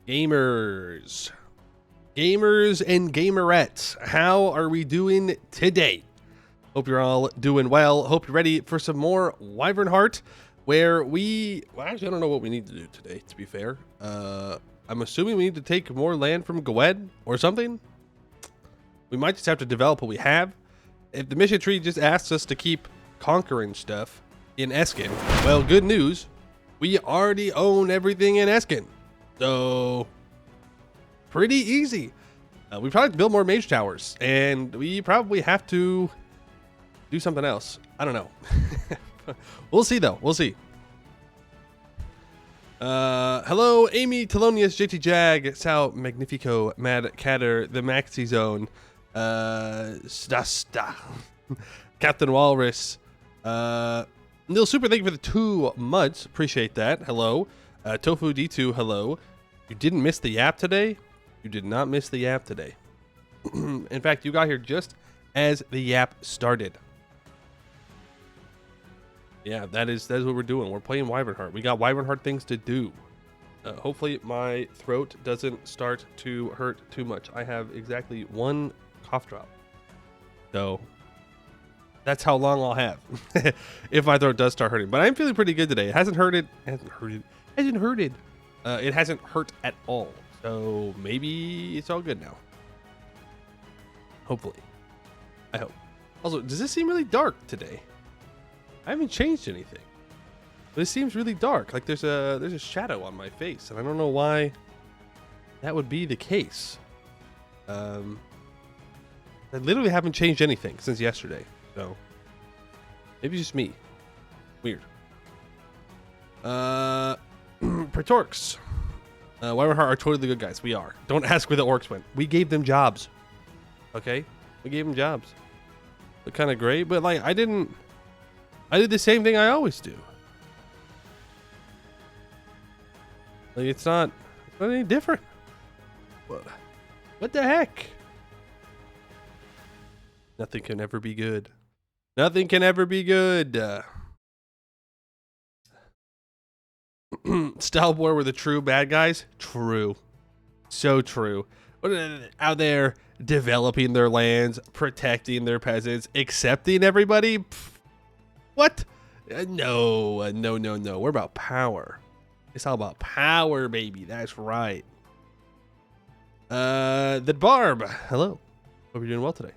Gamers, gamers and gamerettes, how are we doing today? Hope you're all doing well. Hope you're ready for some more Wyvernheart, where well, actually, I don't know what we need to do today, to be fair. I'm assuming we need to take more land from Gwed or something. We might just have to develop what we have. If the mission tree just asks us to keep conquering stuff in Escann, well, good news. We already own everything in Escann. So, pretty easy. We probably have to build more mage towers, and we probably have to do something else. I don't know. We'll see, though. We'll see. Hello, Amy, Telonius, JT Jag, Sal, Magnifico, Mad Catter, the Maxi Zone, Stasta, Captain Walrus, Neil Super, thank you for the 2 months. Appreciate that. Hello. Tofu D2, hello. You didn't miss the yap today? You did not miss the yap today. In fact, you got here just as the yap started. Yeah, that is what we're doing. We're playing Wyvernheart. We got Wyvernheart things to do. Hopefully my throat doesn't start to hurt too much. I have exactly 1 cough drop. So that's how long I'll have if my throat does start hurting. But I'm feeling pretty good today. It hasn't hurted. It hasn't hurt at all. So maybe it's all good now. Hopefully. I hope. Also, does this seem really dark today? I haven't changed anything. But it seems really dark. Like there's a shadow on my face. And I don't know why that would be the case. I literally haven't changed anything since yesterday. So maybe just me. Weird. Praetorks. Wyvernheart are totally good guys. We are. Don't ask where the orcs went. We gave them jobs. Okay? We gave them jobs. Look kind of great, but like I did the same thing I always do. Like it's not any different. What the heck? Nothing can ever be good. Nothing can ever be good. Stalwar were the true bad guys. True. So true. Out there developing their lands, protecting their peasants, accepting everybody. Pfft. What? No. We're about power. It's all about power, baby. That's right. The Barb. Hello. Hope you're doing well today.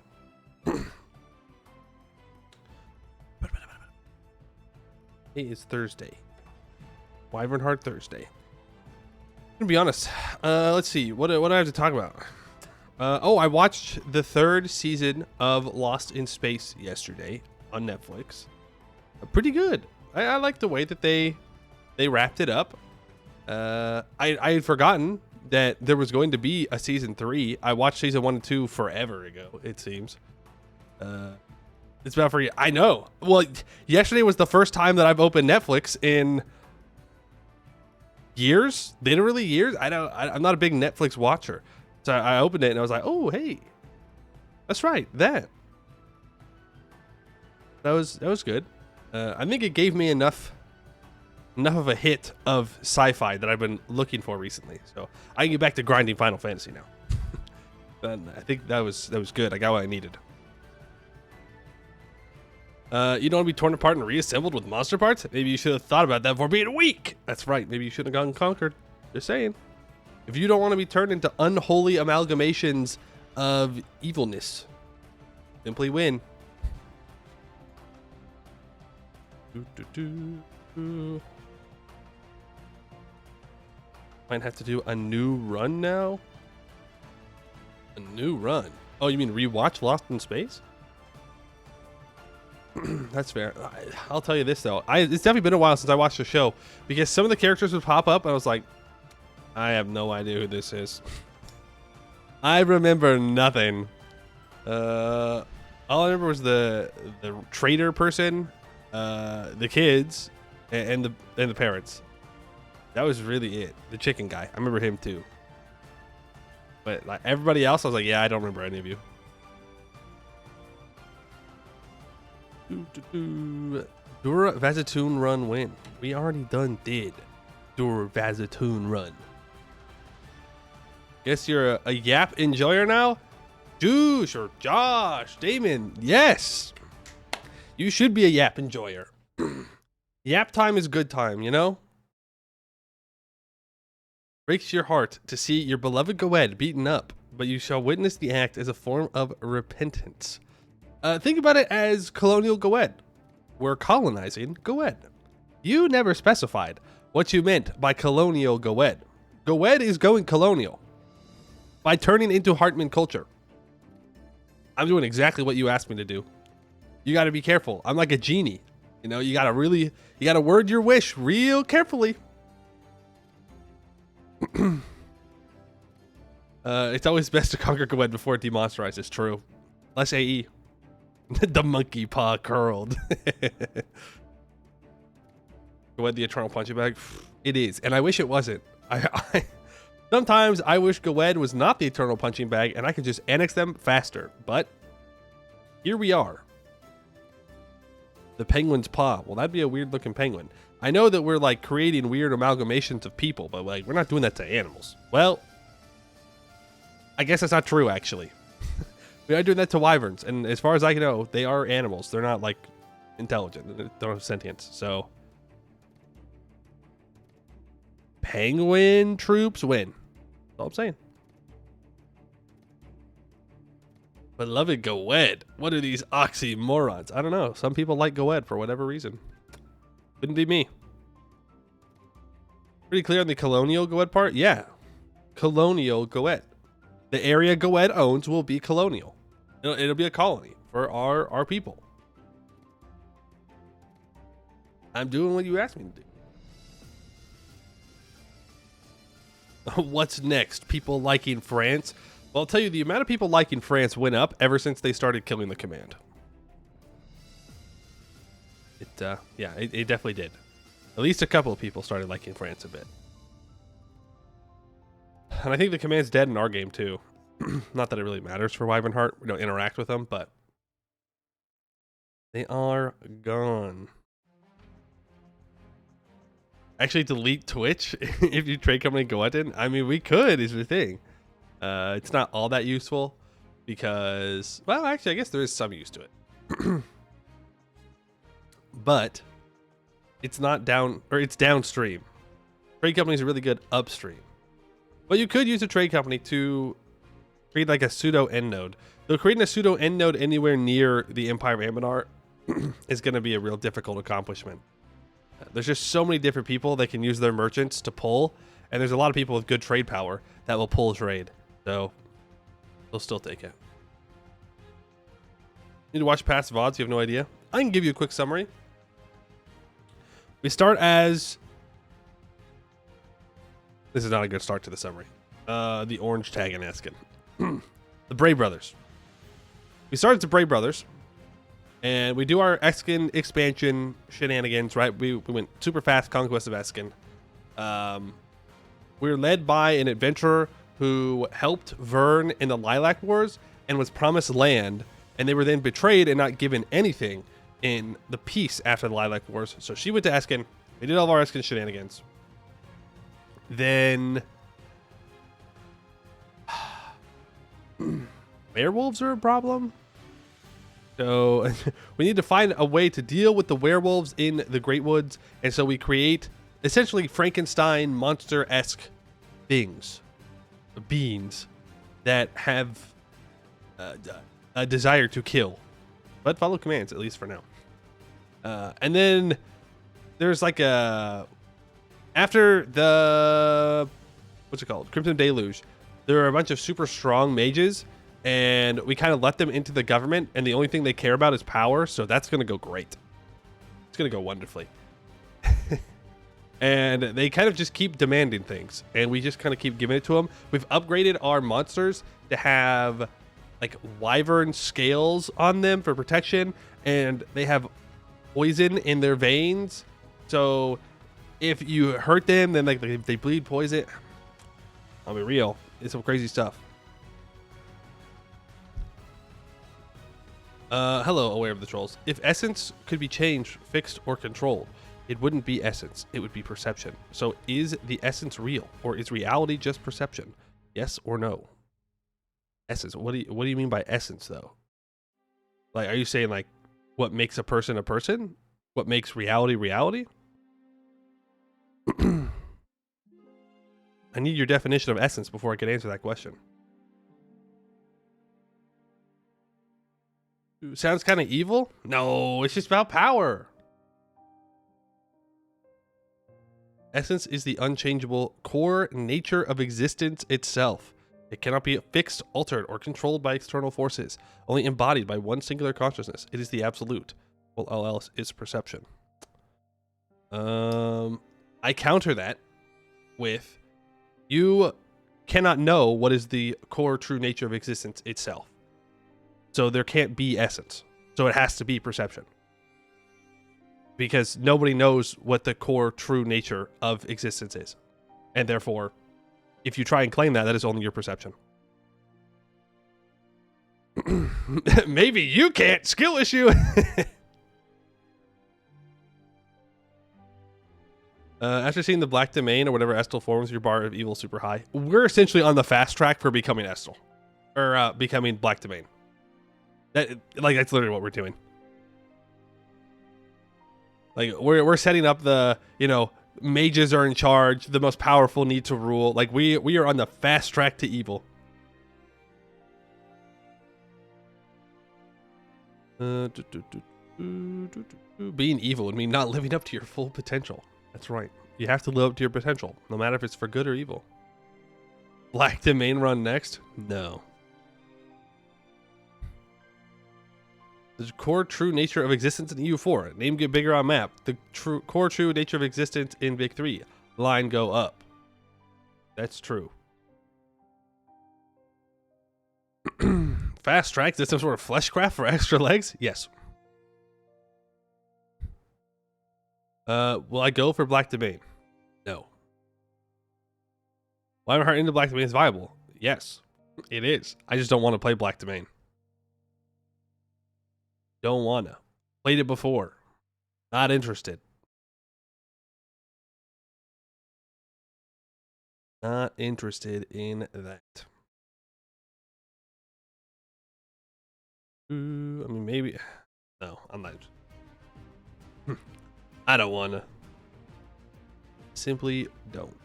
It is Thursday. Wyvernheart Thursday. I'm gonna be honest. Let's see. What do I have to talk about? I watched the 3rd season of Lost in Space yesterday on Netflix. Pretty good. I like the way that they wrapped it up. I had forgotten that there was going to be a season 3. I watched season 1 and 2 forever ago, it seems. It's about for you. I know. Well, yesterday was the first time that I've opened Netflix in years, literally years. I'm not a big Netflix watcher, so I opened it and I was like, oh hey, that's right, that was good. I think it gave me enough of a hit of sci-fi that I've been looking for recently, so I can get back to grinding Final Fantasy now. I think that was good. I got what I needed. You don't want to be torn apart and reassembled with monster parts? Maybe you should have thought about that before being weak. That's right. Maybe you shouldn't have gotten conquered. Just saying. If you don't want to be turned into unholy amalgamations of evilness, simply win. Might have to do a new run now. A new run. Oh, you mean rewatch Lost in Space? That's fair. I'll tell you this though. It's definitely been a while since I watched the show because some of the characters would pop up and I was like, I have no idea who this is. I remember nothing. All I remember was the trader person, the kids, and the parents. That was really it. The chicken guy. I remember him too. But like everybody else, I was like, yeah, I don't remember any of you. Dura Vazatoon run win. We already did Dura Vazatoon run. Guess you're a Yap enjoyer now? Juice or Josh, Damon, yes. You should be a Yap enjoyer. Yap time is good time, you know? Breaks your heart to see your beloved Goed beaten up, but you shall witness the act as a form of repentance. Think about it as colonial Goed. We're colonizing Goed. You never specified what you meant by colonial Goed. Goed is going colonial by turning into Hartman culture. I'm doing exactly what you asked me to do. You got to be careful. I'm like a genie. You know, you got to word your wish real carefully. It's always best to conquer Goed before it demonsterizes. True. Less AE. The monkey paw curled. Goed, the eternal punching bag. It is, and I wish it wasn't. Sometimes I wish Goed was not the eternal punching bag, and I could just annex them faster. But here we are. The penguin's paw. Well, that'd be a weird looking penguin. I know that we're like creating weird amalgamations of people, but like we're not doing that to animals. Well, I guess that's not true actually. We are doing that to wyverns, and as far as I know, they are animals. They're not like intelligent. They don't have sentience. So penguin troops win. That's all I'm saying. Beloved Goed. What are these oxymorons? I don't know. Some people like Goed for whatever reason. Wouldn't be me. Pretty clear on the colonial Goed part? Yeah. Colonial Goed. The area Goed owns will be colonial. It'll be a colony for our people. I'm doing what you asked me to do. What's next? People liking France? Well, I'll tell you, the amount of people liking France went up ever since they started killing the command. It definitely did. At least a couple of people started liking France a bit. And I think the command's dead in our game too. Not that it really matters for Wyvernheart. We don't interact with them, but they are gone. Actually, delete Twitch if you trade company Goed in. I mean, we could, is the thing. It's not all that useful because, well, actually, I guess there is some use to it. But it's not it's downstream. Trade companies are really good upstream. But you could use a trade company to create like a pseudo end node. Though creating a pseudo end node anywhere near the Empire of Anbennar is going to be a real difficult accomplishment. There's just so many different people that can use their merchants to pull, and there's a lot of people with good trade power that will pull trade. So they'll still take it. Need to watch past VODs? You have no idea? I can give you a quick summary. We start as... This is not a good start to the summary. The orange tag in Escann. The Brave Brothers. We start as the Brave Brothers. And we do our Escann expansion shenanigans, right? We went super fast conquest of Escann. We were led by an adventurer who helped Vern in the Lilac Wars and was promised land. And they were then betrayed and not given anything in the peace after the Lilac Wars. So she went to Escann. We did all of our Escann shenanigans. Then werewolves are a problem. So we need to find a way to deal with the werewolves in the Great Woods. And so we create essentially Frankenstein monster-esque things, beings that have a desire to kill, but follow commands, at least for now. And then there's like after the, what's it called? Crimson Deluge, there are a bunch of super strong mages, and we kind of let them into the government, and the only thing they care about is power, so that's going to go great. It's going to go wonderfully. And they kind of just keep demanding things, and we just kind of keep giving it to them. We've upgraded our monsters to have like wyvern scales on them for protection, and they have poison in their veins. So if you hurt them, then like they bleed poison. I'll be real. It's some crazy stuff. Hello, aware of the trolls. If essence could be changed, fixed, or controlled, it wouldn't be essence. It would be perception. So is the essence real, or is reality just perception? Yes or no? Essence. What do you mean by essence though? Like, are you saying like what makes a person a person? What makes reality reality? I need your definition of essence before I can answer that question. Sounds kind of evil? No, it's just about power. Essence is the unchangeable core nature of existence itself. It cannot be fixed, altered, or controlled by external forces, only embodied by one singular consciousness. It is the absolute. Well, all else is perception. I counter that with, you cannot know what is the core true nature of existence itself. So there can't be essence. So it has to be perception. Because nobody knows what the core true nature of existence is. And therefore, if you try and claim that, that is only your perception. Maybe you can't. Skill issue. After seeing the Black Domain or whatever Estel forms, your bar of evil super high. We're essentially on the fast track for becoming Estel. Or becoming Black Domain. That's literally what we're doing. Like, we're setting up the, mages are in charge, the most powerful need to rule. Like, we are on the fast track to evil. Being evil would mean not living up to your full potential. That's right. You have to live up to your potential, no matter if it's for good or evil. Black Domain run next? No. The core true nature of existence in EU4. Name get bigger on map. The core true nature of existence in Big 3. Line go up. That's true. Fast track? Is this some sort of fleshcraft for extra legs? Yes. Will I go for Black Domain? No. Wyvernheart into Black Domain is viable. Yes, it is. I just don't want to play Black Domain. Don't wanna. Played it before. Not interested. Not interested in that. I mean, maybe. No, I'm not. I don't wanna. Simply don't.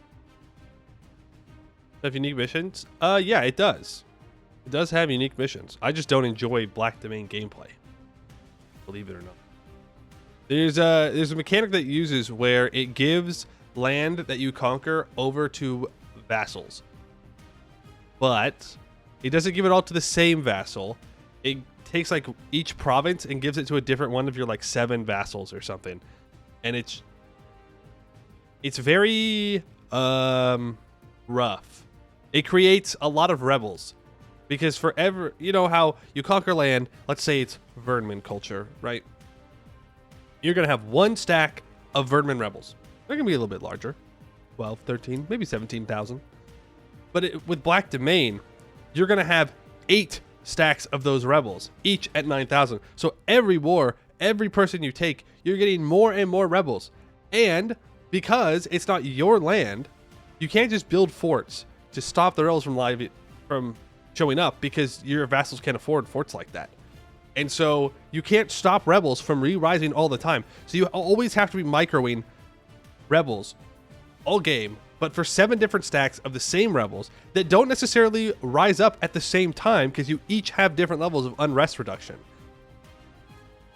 Have unique missions? Yeah, it does. It does have unique missions. I just don't enjoy Black Domain gameplay. Believe it or not. There's a mechanic that uses where it gives land that you conquer over to vassals. But it doesn't give it all to the same vassal. It takes like each province and gives it to a different one of your like 7 vassals or something. And it's very rough. It creates a lot of rebels. Because forever, you know how you conquer land, let's say it's Wyvern culture, right? You're going to have 1 stack of Wyvern rebels. They're going to be a little bit larger. 12, 13, maybe 17,000. But with Black Domain, you're going to have 8 stacks of those rebels, each at 9,000. So every war, every person you take, you're getting more and more rebels. And because it's not your land, you can't just build forts to stop the rebels from showing up, because your vassals can't afford forts like that. And so you can't stop rebels from re-rising all the time. So you always have to be microing rebels all game, but for 7 different stacks of the same rebels that don't necessarily rise up at the same time, because you each have different levels of unrest reduction.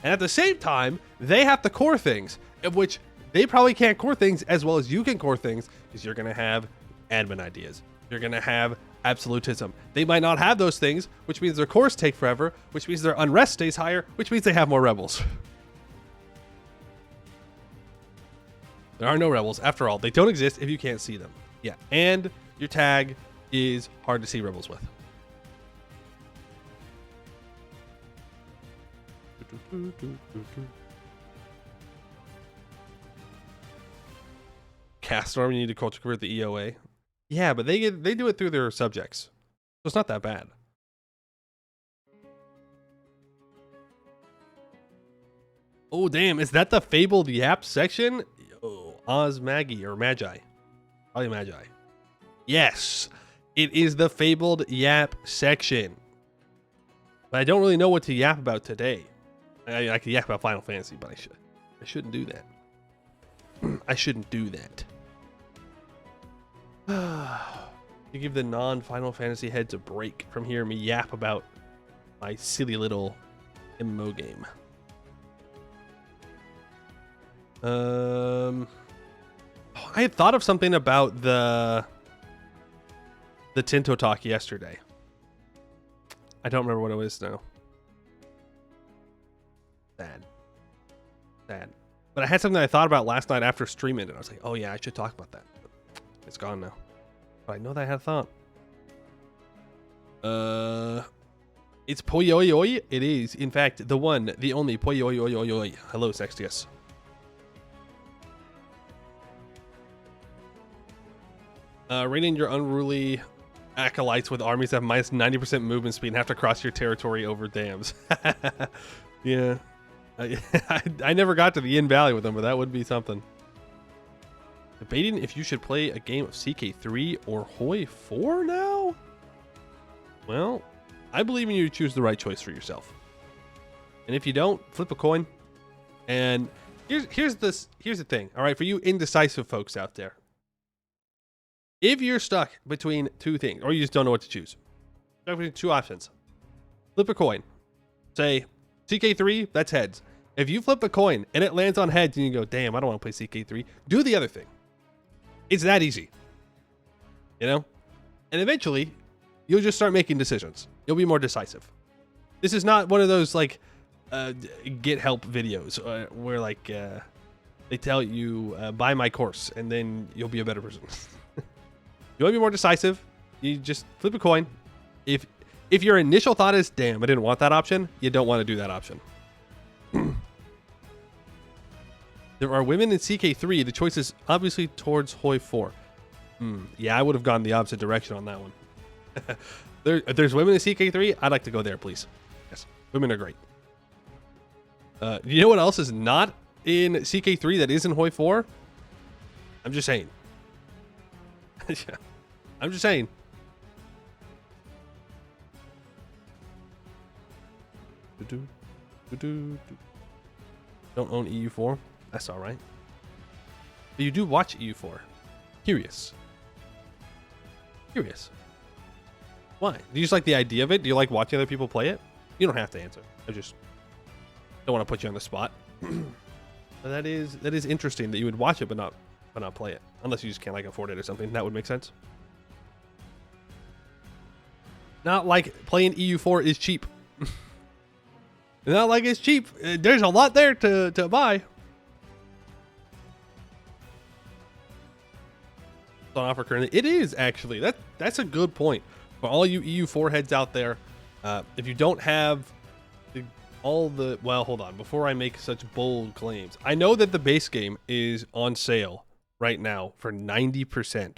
And at the same time, they have to core things, of which they probably can't core things as well as you can core things, because you're going to have admin ideas. You're going to have absolutism. They might not have those things, which means their cores take forever, which means their unrest stays higher, which means they have more rebels. There are no rebels. After all, they don't exist if you can't see them. Yeah, and your tag is hard to see rebels with. Cast Storm, you need to culture convert the EOA. Yeah, but they do it through their subjects, so it's not that bad. Oh damn, is that the fabled Yap section? Oh, Oz Maggie or Magi? Probably Magi. Yes, It is the fabled yap section. But I don't really know what to yap about today. I could yap about Final Fantasy, but I shouldn't do that. I shouldn't do that. You give the non-Final Fantasy heads a break from hearing me yap about my silly little MMO game. I had thought of something about the Tinto talk yesterday. I don't remember what it was now. Sad. But I had something I thought about last night after streaming, and I was like, oh yeah, I should talk about that. It's gone now. But I know that I had a thought. It's Poyoyoi. It is, in fact, the one, the only Poyoyoyoyoy. Hello, Sextius. Raiding your unruly acolytes with armies that have minus 90% movement speed and have to cross your territory over dams. Yeah. I never got to the Yin Valley with them, but that would be something. Debating if you should play a game of CK3 or Hoi 4 now? Well, I believe in you to choose the right choice for yourself. And if you don't, flip a coin. And here's the thing, all right, for you indecisive folks out there. If you're stuck between two things, or you just don't know what to choose, stuck between two options, flip a coin. Say, CK3, that's heads. If you flip the coin and it lands on heads and you go, damn, I don't want to play CK3, do the other thing. It's that easy. You know? And eventually, you'll just start making decisions. You'll be more decisive. This is not one of those, like, get help videos where, like, they tell you, buy my course, and then you'll be a better person. You want to be more decisive, you just flip a coin. If your initial thought is, damn, I didn't want that option, you don't want to do that option. There are women in CK3. The choice is obviously towards Hoi 4. Yeah, I would have gone the opposite direction on that one. If there's women in CK3, I'd like to go there, please. Yes, women are great. You know what else is not in CK3 that is in Hoi 4? I'm just saying. I'm just saying. Don't own EU4? That's alright. But you do watch EU4. Curious. Why? Do you just like the idea of it? Do you like watching other people play it? You don't have to answer. I just don't want to put you on the spot. But that is interesting that you would watch it but not play it. Unless you just can't like afford it or something. That would make sense. Not like playing EU4 is cheap. Not like it's cheap. There's a lot there to buy. It's on offer currently. It is actually. That's a good point. For all you EU4 heads out there, if you don't have well, hold on. Before I make such bold claims, I know that the base game is on sale right now for 90%.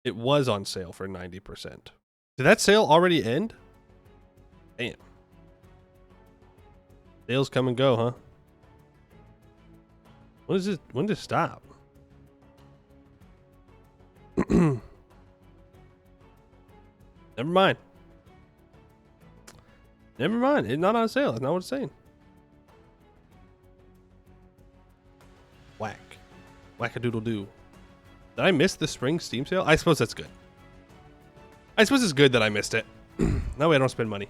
It was on sale for 90%. Did that sale already end? Damn. Sales come and go, huh? When does it stop? Never mind. It's not on sale. That's not what it's saying. Whack-a-doodle-doo. Did I miss the spring Steam sale? I suppose that's good. I suppose it's good that I missed it. That way I don't spend money.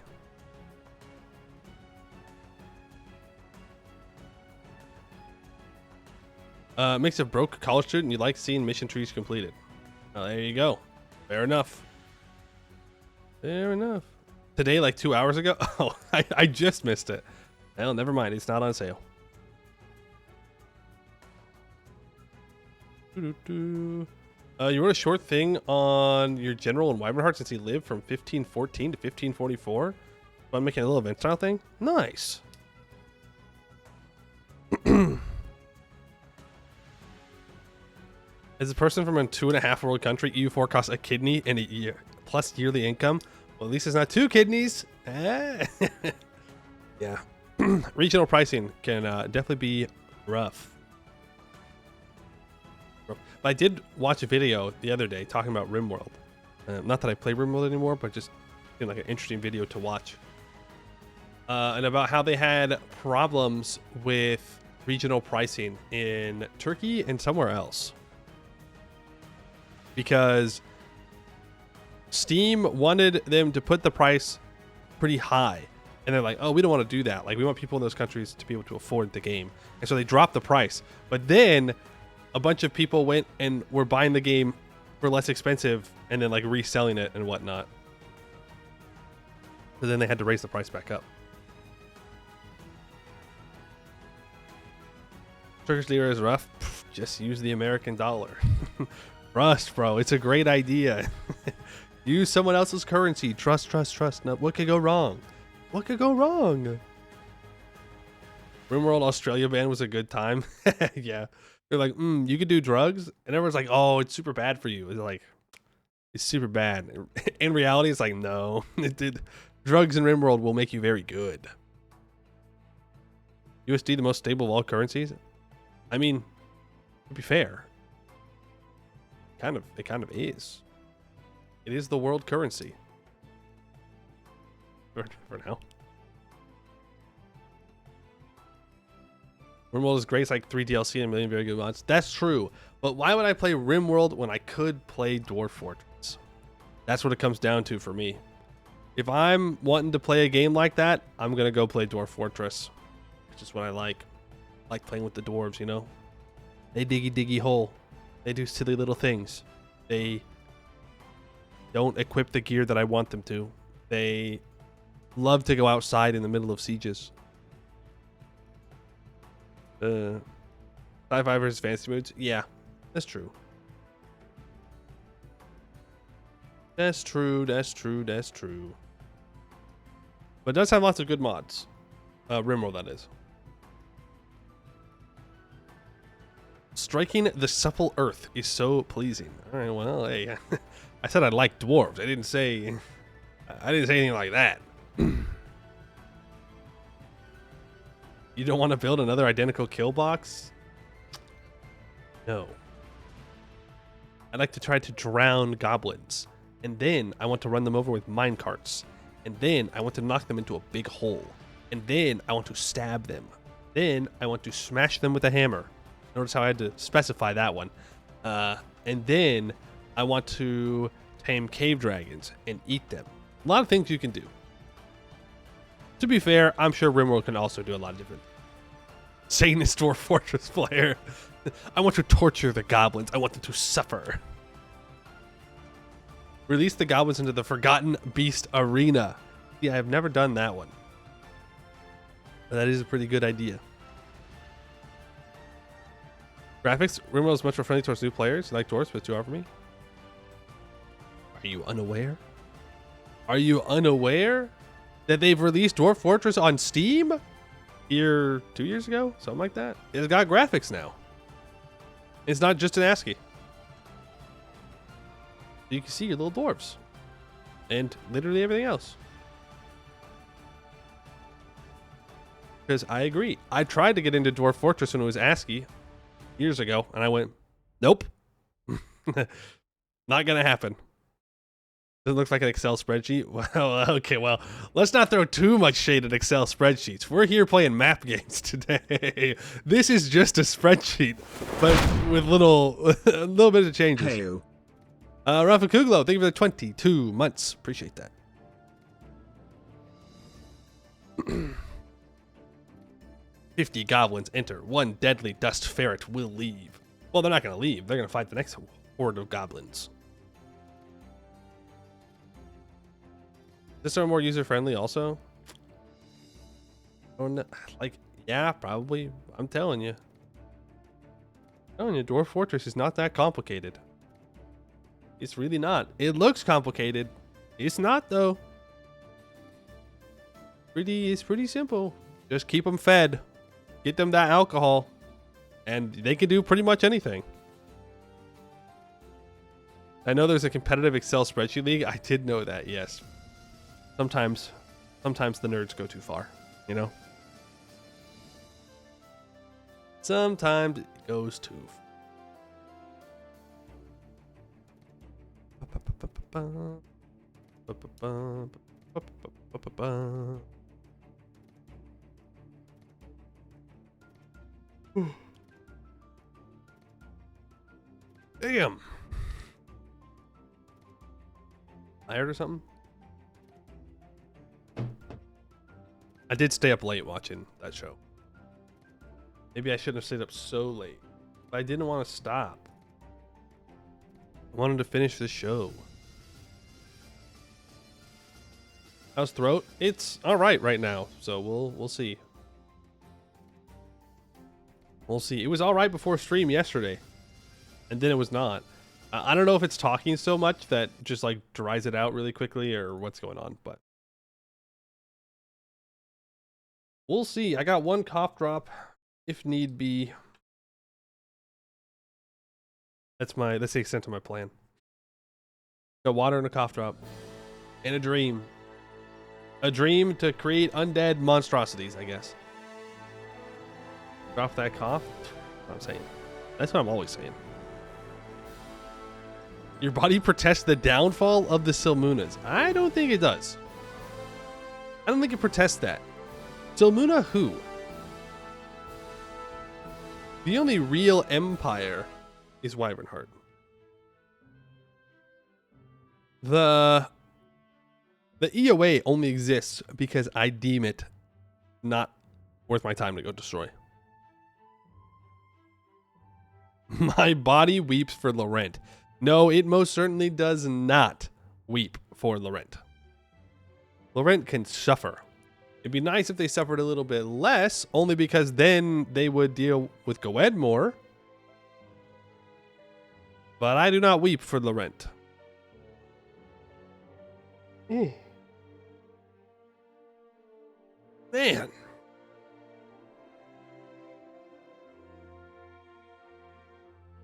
Makes a broke college student. You like seeing mission trees completed. Oh, there you go. Fair enough. Today, like 2 hours ago? Oh, I just missed it. Well, never mind. It's not on sale. You wrote a short thing on your general in Wyvernheart since he lived from 1514 to 1544. So I'm making a little event style thing. Nice. As a person from a 2.5 world country, EU4 costs a kidney and a year plus yearly income. Well, at least it's not 2 kidneys. Yeah. Regional pricing can definitely be rough. But I did watch a video the other day talking about RimWorld. Not that I play RimWorld anymore, but just seemed like an interesting video to watch. And about how they had problems with regional pricing in Turkey and somewhere else. Because Steam wanted them to put the price pretty high. And they're like, oh, we don't want to do that. Like, we want people in those countries to be able to afford the game. And so they dropped the price. But then a bunch of people went and were buying the game for less expensive and then like reselling it and whatnot. So then they had to raise the price back up. Turkish lira is rough. Pff, just use the American dollar. Trust, bro. It's a great idea. Use someone else's currency. Trust. No, what could go wrong? What could go wrong? RimWorld Australia ban was a good time. Yeah. They're like, you could do drugs? And everyone's like, oh, it's super bad for you. It's like, it's super bad. In reality, it's like, no. Drugs in RimWorld will make you very good. USD, the most stable of all currencies? I mean, to be fair, it kind of is. It is the world currency. For now. RimWorld is great. It's like 3 DLC and a million very good mods. That's true. But why would I play RimWorld when I could play Dwarf Fortress? That's what it comes down to for me. If I'm wanting to play a game like that, I'm going to go play Dwarf Fortress. Which is what I like. I like playing with the dwarves, you know? They diggy hole. They do silly little things. They don't equip the gear that I want them to. They love to go outside in the middle of sieges. Sci-fi versus fantasy moods? Yeah, that's true. That's true. But it does have lots of good mods. RimWorld, that is. Striking the supple earth is so pleasing. All right, well, hey, I said I like dwarves. I didn't say anything like that. You don't want to build another identical kill box? No. I'd like to try to drown goblins. And then I want to run them over with minecarts. And then I want to knock them into a big hole. And then I want to stab them. Then I want to smash them with a hammer. Notice how I had to specify that one. And then I want to tame cave dragons and eat them. A lot of things you can do. To be fair, I'm sure RimWorld can also do a lot of different. Satanist Dwarf Fortress player. I want to torture the goblins. I want them to suffer. Release the goblins into the Forgotten Beast Arena. Yeah, I've never done that one. But that is a pretty good idea. Graphics, RimWorld is much more friendly towards new players. You like dwarves, but too hard for me. Are you unaware? Are you unaware that they've released Dwarf Fortress on Steam? 2 years ago? Something like that. It's got graphics now. It's not just an ASCII. You can see your little dwarves. And literally everything else. Because I agree. I tried to get into Dwarf Fortress when it was ASCII years ago, and I went, nope. Not gonna happen. It looks like an Excel spreadsheet. Well, okay, well, let's not throw too much shade at Excel spreadsheets. We're here playing map games today. This is just a spreadsheet, but with a little bit of changes. Hey-o. Rafa Kuglo, thank you for the 22 months. Appreciate that. 50 goblins enter. 1 deadly dust ferret will leave. Well, they're not going to leave. They're going to fight the next horde of goblins. Is this more user-friendly also? Oh, no. Like, yeah, probably. I'm telling you. Dwarf Fortress is not that complicated. It's really not. It looks complicated. It's not, though. It's pretty simple. Just keep them fed. Get them that alcohol. And they can do pretty much anything. I know there's a competitive Excel spreadsheet league. I did know that, yes. Sometimes the nerds go too far, you know? Sometimes it goes too far. Damn. Tired or something? I did stay up late watching that show. Maybe I shouldn't have stayed up so late. But I didn't want to stop. I wanted to finish the show. How's throat? It's all right now, so we'll see. We'll see. It was all right before stream yesterday, and then it was not. I don't know if it's talking so much that just like dries it out really quickly or what's going on, but we'll see. I got one cough drop if need be. That's the extent of my plan. Got water and a cough drop and a dream. A dream to create undead monstrosities, I guess. Drop that cough. That's what I'm saying. That's what I'm always saying. Your body protests the downfall of the Silmunas. I don't think it does. I don't think it protests that. Silmuna who? The only real empire is Wyvernheart. The EOA only exists because I deem it not worth my time to go destroy. My body weeps for Laurent. No, it most certainly does not weep for Laurent. Laurent can suffer. It'd be nice if they suffered a little bit less, only because then they would deal with Goed more. But I do not weep for Laurent. Man.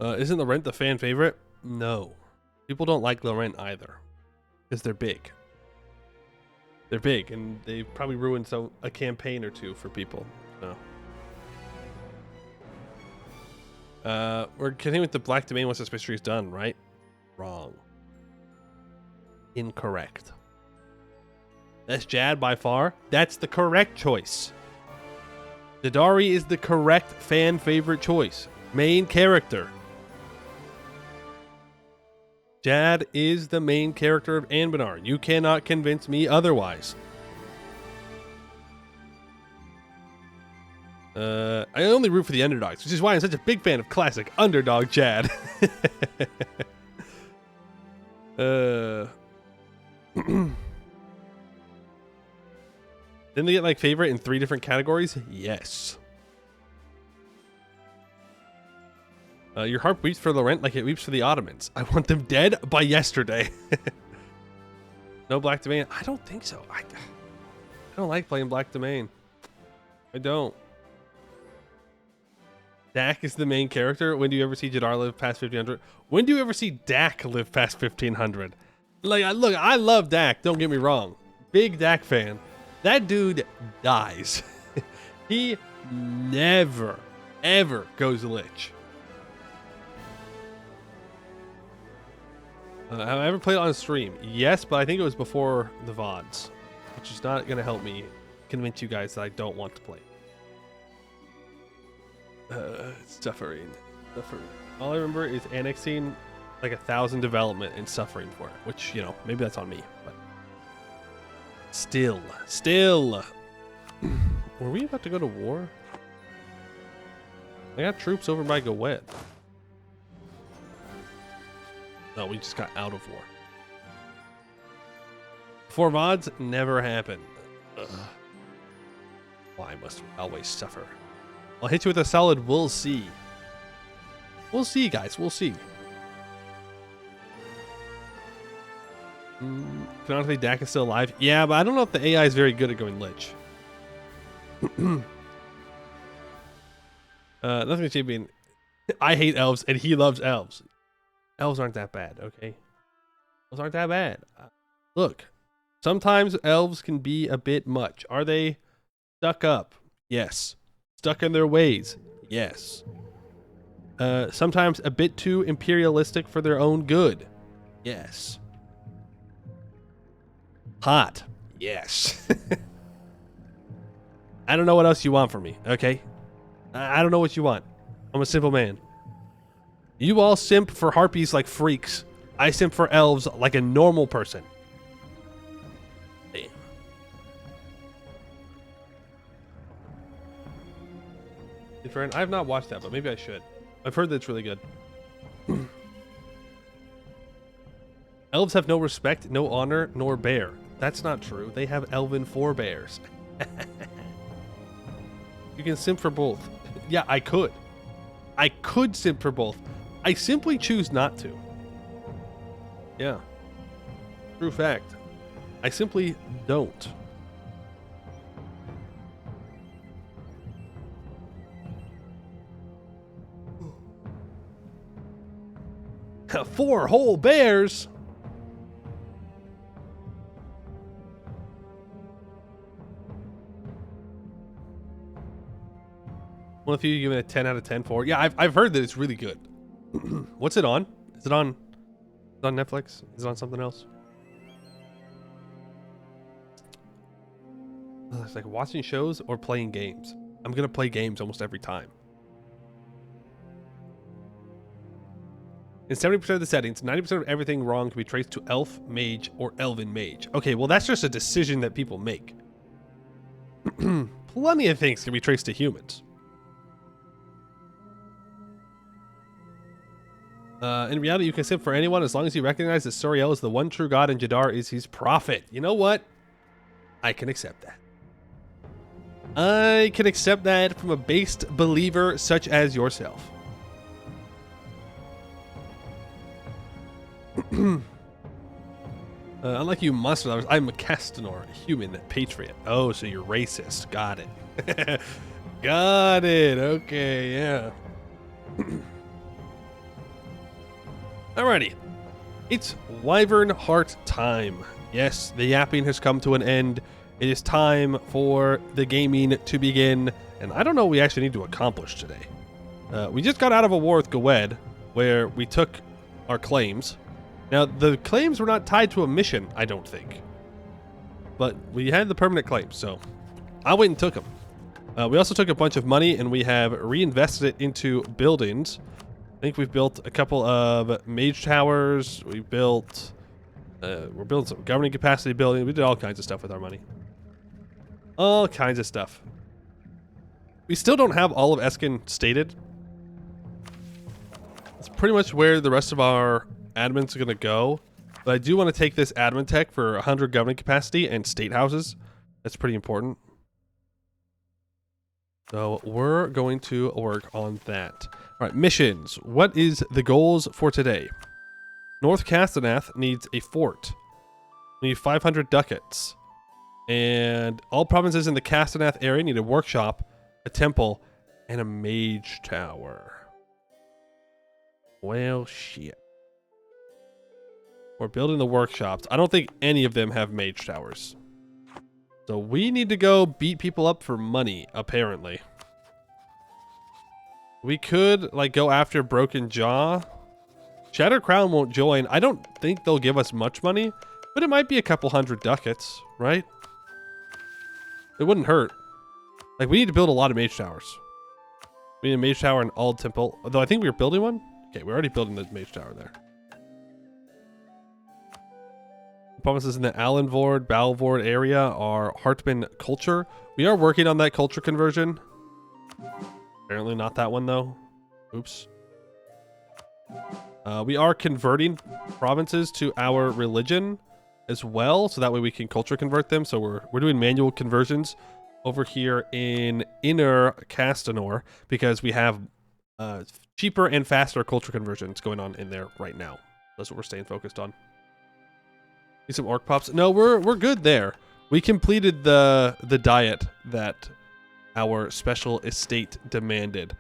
Isn't Laurent the fan favorite? No. People don't like Laurent either. Because they're big. They're big, and they probably ruined a campaign or two for people. So. We're continuing with the Black Domain once this mystery is done, right? Wrong. Incorrect. That's Jad by far. That's the correct choice. Dadari is the correct fan favorite choice. Main character. Jad is the main character of Anbennar. You cannot convince me otherwise. I only root for the underdogs, which is why I'm such a big fan of classic underdog Jad. Didn't they get like favorite in 3 different categories? Yes. Your heart weeps for Laurent like it weeps for the Ottomans. I want them dead by yesterday. No Black Domain? I don't think so. I don't like playing Black Domain. I don't. Dak is the main character. When do you ever see Jadar live past 1500? When do you ever see Dak live past 1500? Like, look, I love Dak. Don't get me wrong. Big Dak fan. That dude dies. He never, ever goes Lich. Have I ever played it on stream? Yes, but I think it was before the VODs, which is not going to help me convince you guys that I don't want to play. Suffering. All I remember is annexing like 1,000 development and suffering for it, which, you know, maybe that's on me, but still. Were we about to go to war? I got troops over by Goed. No, we just got out of war. Before VODs never happened. Ugh. Why must we always suffer? I'll hit you with a solid we'll see. We'll see, guys. We'll see. Canonically, Dak is still alive. Yeah, but I don't know if the AI is very good at going Lich. Nothing champion. I hate elves, and he loves elves. Elves aren't that bad, okay? Elves aren't that bad. Look, sometimes elves can be a bit much. Are they stuck up? Yes. Stuck in their ways? Yes. Sometimes a bit too imperialistic for their own good? Yes. Hot. Yes. I don't know what else you want from me, okay? I don't know what you want. I'm a simple man. You all simp for harpies like freaks. I simp for elves like a normal person. Damn. I have not watched that, but maybe I should. I've heard that it's really good. Elves have no respect, no honor, nor bear. That's not true. They have elven forebears. You can simp for both. Yeah, I could. I could simp for both. I simply choose not to. Yeah. True fact. I simply don't. Four whole bears? Well, if you give it a 10 out of 10 for it. Yeah, I've heard that it's really good. What's it on? Is it on Netflix? Is it on something else? It's like watching shows or playing games. I'm gonna play games almost every time. In 70% of the settings, 90% of everything wrong can be traced to elf, mage, or elven mage. Okay, well that's just a decision that people make. Plenty of things can be traced to humans. In reality, you can simp for anyone as long as you recognize that Suriel is the one true god and Jadar is his prophet. You know what? I can accept that. I can accept that from a based believer such as yourself. Unlike you monster lovers, I'm a Castanor, a human patriot. Oh, so you're racist. Got it. Got it. Okay, yeah. Alrighty. It's Wyvernheart time. Yes, the yapping has come to an end. It is time for the gaming to begin. And I don't know what we actually need to accomplish today. We just got out of a war with Gwed, where we took our claims. Now, the claims were not tied to a mission, I don't think. But we had the permanent claims, so I went and took them. We also took a bunch of money, and we have reinvested it into buildings. I think we've built a couple of mage towers. We built... we're building some governing capacity building. We did all kinds of stuff with our money. All kinds of stuff. We still don't have all of Escann stated. It's pretty much where the rest of our admins are going to go. But I do want to take this admin tech for 100 governing capacity and state houses. That's pretty important. So we're going to work on that. All right, missions. What is the goals for today? North Castenath needs a fort. We need 500 ducats. And all provinces in the Castenath area need a workshop, a temple, and a mage tower. Well, shit. We're building the workshops. I don't think any of them have mage towers. So we need to go beat people up for money, apparently. We could, like, go after Broken Jaw. Shatter Crown won't join. I don't think they'll give us much money, but it might be a couple hundred ducats, right? It wouldn't hurt. Like, we need to build a lot of mage towers. We need a mage tower in Ald Temple. Although I think we were building one. Okay, we're already building the mage tower there. Provinces in the Alanvord, Balvord area are Hartman culture. We are working on that culture conversion. Apparently not that one though. Oops. We are converting provinces to our religion as well, so that way we can culture convert them. So we're doing manual conversions over here in Inner Castanor because we have cheaper and faster culture conversions going on in there right now. That's what we're staying focused on. Need some orc pops. No, we're good there. We completed the diet that our special estate demanded.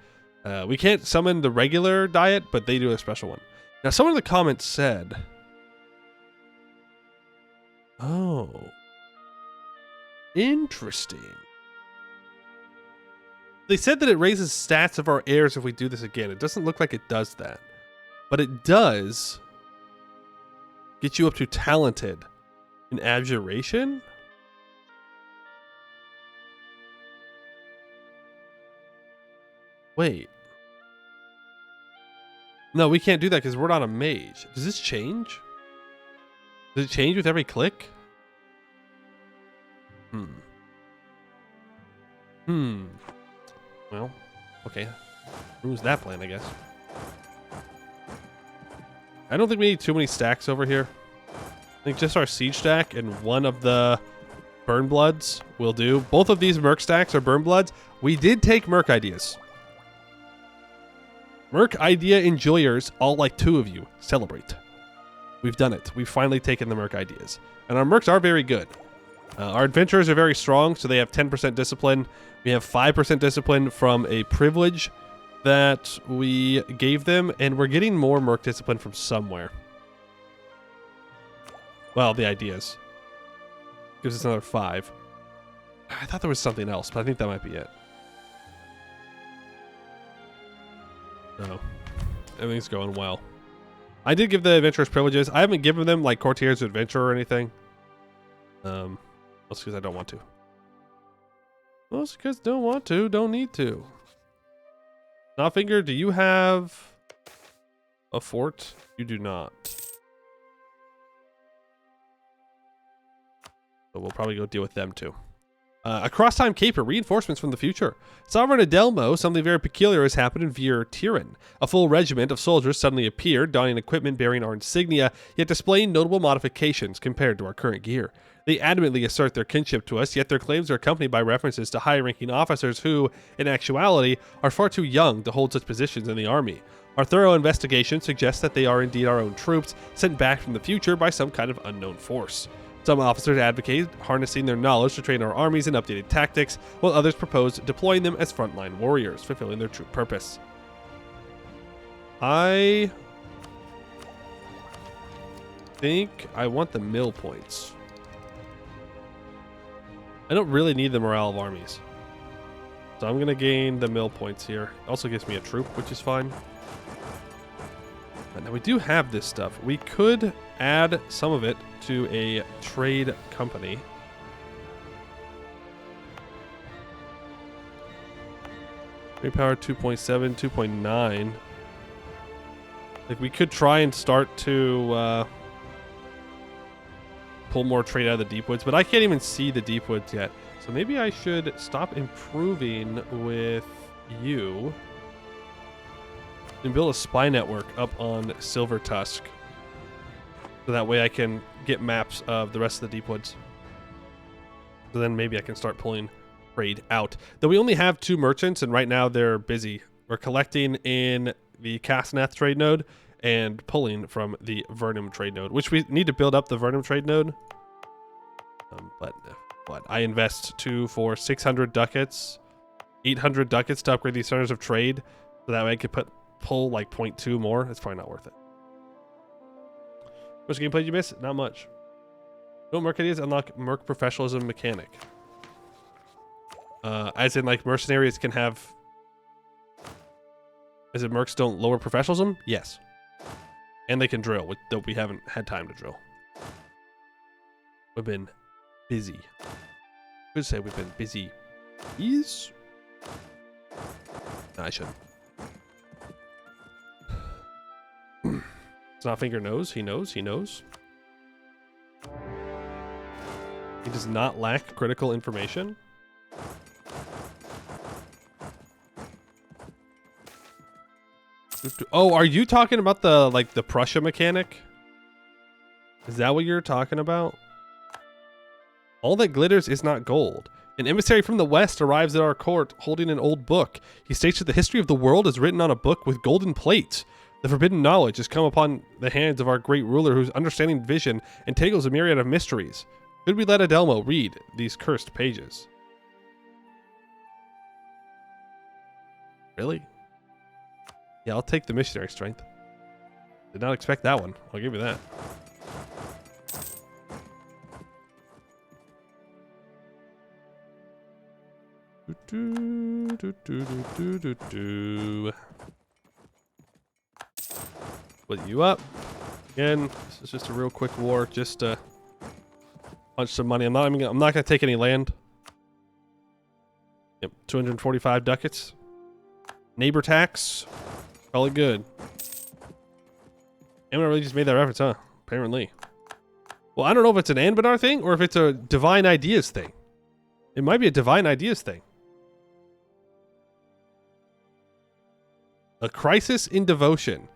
We can't summon the regular diet, but they do a special one. Now, someone in the comments said, oh, interesting. They said that it raises stats of our heirs if we do this again. It doesn't look like it does that, but it does get you up to talented An abjuration? Wait. No, we can't do that because we're not a mage. Does this change? Does it change with every click? Well, okay. Who's that plan, I guess? I don't think we need too many stacks over here. I think just our siege stack and one of the burn bloods will do. Both of these merc stacks are burn bloods. We did take merc ideas. Merc idea enjoyers, all like 2 of you, celebrate. We've done it. We've finally taken the merc ideas. And our mercs are very good. Our adventurers are very strong, so they have 10% discipline. We have 5% discipline from a privilege that we gave them, and we're getting more merc discipline from somewhere. Well, the ideas. Gives us another 5. I thought there was something else, but I think that might be it. No. Everything's going well. I did give the adventurers privileges. I haven't given them like courtiers to adventure or anything. That's because I don't want to. Most because don't want to, don't need to. Knotfinger, do you have a fort? You do not. So we'll probably go deal with them too. Across time caper, reinforcements from the future. Sovereign Adelmo, something very peculiar has happened in Vir Tiran. A full regiment of soldiers suddenly appeared, donning equipment bearing our insignia, yet displaying notable modifications compared to our current gear. They adamantly assert their kinship to us, yet their claims are accompanied by references to high-ranking officers who, in actuality, are far too young to hold such positions in the army. Our thorough investigation suggests that they are indeed our own troops, sent back from the future by some kind of unknown force. Some officers advocate harnessing their knowledge to train our armies in updated tactics, while others propose deploying them as frontline warriors, fulfilling their true purpose. I think I want the mill points. I don't really need the morale of armies. So I'm going to gain the mill points here. It also gives me a troop, which is fine. Now we do have this stuff. We could add some of it to a trade company. Trade power 2.7, 2.9. Like we could try and start to pull more trade out of the deep woods, but I can't even see the deep woods yet. So maybe I should stop improving with you and build a spy network up on Silver Tusk. So that way I can get maps of the rest of the deep woods. So then maybe I can start pulling trade out. Though we only have 2 merchants, and right now they're busy. We're collecting in the Casnath trade node and pulling from the Vernum trade node, which we need to build up the Vernum trade node. But I invest 2 for 600 ducats, 800 ducats to upgrade these centers of trade, so that way I could pull like 0.2 more. It's probably not worth it. How much gameplay did you miss? Not much. No merc ideas unlock merc professionalism mechanic. As in like mercenaries can have, as in mercs don't lower professionalism? Yes. And they can drill, though we haven't had time to drill. We've been busy. I would say we've been busy. No, I shouldn't. Snotfinger knows. He knows. He knows. He does not lack critical information. Oh, are you talking about the Prussia mechanic? Is that what you're talking about? All that glitters is not gold. An emissary from the west arrives at our court holding an old book. He states that the history of the world is written on a book with golden plates. The forbidden knowledge has come upon the hands of our great ruler whose understanding vision entangles a myriad of mysteries. Could we let Adelmo read these cursed pages? Really? Yeah, I'll take the missionary strength. Did not expect that one. I'll give you that. Split you up. Again, this is just a real quick war, just to Punch some money. I'm not gonna take any land. Yep, 245 ducats. Neighbor tax. Probably good. Anyone really just made that reference, huh? Apparently. Well, I don't know if it's an Anbennar thing or if it's a divine ideas thing. It might be a divine ideas thing. A crisis in devotion.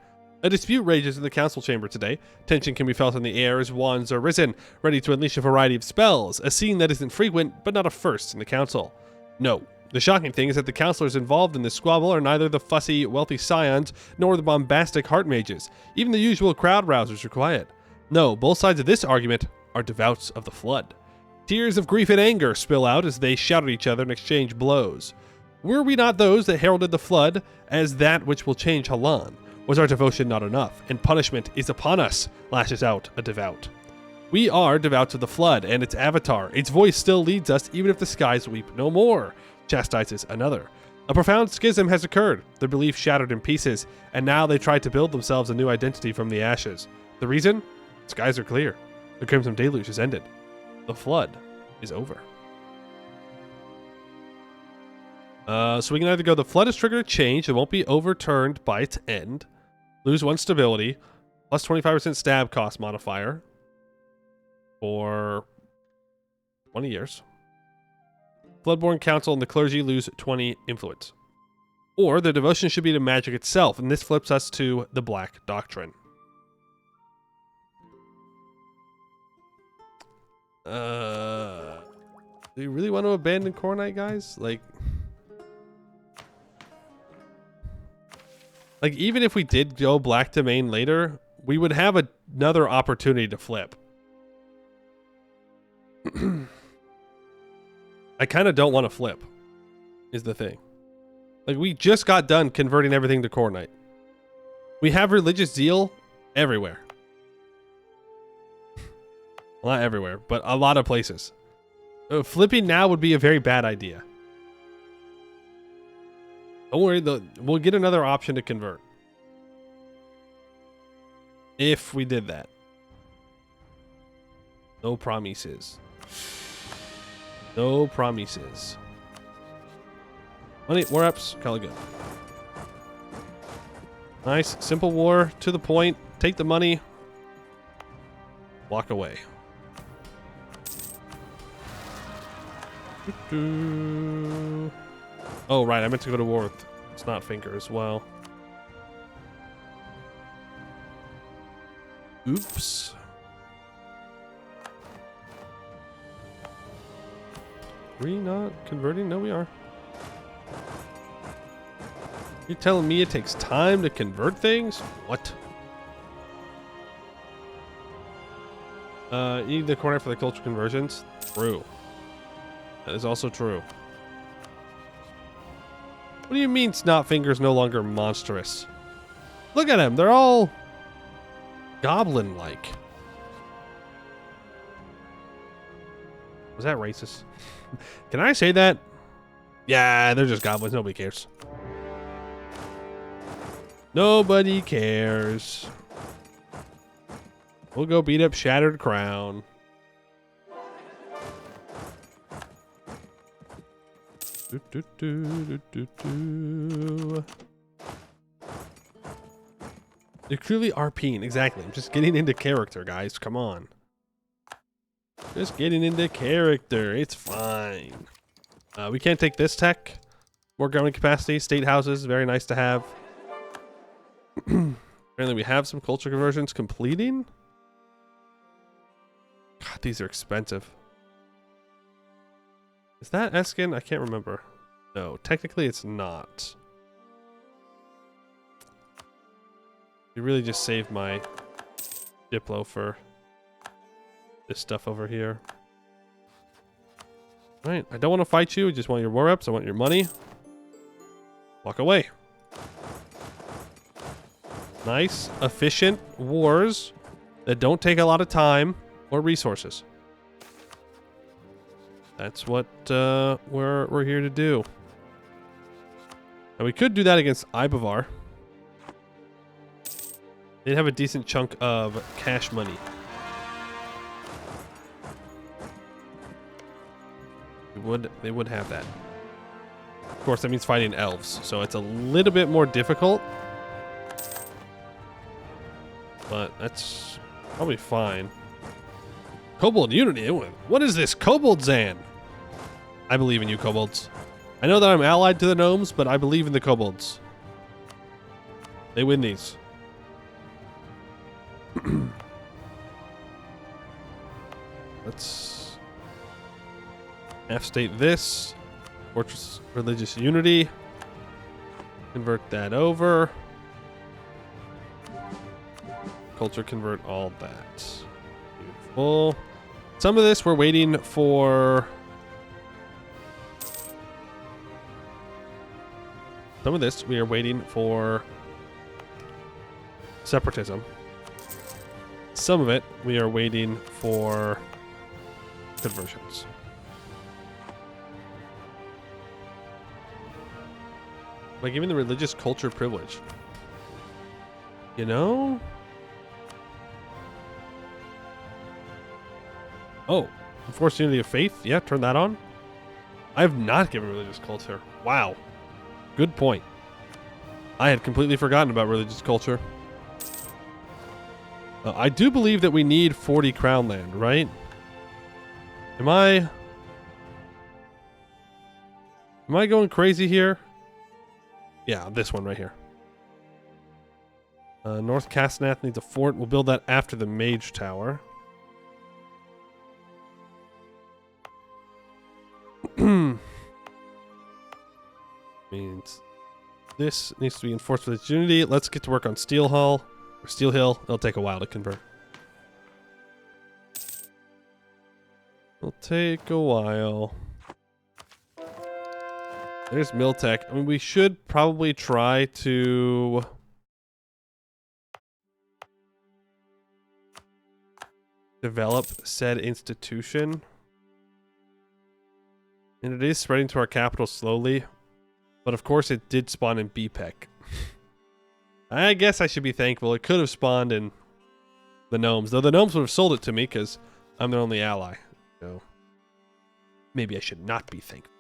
A dispute rages in the council chamber today. Tension can be felt in the air as wands are risen, ready to unleash a variety of spells, a scene that isn't frequent, but not a first in the council. No. The shocking thing is that the counselors involved in this squabble are neither the fussy, wealthy scions, nor the bombastic heart mages. Even the usual crowd rousers are quiet. No, both sides of this argument are devouts of the flood. Tears of grief and anger spill out as they shout at each other and exchange blows. Were we not those that heralded the flood as that which will change Halan? Was our devotion not enough, and punishment is upon us, lashes out a devout. We are devouts of the flood and its avatar. Its voice still leads us even if the skies weep no more, chastises another. A profound schism has occurred, their belief shattered in pieces, and now they try to build themselves a new identity from the ashes. The reason? Skies are clear. The Crimson Deluge has ended. The flood is over. So we can either go the flood is triggered a change, it won't be overturned by its end. Lose 1 stability, plus 25% stab cost modifier for 20 years. Floodborn Council and the clergy lose 20 influence. Or the devotion should be to magic itself, and this flips us to the Black Doctrine. Do you really want to abandon Cornite, guys? Like even if we did go Black Domain later, we would have another opportunity to flip. I kind of don't want to flip, is the thing. Like, we just got done converting everything to Cornite. We have religious zeal everywhere. Well, not everywhere, but a lot of places. Flipping now would be a very bad idea. Don't worry, we'll get another option to convert. If we did that. No promises. No promises. Money, war ups, color good. Nice, simple war, to the point. Take the money. Walk away. Oh, right, I meant to go to war with Snotfinger as well. Oops. We not converting? No, we are. You're telling me it takes time to convert things? What? You need the corner for the culture conversions? True. That is also true. What do you mean Snotfinger's no longer monstrous? Look at him. They're all goblin-like. Was that racist? Can I say that? Yeah, they're just goblins. Nobody cares. Nobody cares. We'll go beat up Shattered Crown. You're clearly RPing. Exactly. I'm just getting into character, guys. Come on. Just getting into character. It's fine. We can't take this tech. More government capacity. State houses. Very nice to have. Apparently we have some culture conversions completing. God, these are expensive. Is that Escann? I can't remember. No, technically it's not. You really just saved my Diplo for this stuff over here. Alright, I don't want to fight you. I just want your war ups. I want your money. Walk away. Nice, efficient wars that don't take a lot of time or resources. That's what we're here to do. And we could do that against Ibavar. They'd have a decent chunk of cash money. They would have that. Of course, that means fighting elves, so it's a little bit more difficult. But that's probably fine. Kobold Unity? What is this? Kobold Zan? I believe in you, kobolds. I know that I'm allied to the gnomes, but I believe in the kobolds. They win these. Let's F-state this. Fortress Religious Unity. Convert that over. Culture convert all that. Beautiful. Some of this we're waiting for. Some of this we are waiting for separatism. Some of it we are waiting for conversions. By giving the religious culture privilege. You know? Oh, enforced unity of faith? Yeah, turn that on. I have not given religious culture. Wow. Good point. I had completely forgotten about religious culture. I do believe that we need 40 crown land, right? Am I going crazy here? Yeah, this one right here. North Castenath needs a fort. We'll build that after the Mage Tower. Means this needs to be enforced with its unity. Let's get to work on Steel Hall or Steel Hill. It'll take a while to convert. It'll take a while. There's Miltech. I mean, we should probably try to develop said institution. And it is spreading to our capital slowly. But of course it did spawn in BPEC. I guess I should be thankful. It could have spawned in the gnomes. Though the gnomes would have sold it to me because I'm their only ally. So maybe I should not be thankful.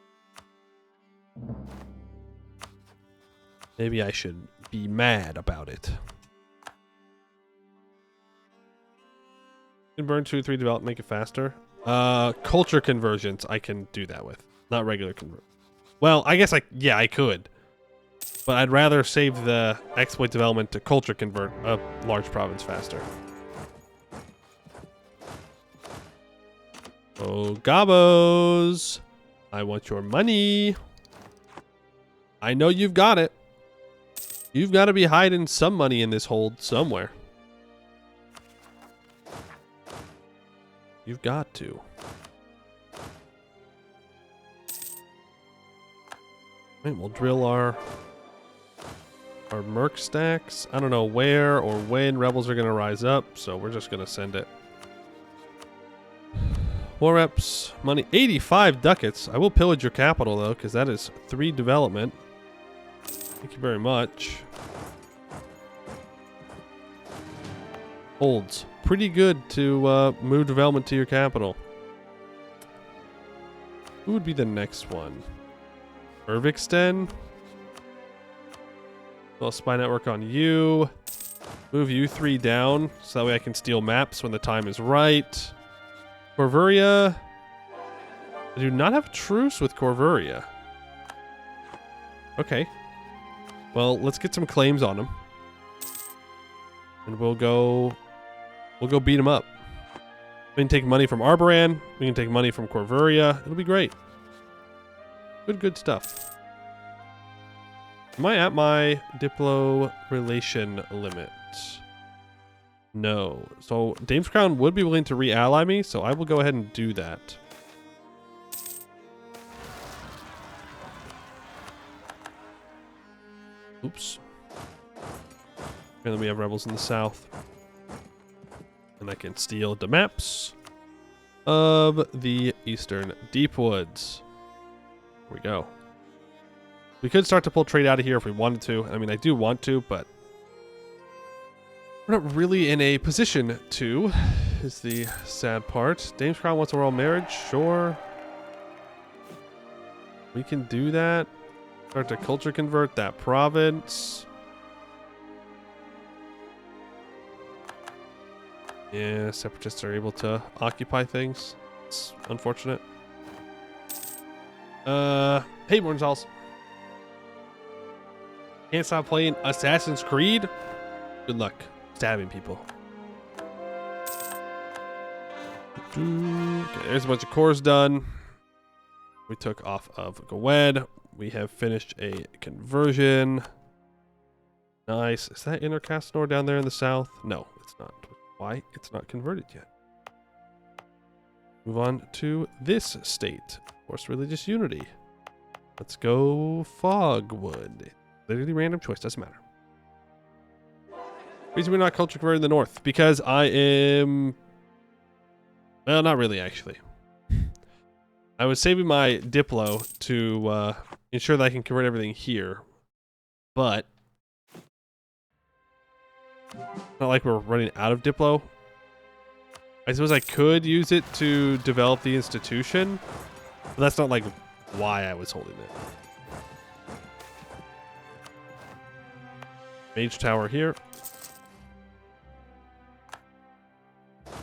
Maybe I should be mad about it. Can burn 2 or 3 develop, make it faster. Culture conversions I can do that with. Not regular convert. Well, I guess I could. But I'd rather save the exploit development to culture convert a large province faster. Oh, Gabos. I want your money. I know you've got it. You've got to be hiding some money in this hold somewhere. You've got to. Right, we'll drill our merc stacks. I don't know where or when rebels are going to rise up, so we're just going to send it. War reps, money, 85 ducats. I will pillage your capital though, because that is 3 development. Thank you very much. Holds. Pretty good to move development to your capital. Who would be the next one? Irvixten? Well, spy network on you. Move you 3 down, so that way I can steal maps when the time is right. Corvuria. I do not have truce with Corvuria. Okay. Well, let's get some claims on them. And we'll go beat them up. We can take money from Arboran. We can take money from Corvuria. It'll be great. Good stuff. Am I at my Diplo relation limit? No. So Dame's Crown would be willing to re-ally me, so I will go ahead and do that. Oops. And then we have rebels in the south. And I can steal the maps of the eastern Deepwoods. Here we go. We could start to pull trade out of here if we wanted to. I mean, I do want to, but we're not really in a position to, is the sad part. Dame's Crown wants a royal marriage? Sure. We can do that. Start to culture convert that province. Yeah, separatists are able to occupy things. It's unfortunate. Hey, Mornsalls. Can't stop playing Assassin's Creed? Good luck stabbing people. Okay, there's a bunch of cores done. We took off of Gwed. We have finished a conversion. Nice. Is that Inner Castor down there in the south? No, it's not. Why? It's not converted yet. Move on to this state. Forced religious unity. Let's go Fogwood. Literally random choice. Doesn't matter. Reason we're not culture converted in the north. Because I am... Well, not really, actually. I was saving my Diplo to ensure that I can convert everything here. But... not like we're running out of Diplo. I suppose I could use it to develop the institution. But that's not like why I was holding it. Mage Tower here.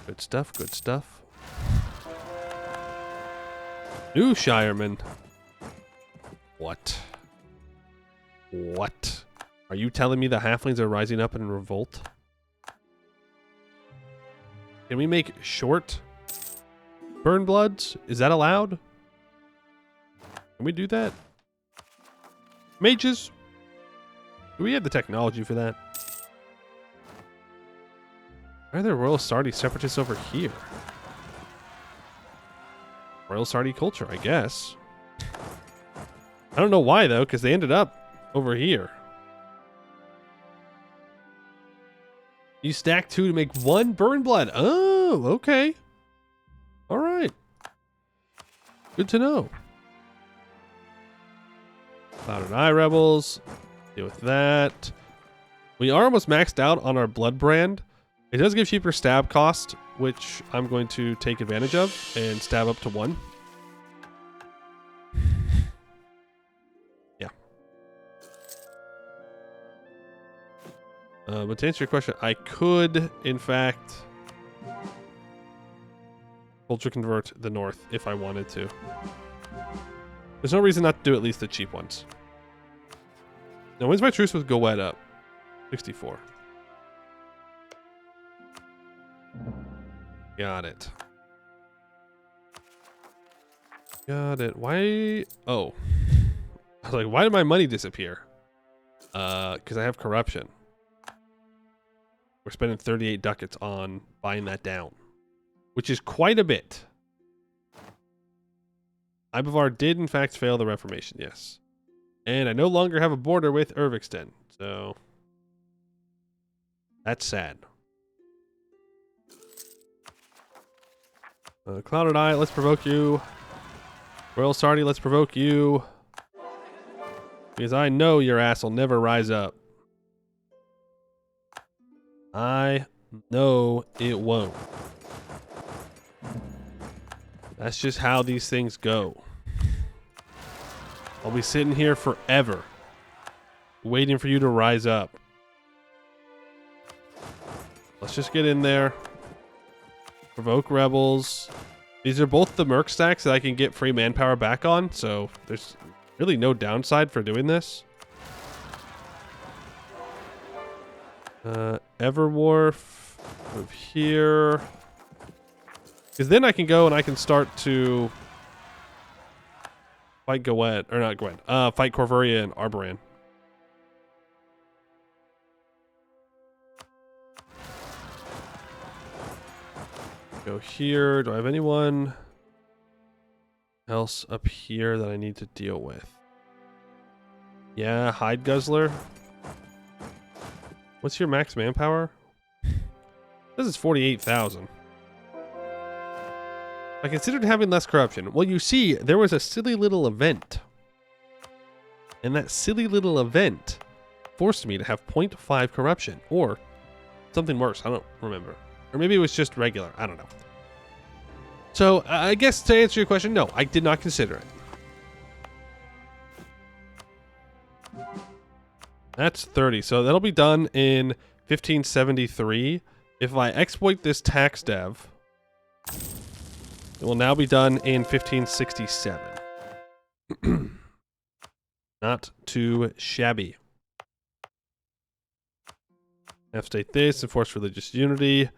Good stuff, good stuff. New Shireman. What? What? Are you telling me the halflings are rising up in revolt? Can we make short burn bloods? Is that allowed? Can we do that? Mages? Do we have the technology for that? Why are there Royal Sardi separatists over here? Royal Sardi culture, I guess. I don't know why, though, because they ended up over here. You stack 2 to make 1 burn blood. Oh, okay. All right. Good to know. Cloud and Eye Rebels. Deal with that. We are almost maxed out on our blood brand. It does give cheaper stab cost, which I'm going to take advantage of and stab up to 1. Yeah. But to answer your question, I could, in fact, culture convert the north if I wanted to. There's no reason not to do at least the cheap ones. Now, when's my truce with Goed up? 64. Got it. Got it. Why? Oh. I was like, why did my money disappear? Because I have corruption. We're spending 38 ducats on buying that down, which is quite a bit. Ibavar did, in fact, fail the Reformation, yes. And I no longer have a border with Irvixton, so that's sad. Clouded Eye, let's provoke you. Royal Sardi, let's provoke you. Because I know your ass will never rise up. I know it won't. That's just how these things go. I'll be sitting here forever, waiting for you to rise up. Let's just get in there. Provoke rebels. These are both the merc stacks that I can get free manpower back on, so there's really no downside for doing this. Everwarf, move here. Because then I can go and I can start to fight Goed, or not Goed, fight Corvuria and Arboran. Go here. Do I have anyone else up here that I need to deal with? Yeah, Hide Guzzler. What's your max manpower? This is 48,000. I considered having less corruption. Well, you see, there was a silly little event. And that silly little event forced me to have 0.5 corruption. Or something worse. I don't remember. Or maybe it was just regular. I don't know. So, I guess to answer your question, no, I did not consider it. That's 30. So that'll be done in 1573. If I exploit this tax dev, it will now be done in 1567. Not too shabby. F-state this, enforce religious unity,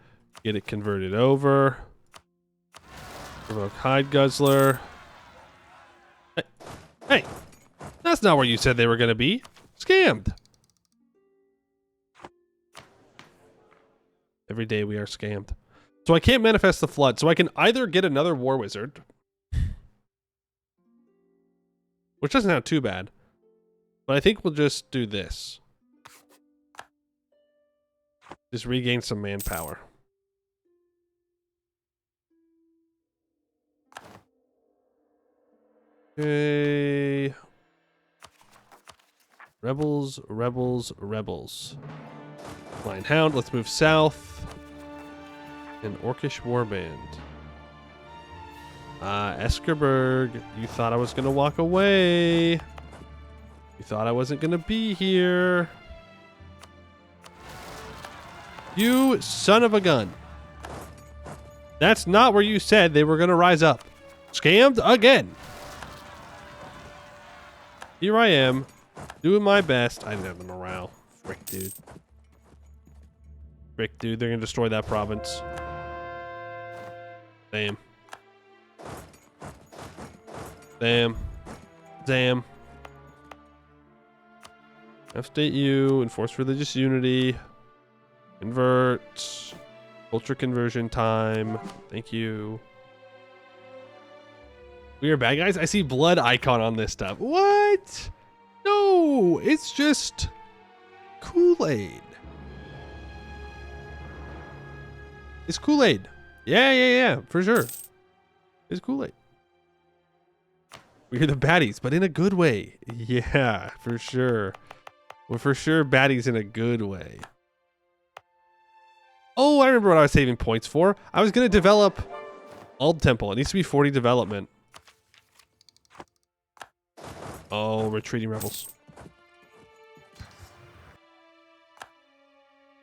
get it converted over. Provoke hide guzzler. Hey, that's not where you said they were going to be. Scammed. Every day we are scammed. So I can't manifest the flood. So I can either get another war wizard, which doesn't sound too bad, but I think we'll just do this. Just regain some manpower. Okay. Rebels, rebels, rebels. Flying Hound, let's move south. An Orcish warband. Eskerberg, you thought I was gonna walk away. You thought I wasn't gonna be here. You son of a gun. That's not where you said they were gonna rise up. Scammed again. Here I am, doing my best. I didn't have the morale. Frick, dude. Frick, dude, they're gonna destroy that province. Damn. Damn. Damn. F-state you, enforce religious unity. Convert. Culture conversion time. Thank you. We are bad guys? I see blood icon on this stuff. What? No, it's just Kool-Aid. It's Kool-Aid. Yeah, for sure. It's Kool-Aid. We're the baddies, but in a good way. Yeah, for sure. We're for sure baddies in a good way. Oh, I remember what I was saving points for. I was going to develop Ald Temple. It needs to be 40 development. Oh, retreating rebels.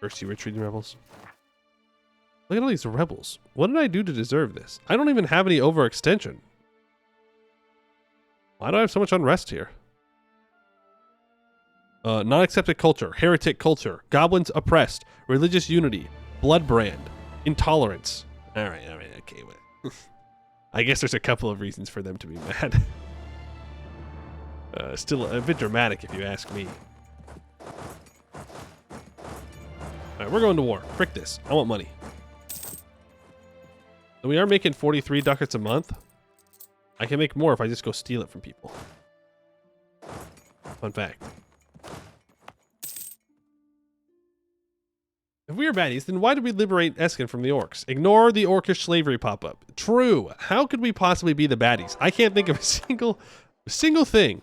Thirsty retreating rebels. Look at all these rebels. What did I do to deserve this? I don't even have any overextension. Why do I have so much unrest here? Non-accepted culture, heretic culture, goblins oppressed, religious unity, blood brand, intolerance. All right, okay. Well, I guess there's a couple of reasons for them to be mad. Still a bit dramatic if you ask me. All right, we're going to war. Frick this. I want money. So we are making 43 ducats a month. I can make more if I just go steal it from people. Fun fact. If we are baddies, then why did we liberate Escann from the orcs? Ignore the orcish slavery pop-up. True. How could we possibly be the baddies? I can't think of a single thing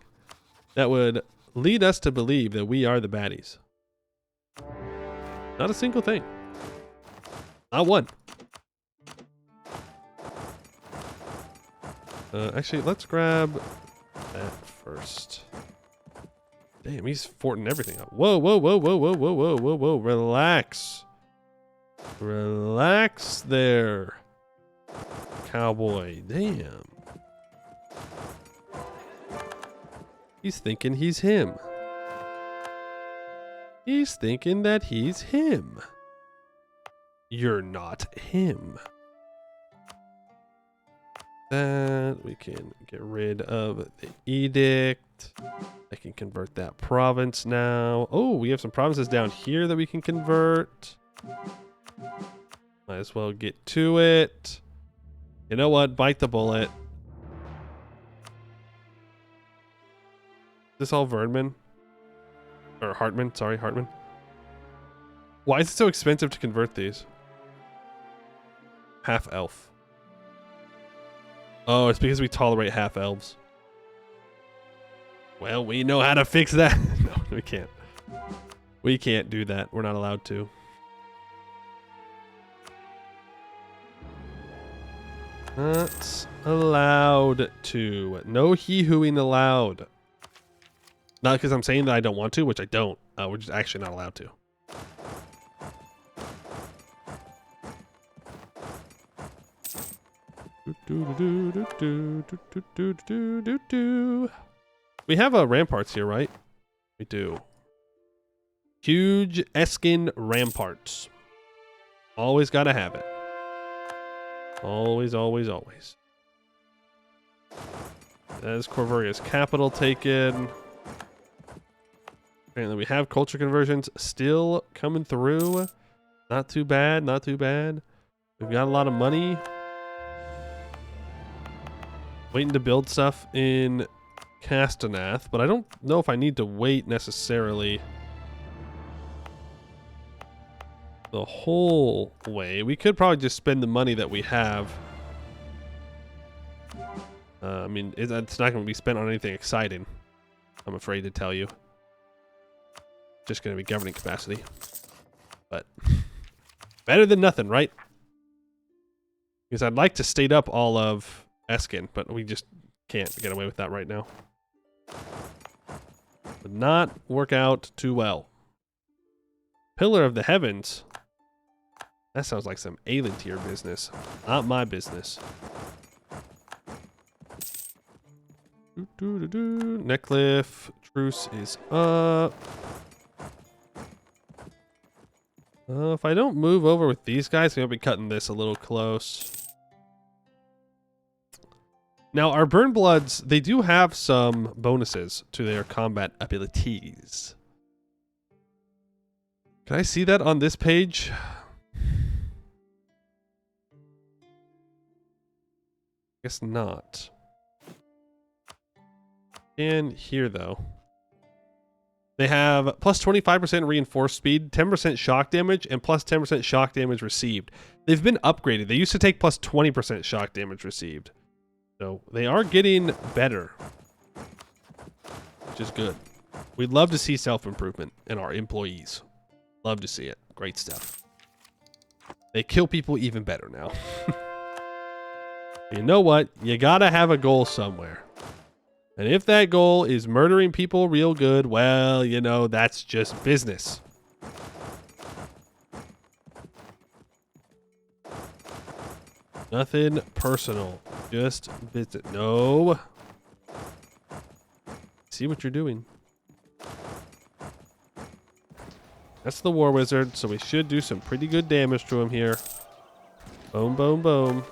that would lead us to believe that we are the baddies. Not a single thing. Not one. Actually, let's grab that first. Damn, he's forting everything up. Whoa. Relax. Relax there, cowboy. Damn. He's thinking he's him. He's thinking that he's him. You're not him. That we can get rid of the edict. I can convert that province now. Oh, we have some provinces down here that we can convert. Might as well get to it. You know what? Bite the bullet. Is this all Vernman? Or Hartman? Sorry, Hartman. Why is it so expensive to convert these? Half elf. Oh, it's because we tolerate half elves. Well, we know how to fix that. No, we can't. We can't do that. We're not allowed to. Not allowed to. No hee-hooing allowed. Not because I'm saying that I don't want to, which I don't. We're just actually not allowed to. We have ramparts here, right? We do. Huge Escann ramparts. Always gotta have it. Always, always, always. That is Corvuria's capital taken. Apparently we have culture conversions still coming through. Not too bad, not too bad. We've got a lot of money. Waiting to build stuff in Castaneath, but I don't know if I need to wait necessarily the whole way. We could probably just spend the money that we have. I mean, it's not going to be spent on anything exciting, I'm afraid to tell you. Just going to be governing capacity. But better than nothing, right? Because I'd like to state up all of Escann, but we just can't get away with that right now. Would not work out too well. Pillar of the Heavens. That sounds like some alien tier business. Not my business. Neckcliff. Truce is up. If I don't move over with these guys, I'm going to be cutting this a little close. Now, our Burn Bloods, they do have some bonuses to their combat abilities. Can I see that on this page? Guess not. And here, though. They have plus 25% reinforced speed, 10% shock damage, and plus 10% shock damage received. They've been upgraded. They used to take plus 20% shock damage received. So they are getting better, which is good. We'd love to see self-improvement in our employees. Love to see it. Great stuff. They kill people even better now. You know what? You gotta have a goal somewhere. And if that goal is murdering people real good, well, you know, that's just business. Nothing personal. Just business. No. See what you're doing. That's the War Wizard, so we should do some pretty good damage to him here. Boom, boom, boom.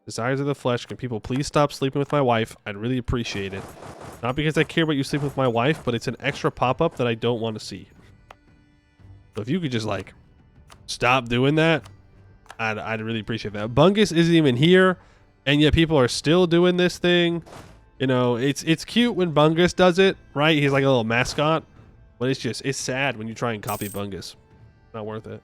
Desires of the flesh. Can people please stop sleeping with my wife? I'd really appreciate it. Not because I care about you sleeping with my wife, but it's an extra pop-up that I don't want to see. So if you could just, like, stop doing that, I'd really appreciate that. Bungus isn't even here, and yet people are still doing this thing. You know, it's cute when Bungus does it, right? He's like a little mascot. But it's sad when you try and copy Bungus. Not worth it.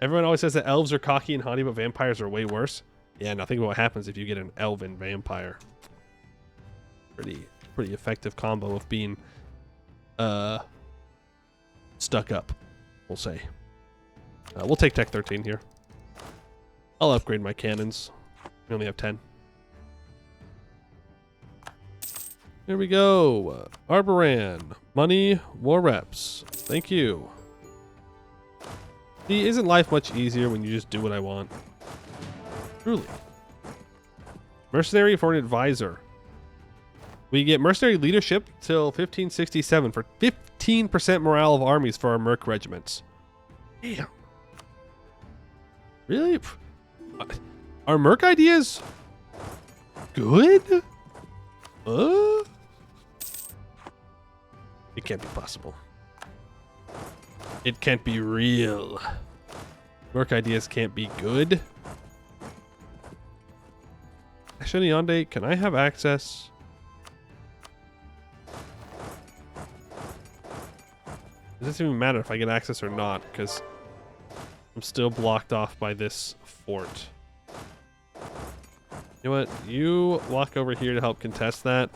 Everyone always says that elves are cocky and haughty, but vampires are way worse. Yeah, now think about what happens if you get an elven vampire. Pretty effective combo of being stuck up, we'll say. We'll take Tech 13 here. I'll upgrade my cannons. We only have 10. Here we go. Arboran. Money, war reps. Thank you. See, isn't life much easier when you just do what I want? Truly. Mercenary for an advisor. We get mercenary leadership till 1567 for 15% morale of armies for our merc regiments. Damn. Really? Are merc ideas good? It can't be possible. It can't be real. Merc ideas can't be good. Actually, Yonde, can I have access? It doesn't even matter if I get access or not, because I'm still blocked off by this fort. You know what? You walk over here to help contest that.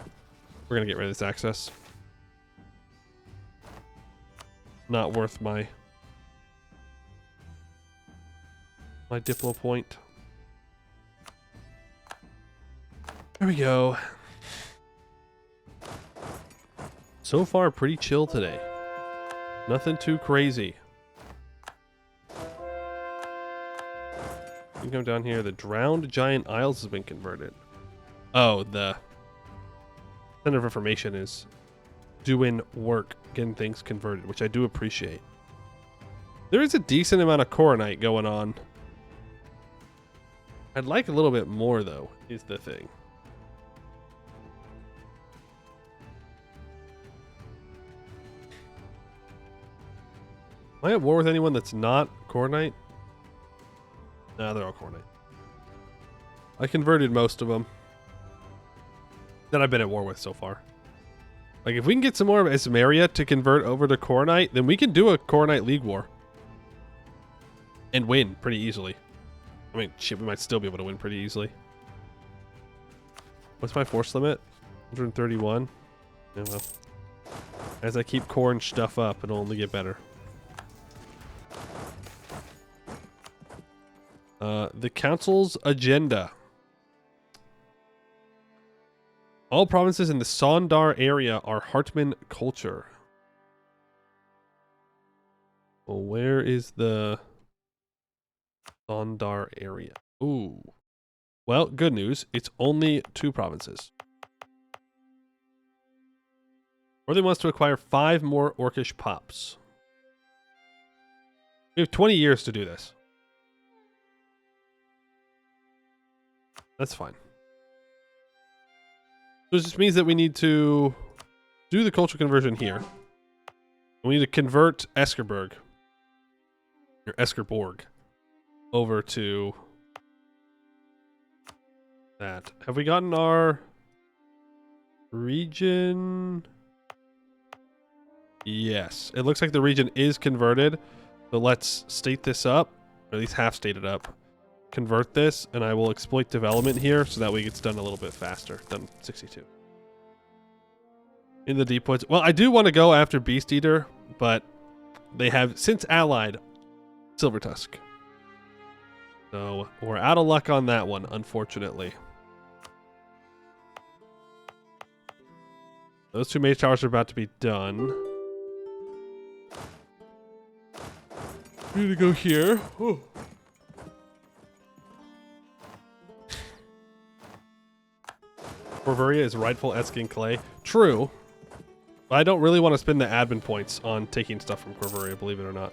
We're going to get rid of this access. Not worth my Diplo point. There we go. So far, pretty chill today. Nothing too crazy. You can come down here. The Drowned Giant Isles has been converted. Oh, the Center of Information is doing work, getting things converted, which I do appreciate. There is a decent amount of Coronite going on. I'd like a little bit more, though, is the thing. Am I at war with anyone that's not Coronite? Nah, they're all Coronite. I converted most of them that I've been at war with so far. Like, if we can get some more of Esmaria to convert over to Coronite, then we can do a Coronite League War. And win pretty easily. I mean, shit, we might still be able to win pretty easily. What's my force limit? 131? Yeah, well. As I keep core stuff up, it'll only get better. The council's agenda. All provinces in the Sondar area are Hartman culture. Well, where is the Sondar area? Ooh. Well, good news. It's only 2 provinces. Northern wants to acquire 5 more Orcish pops. We have 20 years to do this. That's fine. So this means that we need to do the cultural conversion here. We need to convert Eskerberg, or Eskerborg, over to that. Have we gotten our region? Yes. It looks like the region is converted. So let's state this up, or at least half state it up. Convert this, and I will exploit development here so that way it's done a little bit faster than 62. In the deep woods. Well, I do want to go after Beast Eater, but they have since allied Silver Tusk. So we're out of luck on that one, unfortunately. Those 2 mage towers are about to be done. We need to go here. Oh. Corvaria is rightful Escann clay. True. But I don't really want to spend the admin points on taking stuff from Corvaria, believe it or not.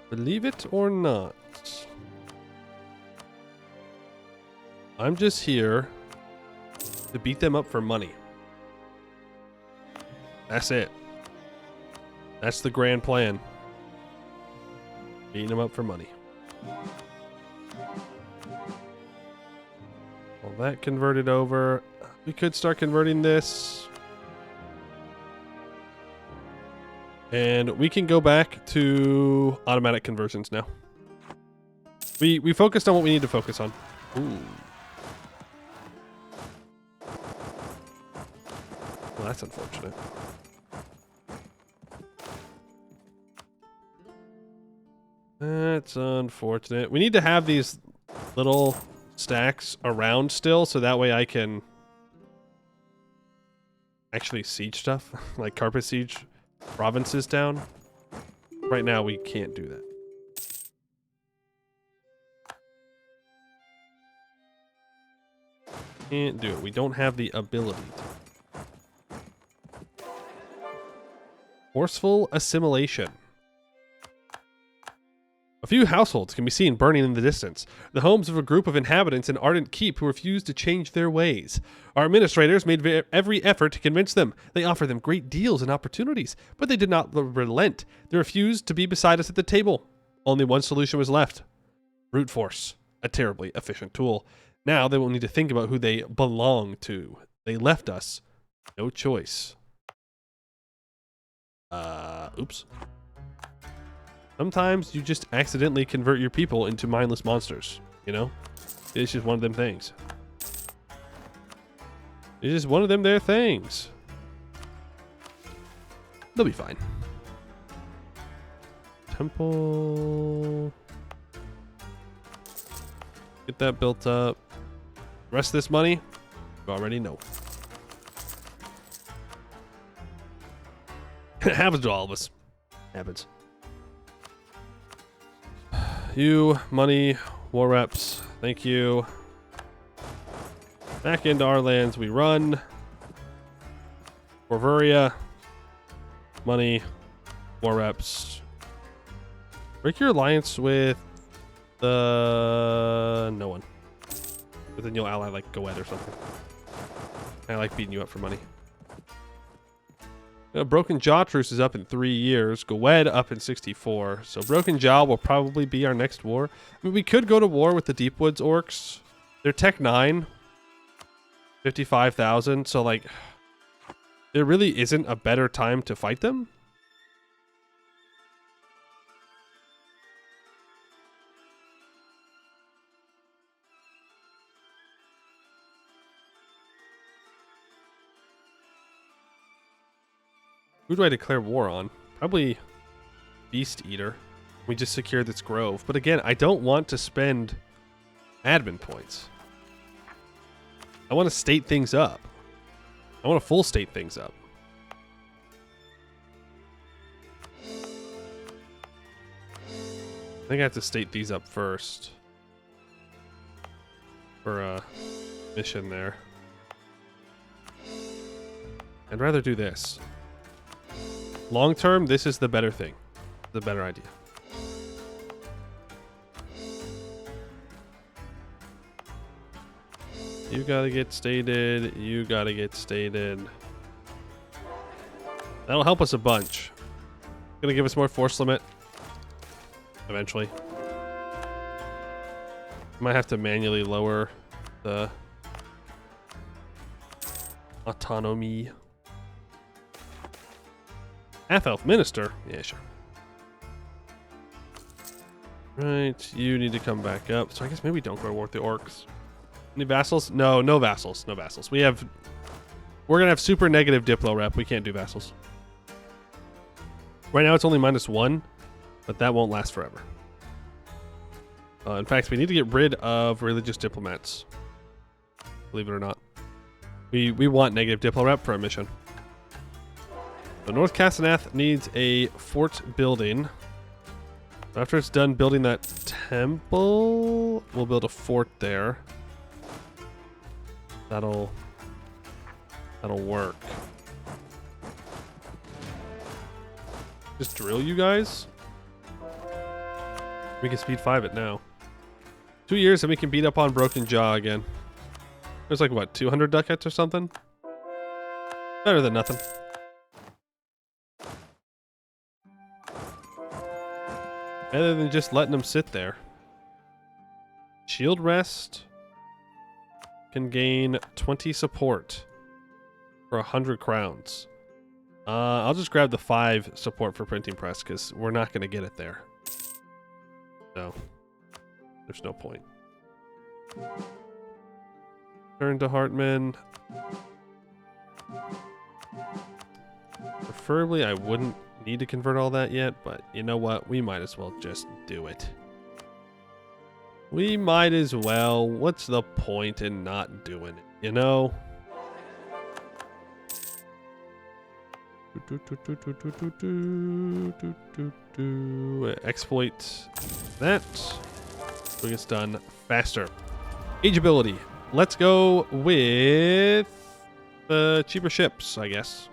Believe it or not. I'm just here to beat them up for money. That's it. That's the grand plan. Beating them up for money. All that converted over. We could start converting this. And we can go back to automatic conversions now. We focused on what we need to focus on. Ooh. Well, that's unfortunate. That's unfortunate. We need to have these little stacks around still, so that way I can actually siege stuff, like carpet siege provinces down. Right now, we can't do that. Can't do it. We don't have the ability to. Forceful assimilation. A few households can be seen burning in the distance, the homes of a group of inhabitants in Ardent Keep who refuse to change their ways. Our administrators made every effort to convince them. They offered them great deals and opportunities, but they did not relent. They refused to be beside us at the table. Only one solution was left. Brute force, a terribly efficient tool. Now they will need to think about who they belong to. They left us no choice. Oops. Sometimes you just accidentally convert your people into mindless monsters, you know? It's just one of them things. It's just one of them there things. They'll be fine. Temple. Get that built up. The rest of this money, you already know. Happens to all of us. Happens. You, money, war reps. Thank you. Back into our lands we run. Corvuria. Money. War reps. Break your alliance with the... no one. But then you'll ally like Goed or something. I like beating you up for money. Broken Jaw Truce is up in 3 years. Goed up in 64. So Broken Jaw will probably be our next war. I mean, we could go to war with the Deepwoods Orcs. They're Tech 9. 55,000. So, like, there really isn't a better time to fight them. Who do I declare war on? Probably Beast Eater. We just secured this grove. But again, I don't want to spend admin points. I want to state things up. I want to full state things up. I think I have to state these up first. For a mission there. I'd rather do this. Long term, this is the better thing. The better idea. You gotta get stated. You gotta get stated. That'll help us a bunch. Gonna give us more force limit. Eventually. Might have to manually lower the autonomy. Half-elf minister? Yeah, sure. Right, you need to come back up. So I guess maybe we don't go to war with the orcs. Any vassals? No, no vassals. No vassals. We're gonna have super negative Diplo rep. We can't do vassals. Right now it's only -1, but that won't last forever. In fact, we need to get rid of religious diplomats. Believe it or not. We want negative Diplo rep for our mission. So North Castenath needs a fort building. After it's done building that temple, we'll build a fort there. That'll work. Just drill you guys. We can speed 5 it now. 2 years and we can beat up on Broken Jaw again. There's like what, 200 ducats or something? Better than nothing. Better than just letting them sit there. Shield Rest can gain 20 support for 100 crowns. I'll just grab the 5 support for printing press because we're not going to get it there. So, there's no point. Turn to Heartman. Preferably, I wouldn't need to convert all that yet, but you know what? We might as well just do it. We might as well. What's the point in not doing it, you know? Exploit that. So it gets done faster. Age ability. Let's go with the cheaper ships, I guess.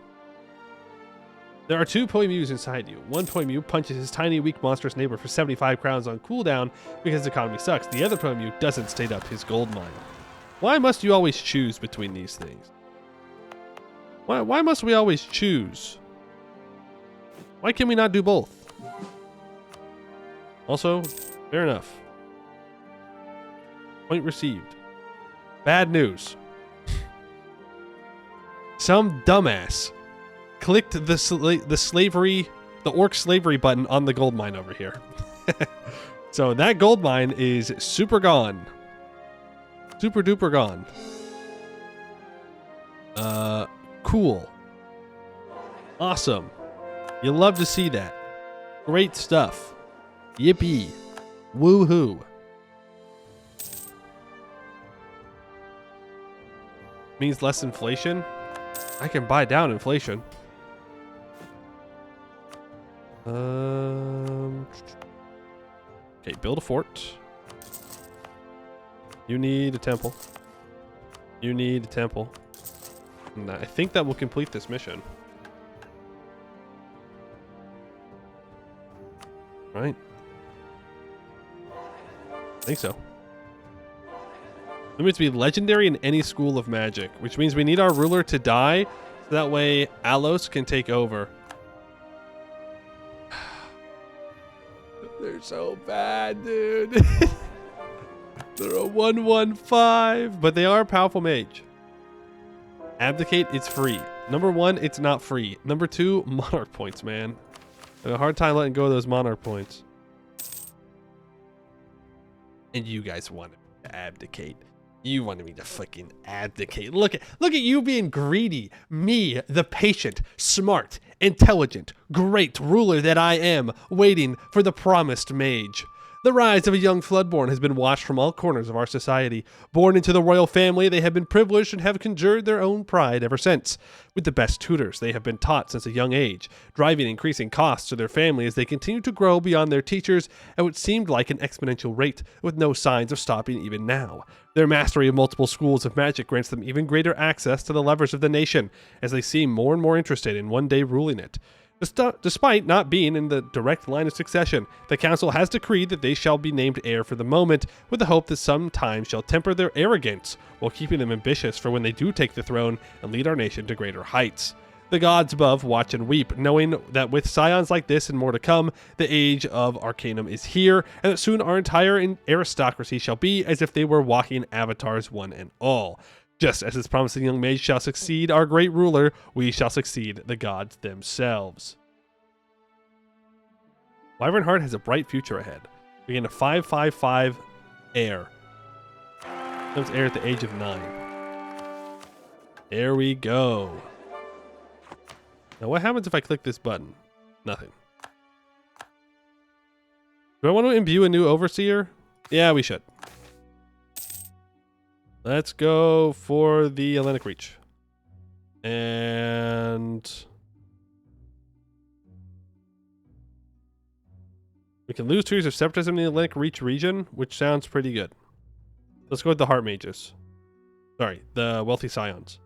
There are 2 Poimus inside you. One Poimu punches his tiny, weak, monstrous neighbor for 75 crowns on cooldown because the economy sucks. The other Poimu doesn't state up his gold mine. Why must you always choose between these things? Why must we always choose? Why can we not do both? Also, fair enough. Point received. Bad news. Some dumbass clicked the orc slavery button on the gold mine over here. So that gold mine is super gone. Super duper gone. Cool. Awesome. You love to see that. Great stuff. Yippee. Woohoo. Means less inflation. I can buy down inflation. Okay, build a fort. You need a temple. You need a temple. And I think that will complete this mission. Right? I think so. Limit to be legendary in any school of magic, which means we need our ruler to die, so that way Alos can take over. They're so bad, dude. They're a 1/1/5, but they are a powerful mage. Abdicate, it's free. Number 1, it's not free. Number 2, monarch points, man. I have a hard time letting go of those monarch points. And you guys wanted to abdicate. You wanted me to fucking abdicate. Look at you being greedy. Me, the patient, smart, intelligent, great ruler that I am, waiting for the promised mage. The rise of a young Floodborn has been watched from all corners of our society. Born into the royal family, they have been privileged and have conjured their own pride ever since. With the best tutors, they have been taught since a young age, driving increasing costs to their family as they continue to grow beyond their teachers at what seemed like an exponential rate, with no signs of stopping even now. Their mastery of multiple schools of magic grants them even greater access to the levers of the nation, as they seem more and more interested in one day ruling it. Despite not being in the direct line of succession, the council has decreed that they shall be named heir for the moment, with the hope that some time shall temper their arrogance, while keeping them ambitious for when they do take the throne and lead our nation to greater heights. The gods above watch and weep, knowing that with scions like this and more to come, the age of Arcanum is here, and that soon our entire aristocracy shall be as if they were walking avatars one and all. Just as this promising young mage shall succeed our great ruler, we shall succeed the gods themselves. Wyvernheart has a bright future ahead. We gain a 5/5/5 heir. Becomes heir at the age of 9. There we go. Now what happens if I click this button? Nothing. Do I want to imbue a new overseer? Yeah, we should. Let's go for the Hellenic Reach. And we can lose 2 years of separatism in the Hellenic Reach region, which sounds pretty good. Let's go with the Heart Mages. Sorry, the Wealthy Scions.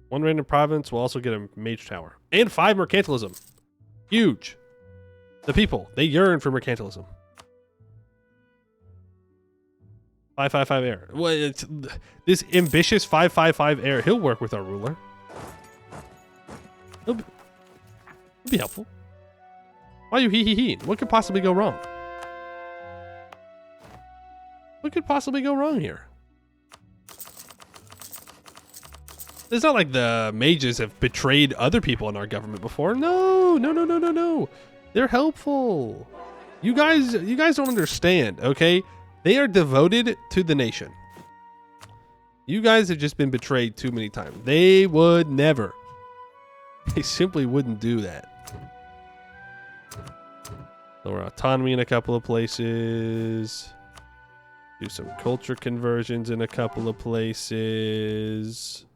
1 random province will also get a Mage Tower. And 5 Mercantilism. Huge. The people, they yearn for Mercantilism. 5/5/5 heir. Well, it's this ambitious 5/5/5 heir. He'll work with our ruler. He'll be helpful. Why are you hee? What could possibly go wrong? What could possibly go wrong here? It's not like the mages have betrayed other people in our government before. No. They're helpful. You guys don't understand, okay? They are devoted to the nation. You guys have just been betrayed too many times. They would never. They simply wouldn't do that. Lower autonomy in a couple of places. Do some culture conversions in a couple of places.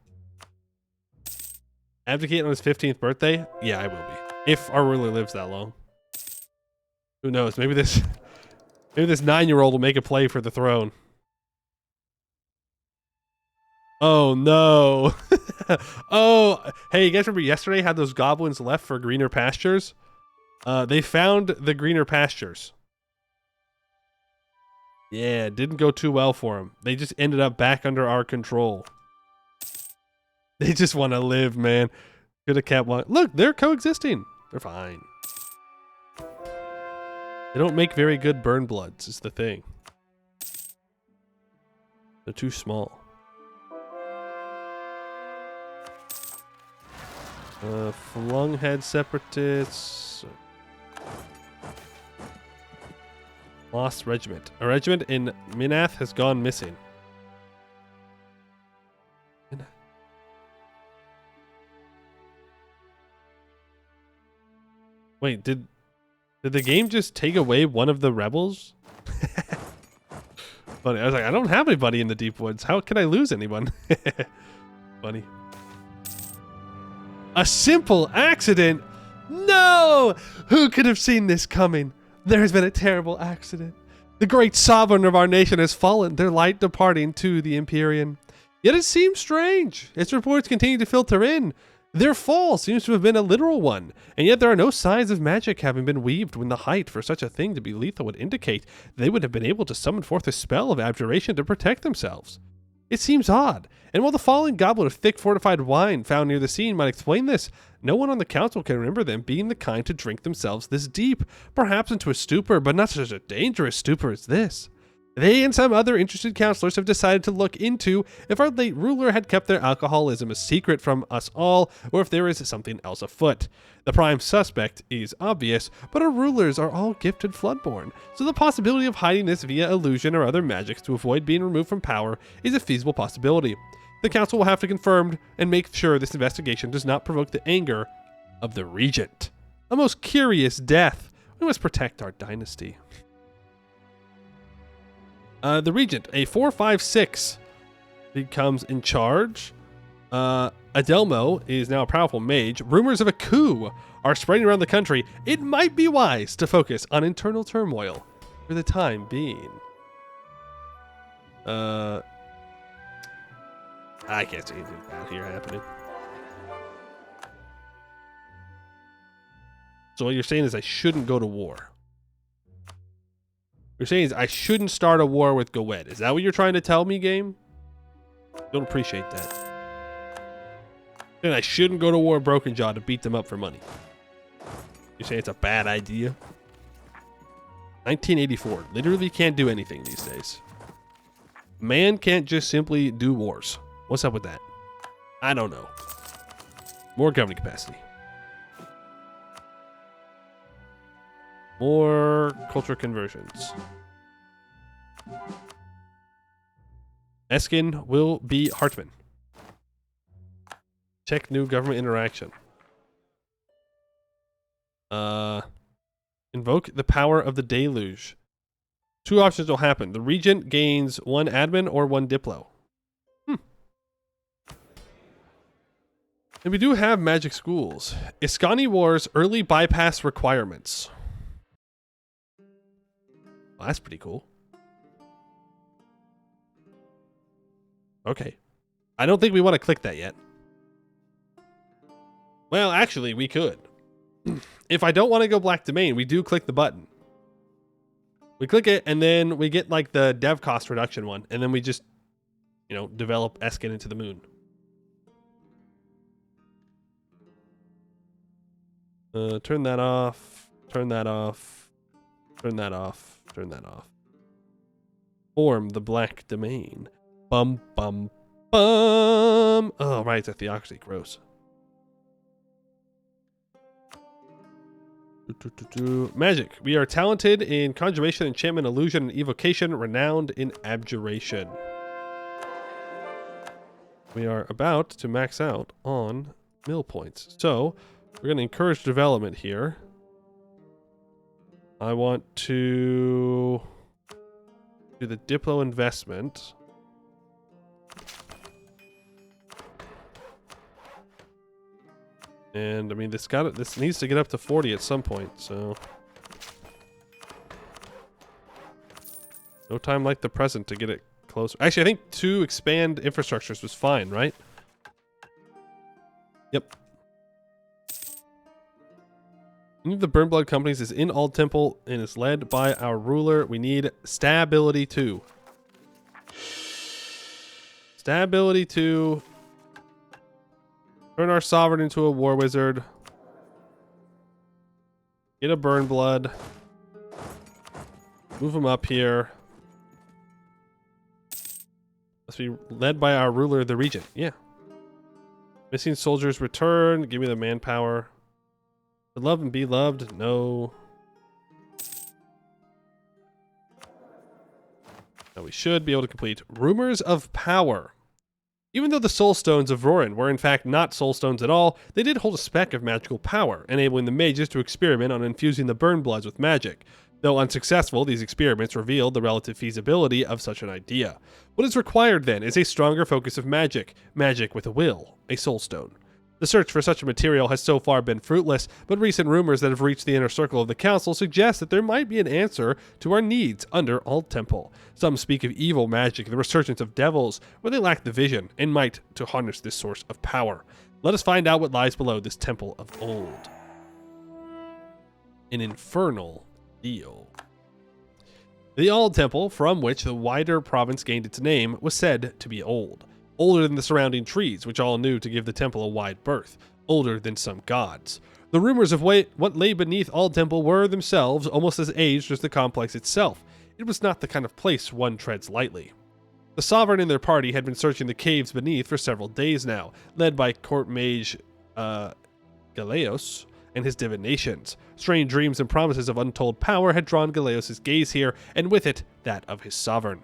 Abdicate on his 15th birthday? Yeah, I will be. If our ruler lives that long. Who knows? Maybe this 9-year-old will make a play for the throne. Oh, no. Oh, hey, you guys remember yesterday how those goblins left for greener pastures? They found the greener pastures. Yeah, it didn't go too well for them. They just ended up back under our control. They just want to live, man. Could have kept one. Look, they're coexisting. They're fine. They don't make very good burn bloods, is the thing. They're too small. Flunghead separatists. Lost regiment. A regiment in Minath has gone missing. Wait, did the game just take away one of the rebels? Funny. I was like, I don't have anybody in the deep woods. How can I lose anyone? Funny. A simple accident? No! Who could have seen this coming? There has been a terrible accident. The great sovereign of our nation has fallen, their light departing to the Empyrean. Yet it seems strange. Its reports continue to filter in. Their fall seems to have been a literal one, and yet there are no signs of magic having been weaved when the height for such a thing to be lethal would indicate they would have been able to summon forth a spell of abjuration to protect themselves. It seems odd, and while the fallen goblet of thick fortified wine found near the scene might explain this, no one on the council can remember them being the kind to drink themselves this deep, perhaps into a stupor, but not such a dangerous stupor as this. They and some other interested counselors have decided to look into if our late ruler had kept their alcoholism a secret from us all, or if there is something else afoot. The prime suspect is obvious, but our rulers are all gifted Floodborn, so the possibility of hiding this via illusion or other magics to avoid being removed from power is a feasible possibility. The council will have to confirm and make sure this investigation does not provoke the anger of the regent. A most curious death. We must protect our dynasty. The regent, a 4/5/6, becomes in charge. Adelmo is now a powerful mage. Rumors of a coup are spreading around the country. It might be wise to focus on internal turmoil for the time being. I can't see anything bad here happening. So what you're saying is I shouldn't go to war. What you're saying is I shouldn't start a war with Goed. Is that what you're trying to tell me, game? Don't appreciate that. And I shouldn't go to war with Broken Jaw to beat them up for money. You're saying it's a bad idea? 1984. Literally can't do anything these days. Man can't just simply do wars. What's up with that? I don't know. More governing capacity. More culture conversions. Escann will be Hartman. Check new government interaction. Invoke the power of the deluge. Two options will happen. The regent gains 1 admin or 1 diplo. And we do have magic schools. Escann Wars early bypass requirements. Well, that's pretty cool. Okay. I don't think we want to click that yet. Well, actually, we could. If I don't want to go Black Domain, we do click the button. We click it, and then we get like the dev cost reduction one, and then we just, you know, develop Escann into the moon. Turn that off. Turn that off. Turn that off. Turn that off. Form the Black Domain. Bum, bum, bum. Oh, right, it's a theocracy. Gross. Magic. We are talented in conjuration, enchantment, illusion, and evocation, renowned in abjuration. We are about to max out on mill points. So, we're going to encourage development here. I want to do the Diplo investment. And I mean, this needs to get up to 40 at some point, so no time like the present to get it closer. Actually, I think 2 expand infrastructures was fine, right? Yep. One of the Burnblood companies is in Ald Temple and is led by our ruler. We need stability 2. Stability 2. Turn our sovereign into a war wizard. Get a Burnblood. Move him up here. Must be led by our ruler, the regent. Yeah. Missing soldiers return. Give me the manpower. To love and be loved? No. Now we should be able to complete Rumors of Power. Even though the Soul Stones of Rorin were in fact not Soul Stones at all, they did hold a speck of magical power, enabling the mages to experiment on infusing the Burnbloods with magic. Though unsuccessful, these experiments revealed the relative feasibility of such an idea. What is required then is a stronger focus of magic, magic with a will, a Soul Stone. The search for such a material has so far been fruitless, but recent rumors that have reached the inner circle of the council suggest that there might be an answer to our needs under Old Temple. Some speak of evil magic, the resurgence of devils, where they lack the vision and might to harness this source of power. Let us find out what lies below this temple of old. An infernal deal. The Old Temple, from which the wider province gained its name, was said to be old. Older than the surrounding trees, which all knew to give the temple a wide berth. Older than some gods. The rumors of what lay beneath Old Temple were themselves almost as aged as the complex itself. It was not the kind of place one treads lightly. The sovereign and their party had been searching the caves beneath for several days now, led by court mage Galeos and his divinations. Strange dreams and promises of untold power had drawn Galeos' gaze here, and with it, that of his sovereign.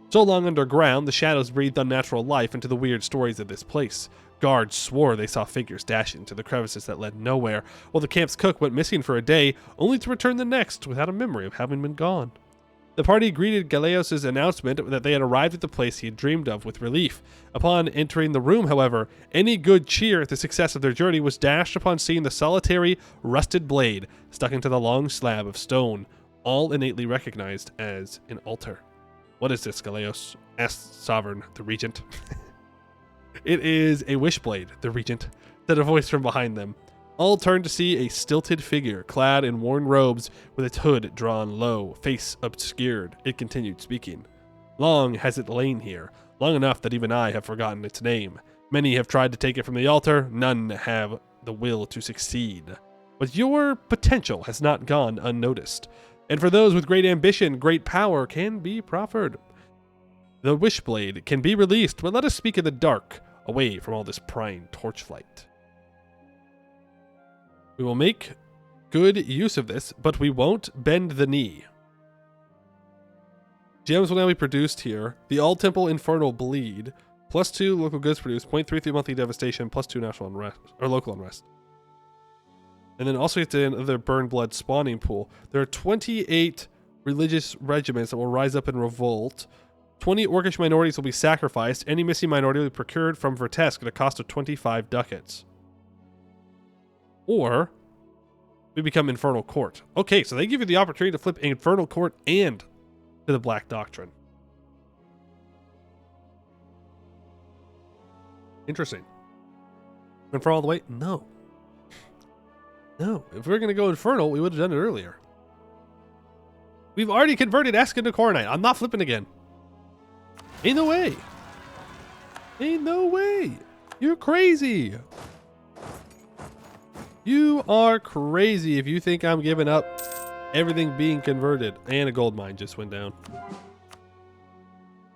So long underground, the shadows breathed unnatural life into the weird stories of this place. Guards swore they saw figures dash into the crevices that led nowhere, while the camp's cook went missing for a day, only to return the next without a memory of having been gone. The party greeted Galeos' announcement that they had arrived at the place he had dreamed of with relief. Upon entering the room, however, any good cheer at the success of their journey was dashed upon seeing the solitary, rusted blade stuck into the long slab of stone, all innately recognized as an altar. "What is this, Galeos?" asked Sovereign, the Regent. "It is a wishblade," the Regent said, a voice from behind them. All turned to see a stilted figure, clad in worn robes, with its hood drawn low, face obscured. It continued speaking. "Long has it lain here, long enough that even I have forgotten its name. Many have tried to take it from the altar, none have the will to succeed. But your potential has not gone unnoticed, and for those with great ambition, great power can be proffered. The wishblade can be released, but let us speak in the dark, away from all this prying torchlight. We will make good use of this, but we won't bend the knee. Gems will now be produced here. The Old Temple Infernal Bleed, +2 local goods produced, 0.33 monthly devastation, +2 national unrest, or local unrest. And then also get to another burn blood spawning pool. There are 28 religious regiments that will rise up in revolt. 20 orcish minorities will be sacrificed. Any missing minority will be procured from Vertesk at a cost of 25 ducats. Or we become Infernal Court. Okay, so they give you the opportunity to flip Infernal Court and to the Black Doctrine. Interesting. And for all the way? No. No. If we were going to go Infernal, we would have done it earlier. We've already converted Escann to Coronite. I'm not flipping again. Ain't no way. Ain't no way. You're crazy. You are crazy if you think I'm giving up everything being converted. And a gold mine just went down.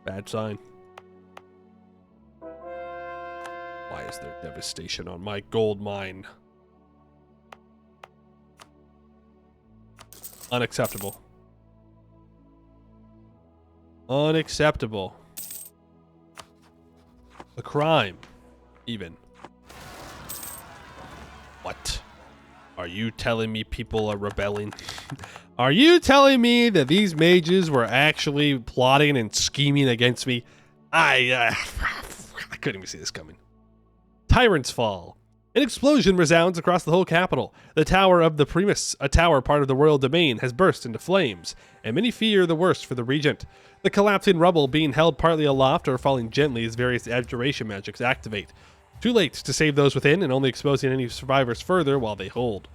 Bad sign. Why is there devastation on my gold mine? Unacceptable. Unacceptable. A crime, even. What? Are you telling me people are rebelling? Are you telling me that these mages were actually plotting and scheming against me? I couldn't even see this coming. Tyrant's Fall. An explosion resounds across the whole capital. The Tower of the Primus, a tower part of the royal domain, has burst into flames, and many fear the worst for the regent. The collapsing rubble being held partly aloft or falling gently as various abjuration magics activate. Too late to save those within and only exposing any survivors further while they hold.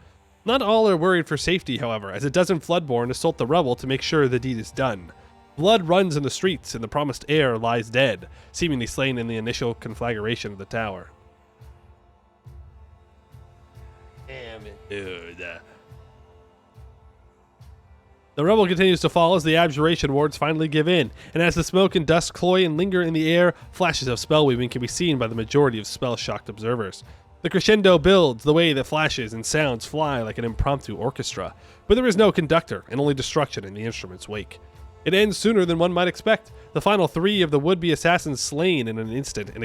Not all are worried for safety, however, as a dozen Floodborn assault the rubble to make sure the deed is done. Blood runs in the streets and the promised heir lies dead, seemingly slain in the initial conflagration of the tower. Damn it, dude. The rubble continues to fall as the abjuration wards finally give in, and as the smoke and dust cloy and linger in the air, flashes of spellweaving can be seen by the majority of spell-shocked observers. The crescendo builds, the way that flashes and sounds fly like an impromptu orchestra, but there is no conductor and only destruction in the instrument's wake. It ends sooner than one might expect, the final 3 of the would-be assassins slain in an instant and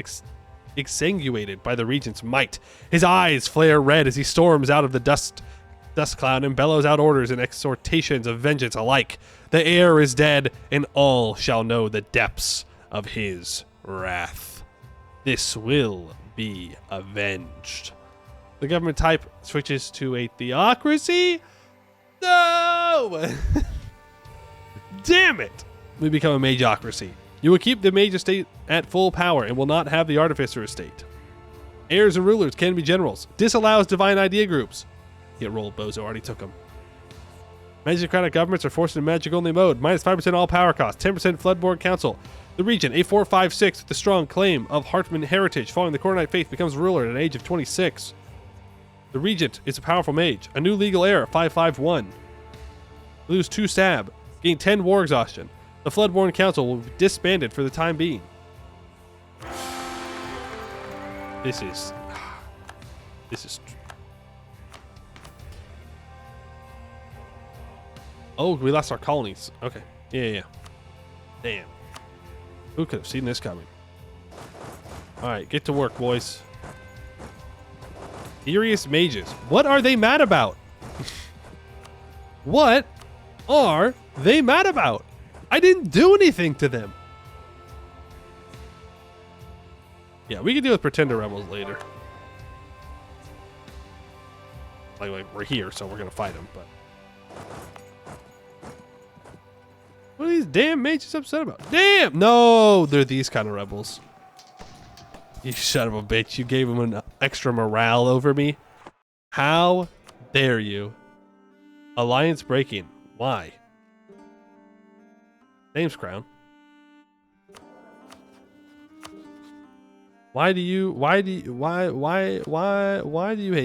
exsanguinated by the regent's might. His eyes flare red as he storms out of the dust cloud and bellows out orders and exhortations of vengeance alike. The heir is dead, and all shall know the depths of his wrath. This will be avenged. The government type switches to a theocracy. No! Damn it! We become a mageocracy. You will keep the mage estate at full power and will not have the artificer estate. Heirs and rulers can be generals. Disallows divine idea groups. Get rolled, Bozo. Already took them. Magicratic governments are forced into magic-only mode. Minus 5% all power cost. 10% Floodborn Council. The region, a 4-5-6 with the strong claim of Hartman heritage. Following the Coronite faith, becomes ruler at an age of 26. The regent is a powerful mage. A new legal heir, 5-5-1. Lose 2 stab. Gain 10 war exhaustion. The Floodborn Council will be disbanded for the time being. This is... Oh, we lost our colonies. Okay. Yeah. Damn. Who could have seen this coming? Alright, get to work, boys. Furious mages. What are they mad about? What are they mad about? I didn't do anything to them. Yeah, we can deal with pretender rebels later. Like we're here, so we're gonna fight them, but... What are these damn mages upset about? Damn! No! They're these kind of rebels. You son of a bitch. You gave them an extra morale over me. How dare you? Alliance breaking. Why? Name's Crown. Why do you hate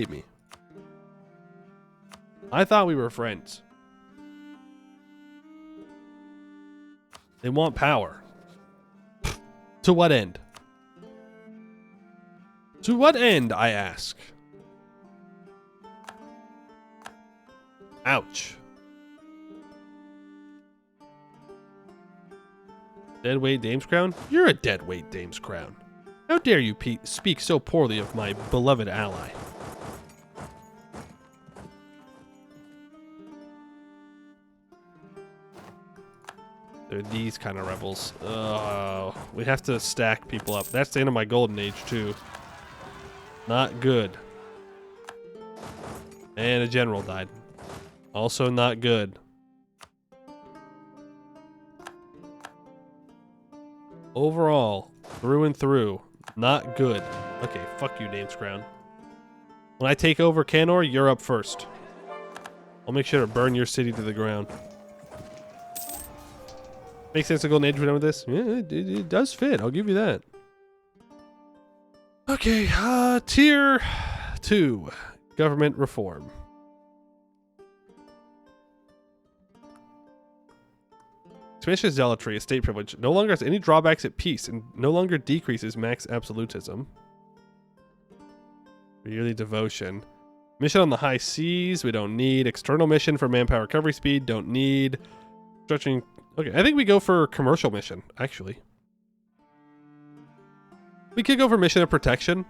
me? I thought we were friends. They want power. To what end? To what end, I ask? Ouch. Deadweight Dame's Crown? You're a deadweight Dame's Crown. How dare you speak so poorly of my beloved ally? They're these kind of rebels. Oh, we have to stack people up. That's the end of my golden age, too. Not good. And a general died. Also not good. Overall, through and through, not good. Okay, fuck you, Dame's Crown. When I take over Canor, you're up first. I'll make sure to burn your city to the ground. Makes sense to golden age for done with this? Yeah, it does fit. I'll give you that. Okay, tier 2. Government reform. Expansion zealotry, estate privilege. No longer has any drawbacks at peace and no longer decreases max absolutism. Yearly devotion. Mission on the high seas, we don't need. External mission for manpower recovery speed, don't need. Stretching. Okay, I think we go for commercial mission, actually. We could go for mission of protection.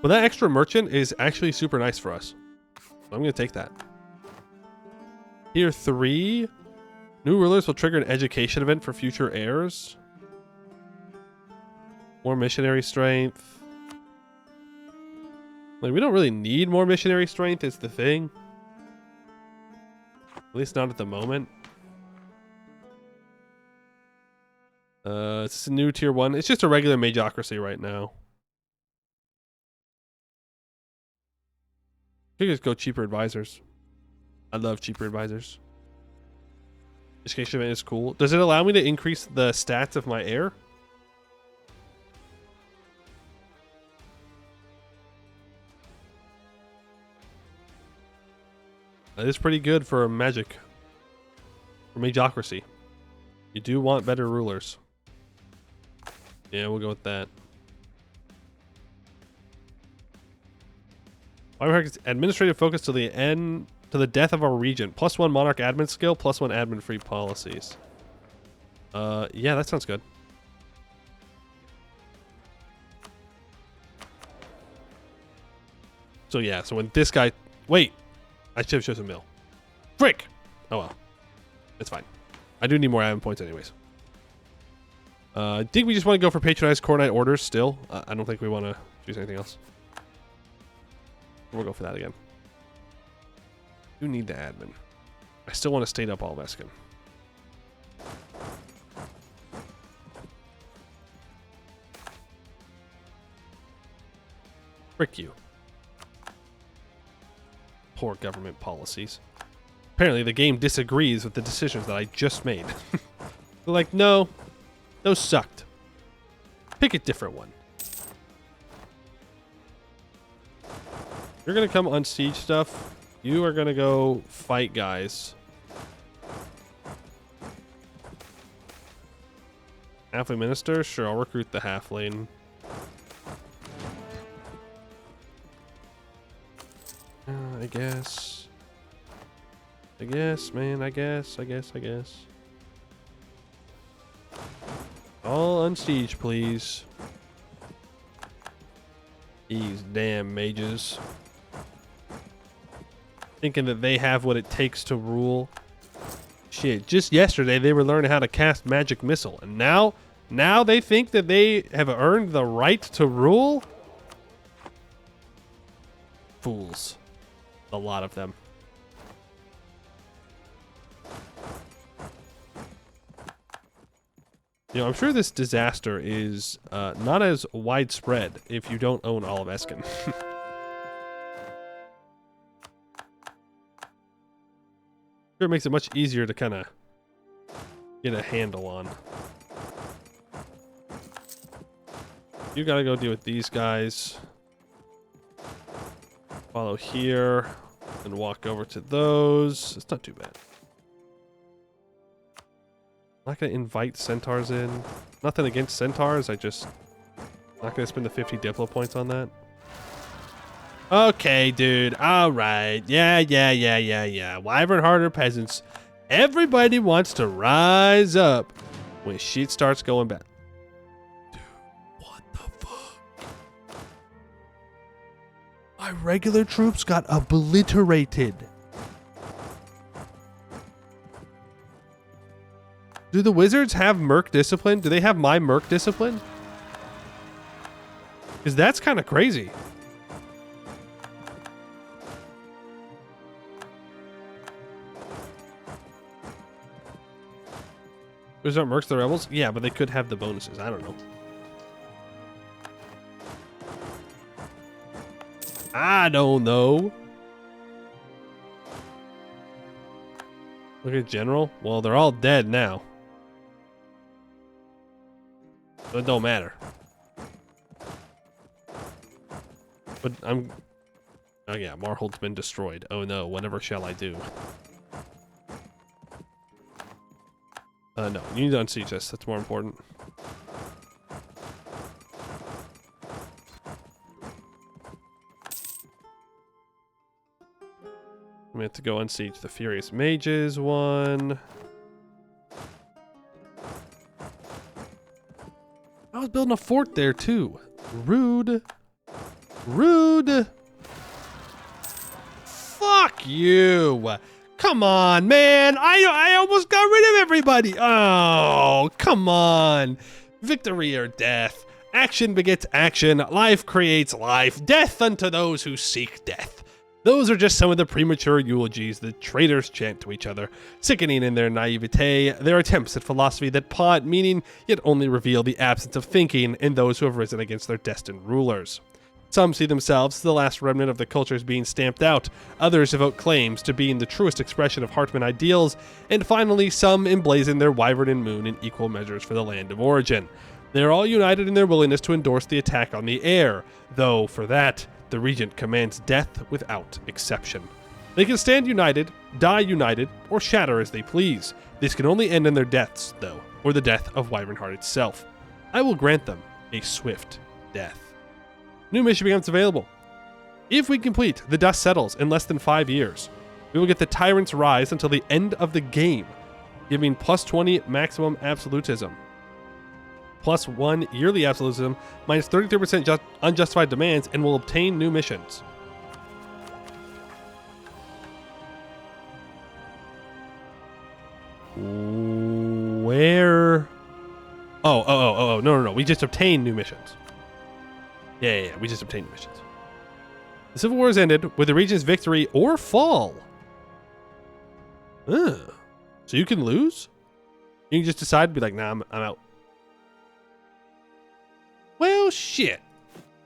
But that extra merchant is actually super nice for us. So I'm going to take that. Tier 3. New rulers will trigger an education event for future heirs. More missionary strength. Like, we don't really need more missionary strength, is the thing. At least not at the moment. It's a new tier 1. It's just a regular mageocracy right now. I could just go cheaper advisors. I love cheaper advisors. Education event is cool. Does it allow me to increase the stats of my heir? That is pretty good for magic. For mageocracy. You do want better rulers. Yeah, we'll go with that. Wyvernheart administrative focus to the end, to the death of our region. +1 monarch admin skill, +1 admin free policies. Yeah, that sounds good. So yeah, so when this guy, wait, I should have chosen mill. Frick! Oh well, it's fine. I do need more admin points anyways. I think we just want to go for patronized Coronite orders still. I don't think we want to choose anything else. We'll go for that again. You need the admin. I still want to state up all of Escann. Frick you. Poor government policies. Apparently the game disagrees with the decisions that I just made. They're like, no, those sucked. Pick a different one. You're gonna come on siege stuff. You are gonna go fight guys. Halfling minister? Sure, I'll recruit the halfling. I guess. I guess, man. I guess. All on siege, please. These damn mages. Thinking that they have what it takes to rule. Shit, just yesterday they were learning how to cast magic missile. And now they think that they have earned the right to rule? Fools. A lot of them. You know, I'm sure this disaster is not as widespread if you don't own all of Escann. Sure, it makes it much easier to kind of get a handle on. You gotta go deal with these guys. Follow here and walk over to those. It's not too bad. I'm not gonna invite centaurs in. Nothing against centaurs. I just not gonna spend the 50 Diplo points on that. Okay, dude. All right. Yeah. Wyvernheart peasants. Everybody wants to rise up when shit starts going bad. Dude, what the fuck? My regular troops got obliterated. Do the wizards have merc discipline? Do they have my merc discipline? Because that's kind of crazy. Wizards aren't mercs, the rebels? Yeah, but they could have the bonuses. I don't know. I don't know. Look at general. Well, they're all dead now. So it don't matter. But I'm... Oh yeah, Marhold's been destroyed. Oh no, whatever shall I do? No, you need to unsiege this. That's more important. We have to go unsiege the Furious Mages one. I was building a fort there too. Rude. Rude. Fuck you. Come on, man. I almost got rid of everybody. Oh, come on. Victory or death. Action begets action. Life creates life. Death unto those who seek death. Those are just some of the premature eulogies the traitors chant to each other, sickening in their naivete, their attempts at philosophy that paw at meaning, yet only reveal the absence of thinking in those who have risen against their destined rulers. Some see themselves as the last remnant of the cultures being stamped out, others evoke claims to being the truest expression of Hartman ideals, and finally some emblazon their wyvern and moon in equal measures for the land of origin. They are all united in their willingness to endorse the attack on the air, though, for that, the Regent commands death without exception. They can stand united, die united, or shatter as they please. This can only end in their deaths, though, or the death of Wyvernheart itself. I will grant them a swift death. New mission becomes available. If we complete, the dust settles in less than 5 years. We will get the Tyrant's Rise until the end of the game, giving plus 20 maximum absolutism. Plus 1 yearly absolutism, minus 33% unjustified demands, and will obtain new missions. Where? Oh, no. We just obtain new missions. Yeah, we just obtain new missions. The Civil War has ended with the region's victory or fall. So you can lose? You can just decide to be like, nah, I'm out. Well, shit.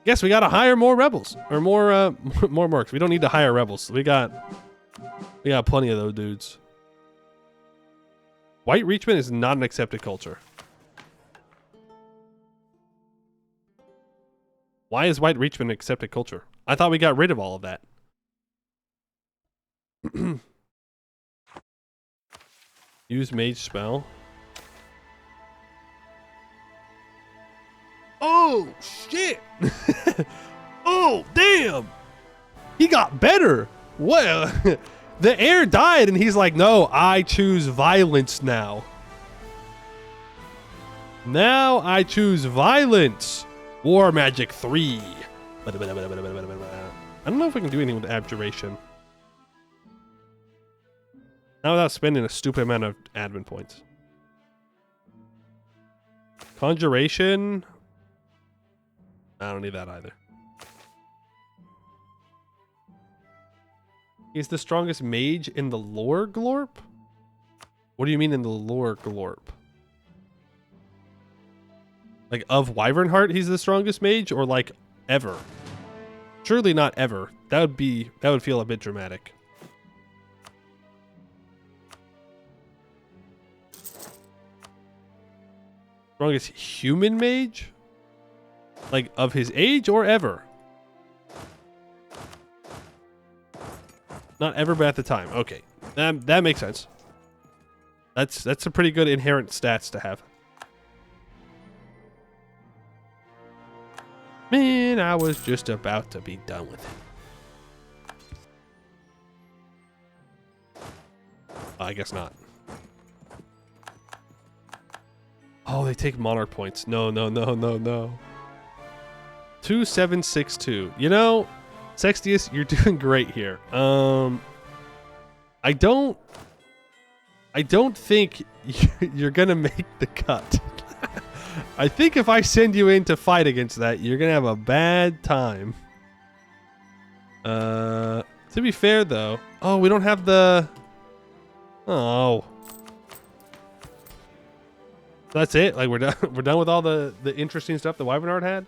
Guess we gotta hire more rebels. Or more more mercs. We don't need to hire rebels. We got plenty of those dudes. White Reachman is not an accepted culture. Why is White Reachman an accepted culture? I thought we got rid of all of that. Use mage spell. Oh, shit. Oh, damn. He got better. Well, the heir died and he's like, no, I choose violence now. Now I choose violence. War Magic 3. I don't know if I can do anything with Abjuration. Not without spending a stupid amount of admin points. Conjuration. I don't need that either. He's the strongest mage in the lore glorp? What do you mean in the lore glorp? Like of Wyvernheart he's the strongest mage, or like ever? Surely not ever. That would feel a bit dramatic. Strongest human mage? Like of his age or ever? Not ever, but at the time. Okay, that makes sense. That's a pretty good inherent stats to have. Man, I was just about to be done with it. I guess not. Oh, they take monarch points. No, no, no, no, no. 2762. You know, Sextius, you're doing great here. I don't think you're gonna make the cut. I think if I send you in to fight against that, you're gonna have a bad time. To be fair though, oh, we don't have the. Oh, that's it. Like we're done. We're done with all the interesting stuff that Wyvernheart had.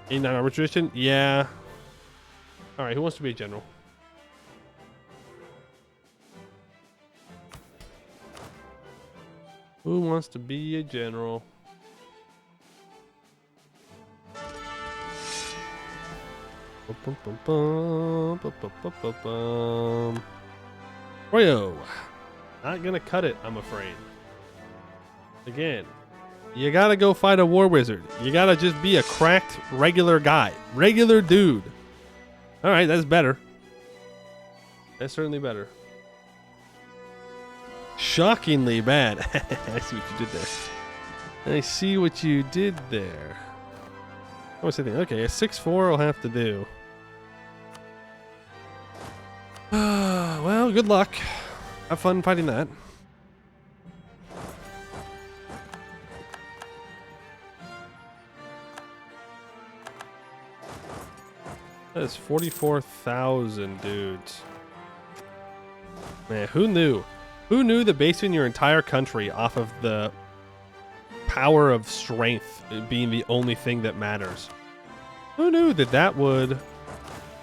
A9 armor tradition? Yeah. Alright, who wants to be a general? Who wants to be a general? Royo. Not gonna cut it, I'm afraid. Again. You gotta go fight a war wizard. You gotta just be a cracked regular guy. Regular dude. Alright, that's better. That's certainly better. Shockingly bad. I see what you did there. I see what you did there. I was thinking, okay, a 6-4 will have to do. Well, good luck. Have fun fighting that. That is 44,000 dudes. Man, who knew? Who knew that basing your entire country off of the power of strength being the only thing that matters? Who knew that that would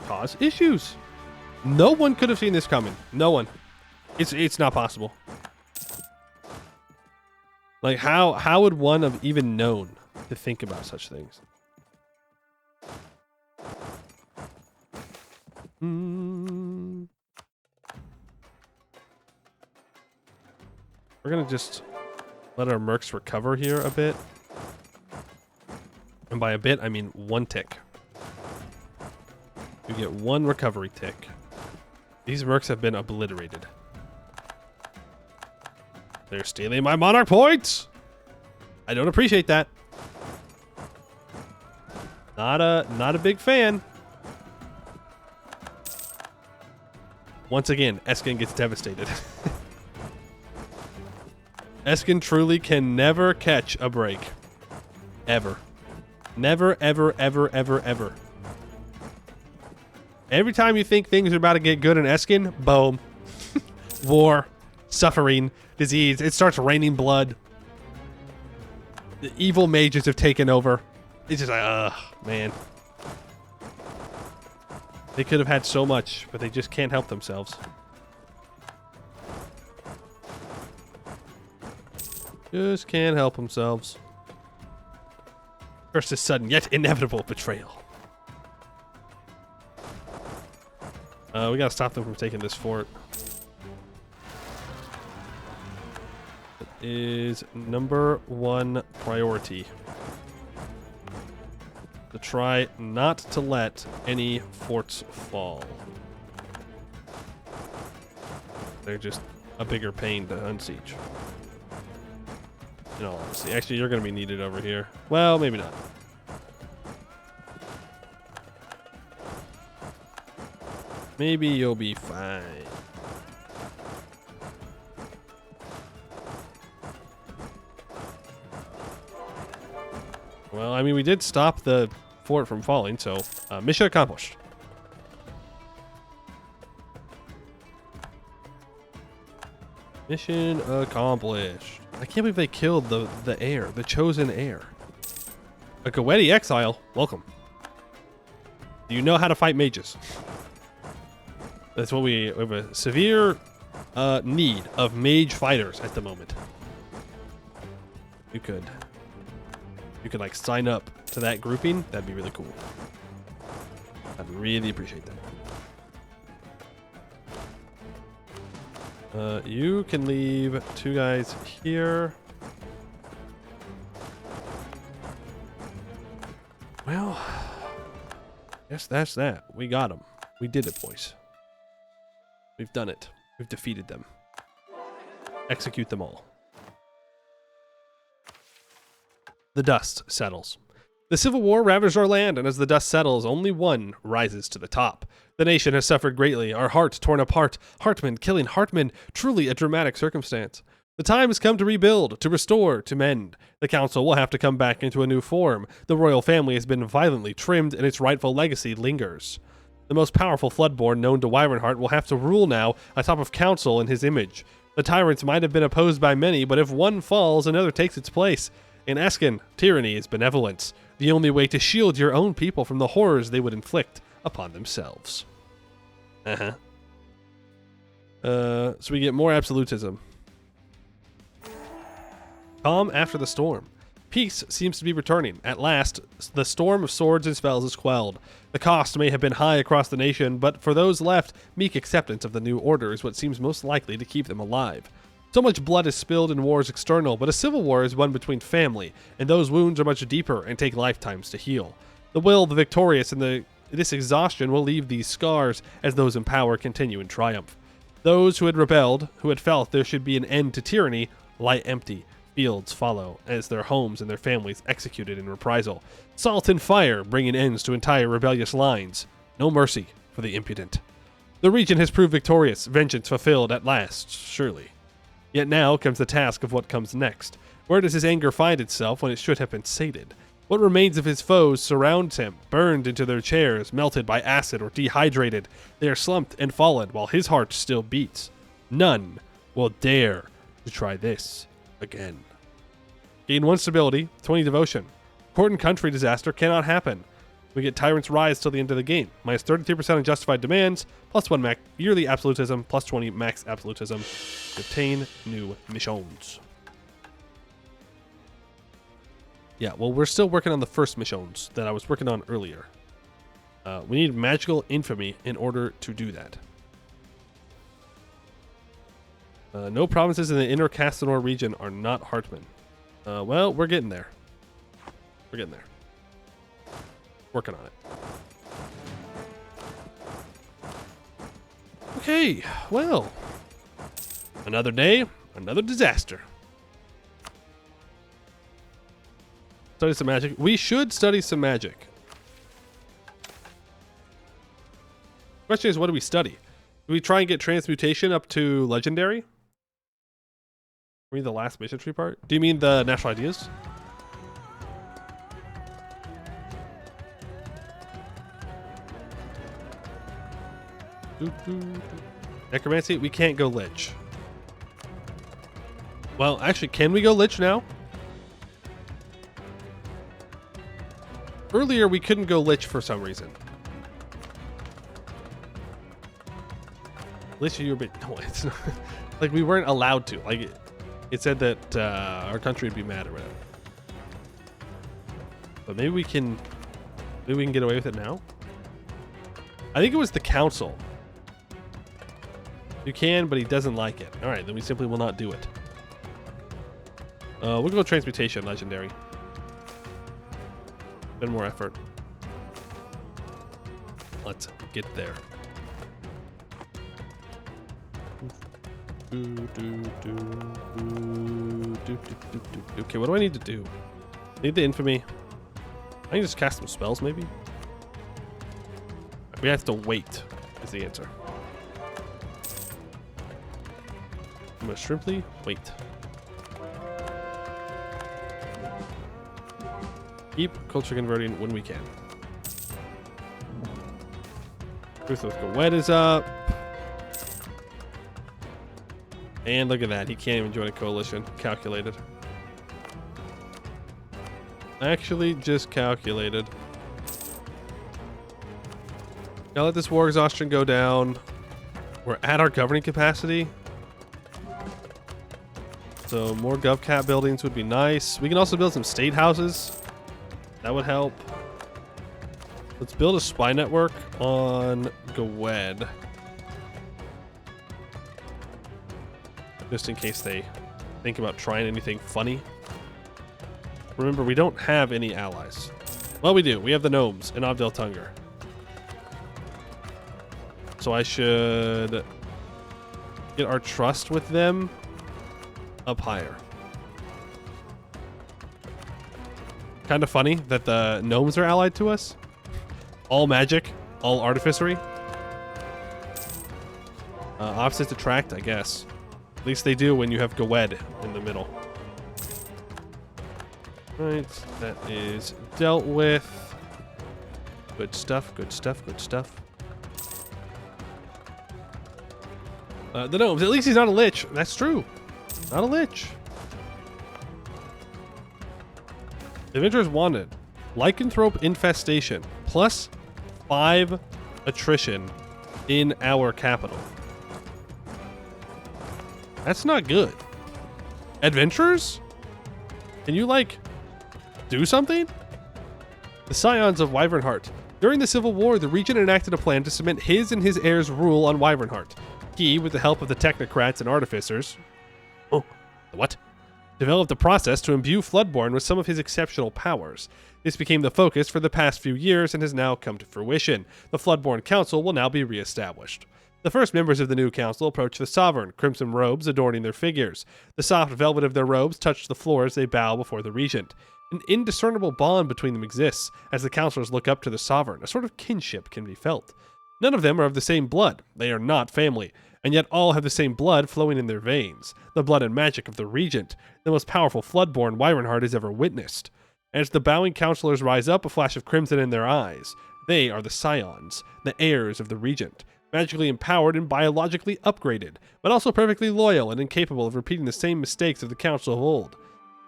cause issues? No one could have seen this coming. No one. It's not possible. Like how would one have even known to think about such things? We're gonna just let our mercs recover here a bit. And by a bit, I mean 1 tick. We get 1 recovery tick. These mercs have been obliterated. They're stealing my monarch points! I don't appreciate that. Not a big fan. Once again, Escann gets devastated. Escann truly can never catch a break. Ever. Never, ever, ever, ever, ever. Every time you think things are about to get good in Escann, boom. War, suffering, disease. It starts raining blood. The evil mages have taken over. It's just like, ugh, man. They could have had so much, but they just can't help themselves. Just can't help themselves. First, this sudden yet inevitable betrayal. We gotta stop them from taking this fort. It is #1 priority. To try not to let any forts fall. They're just a bigger pain to unsiege. In all honesty. Actually, you're going to be needed over here. Well, maybe not. Maybe you'll be fine. Well, I mean, we did stop the fort from falling, so mission accomplished. Mission accomplished. I can't believe they killed the heir, the chosen heir. A Goetti exile? Welcome. Do you know how to fight mages? That's what we have a severe need of mage fighters at the moment. You could like sign up to that grouping. That'd be really cool. I'd really appreciate that. You can leave 2 guys here. Well, guess that's that. We got them. We did it, boys. We've done it. We've defeated them. Execute them all. The dust settles. The Civil War ravaged our land, and as the dust settles, only one rises to the top. The nation has suffered greatly, our heart torn apart, Hartman killing Hartman, truly a dramatic circumstance. The time has come to rebuild, to restore, to mend. The council will have to come back into a new form. The royal family has been violently trimmed, and its rightful legacy lingers. The most powerful Floodborn known to Wyvernheart will have to rule now atop of council in his image. The tyrants might have been opposed by many, but if one falls, another takes its place. In Escann, tyranny is benevolence, the only way to shield your own people from the horrors they would inflict upon themselves. So we get more absolutism. Calm after the storm. Peace seems to be returning. At last, the storm of swords and spells is quelled. The cost may have been high across the nation, but for those left, meek acceptance of the new order is what seems most likely to keep them alive. So much blood is spilled in wars external, but a civil war is one between family, and those wounds are much deeper and take lifetimes to heal. The will of the victorious and this exhaustion will leave these scars as those in power continue in triumph. Those who had rebelled, who had felt there should be an end to tyranny, lie empty. Fields follow as their homes and their families executed in reprisal. Salt and fire bringing ends to entire rebellious lines. No mercy for the impudent. The region has proved victorious, vengeance fulfilled at last, surely. Yet now comes the task of what comes next. Where does his anger find itself when it should have been sated? What remains of his foes surrounds him, burned into their chairs, melted by acid or dehydrated. They are slumped and fallen while his heart still beats. None will dare to try this again. Gain 1 stability, 20 devotion. Court and country disaster cannot happen. We get Tyrant's Rise till the end of the game. Minus 33% on justified demands, plus 1 max yearly absolutism, plus 20 max absolutism. Obtain new missions. Yeah, well, we're still working on the first missions that I was working on earlier. We need magical infamy in order to do that. No provinces in the inner Castanor region are not Hartman. Well, we're getting there. We're getting there. Working on it. Okay, well. Another day, another disaster. Study some magic. We should study some magic. Question is, what do we study? Do we try and get transmutation up to legendary? Read the last mission tree part. Do you mean the national ideas? Necromancy, we can't go lich. Well, actually, can we go lich now? Earlier, we couldn't go lich for some reason. Lich, you're a bit. No, it's not. Like, we weren't allowed to. Like, it said that our country would be mad or whatever. But maybe we can. Maybe we can get away with it now. I think it was the council. You can, but he doesn't like it. All right, then we simply will not do it. We'll go transmutation, legendary. Bit more effort. Let's get there. Okay, what do I need to do? Need the infamy. I can just cast some spells, maybe? We have to wait, is the answer. I'm gonna shrimply wait. Keep culture converting when we can. Ruthless Gowed is up. And look at that, he can't even join a coalition. Calculated. Actually, just calculated. Now let this war exhaustion go down. We're at our governing capacity. So more GovCat buildings would be nice. We can also build some state houses. That would help. Let's build a spy network on Gowed. Just in case they think about trying anything funny. Remember, we don't have any allies. Well, we do. We have the gnomes and Abdel Tunger. So I should get our trust with them up higher. Kind of funny that the gnomes are allied to us. All magic, all artificery. Opposites attract, I guess. At least they do when you have Gowed in the middle. Right, that is dealt with. Good stuff, good stuff, good stuff. The gnomes, at least he's not a lich. That's true. Not a lich. Adventurers wanted. Lycanthrope infestation. Plus 5 attrition in our capital. That's not good. Adventurers? Can you, like, do something? The Scions of Wyvernheart. During the Civil War, the regent enacted a plan to cement his and his heirs' rule on Wyvernheart. He, with the help of the technocrats and artificers... Oh, what? Developed a process to imbue Floodborn with some of his exceptional powers. This became the focus for the past few years and has now come to fruition. The Floodborn Council will now be re-established. The first members of the new council approach the sovereign, crimson robes adorning their figures. The soft velvet of their robes touch the floor as they bow before the regent. An indiscernible bond between them exists as the councilors look up to the sovereign. A sort of kinship can be felt. None of them are of the same blood. They are not family, and yet all have the same blood flowing in their veins. The blood and magic of the regent, the most powerful Floodborn Wyvernheart has ever witnessed. As the bowing councilors rise up, a flash of crimson in their eyes. They are the Scions, the heirs of the regent. Magically empowered and biologically upgraded, but also perfectly loyal and incapable of repeating the same mistakes of the council of old.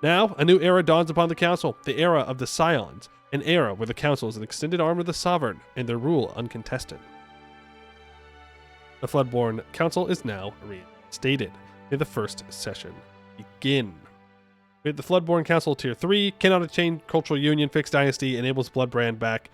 Now, a new era dawns upon the council, the era of the Scions, an era where the council is an extended arm of the sovereign and their rule uncontested. The Floodborn Council is now reinstated. May the first session begin. We have the Floodborn Council Tier 3, cannot attain cultural union, fixed dynasty, enables Bloodbrand back,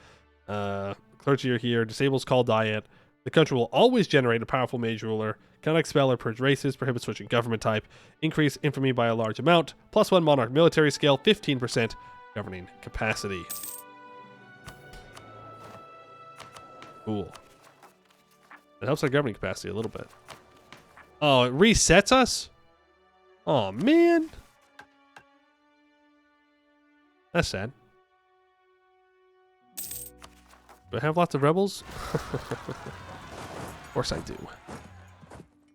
clergy are here, disables call diet. The country will always generate a powerful mage ruler, cannot expel or purge races, prohibit switching government type, increase infamy by a large amount, +1 monarch military scale, 15% governing capacity. Cool. It helps our governing capacity a little bit. Oh, it resets us? Oh, man. That's sad. Do I have lots of rebels? Of course I do.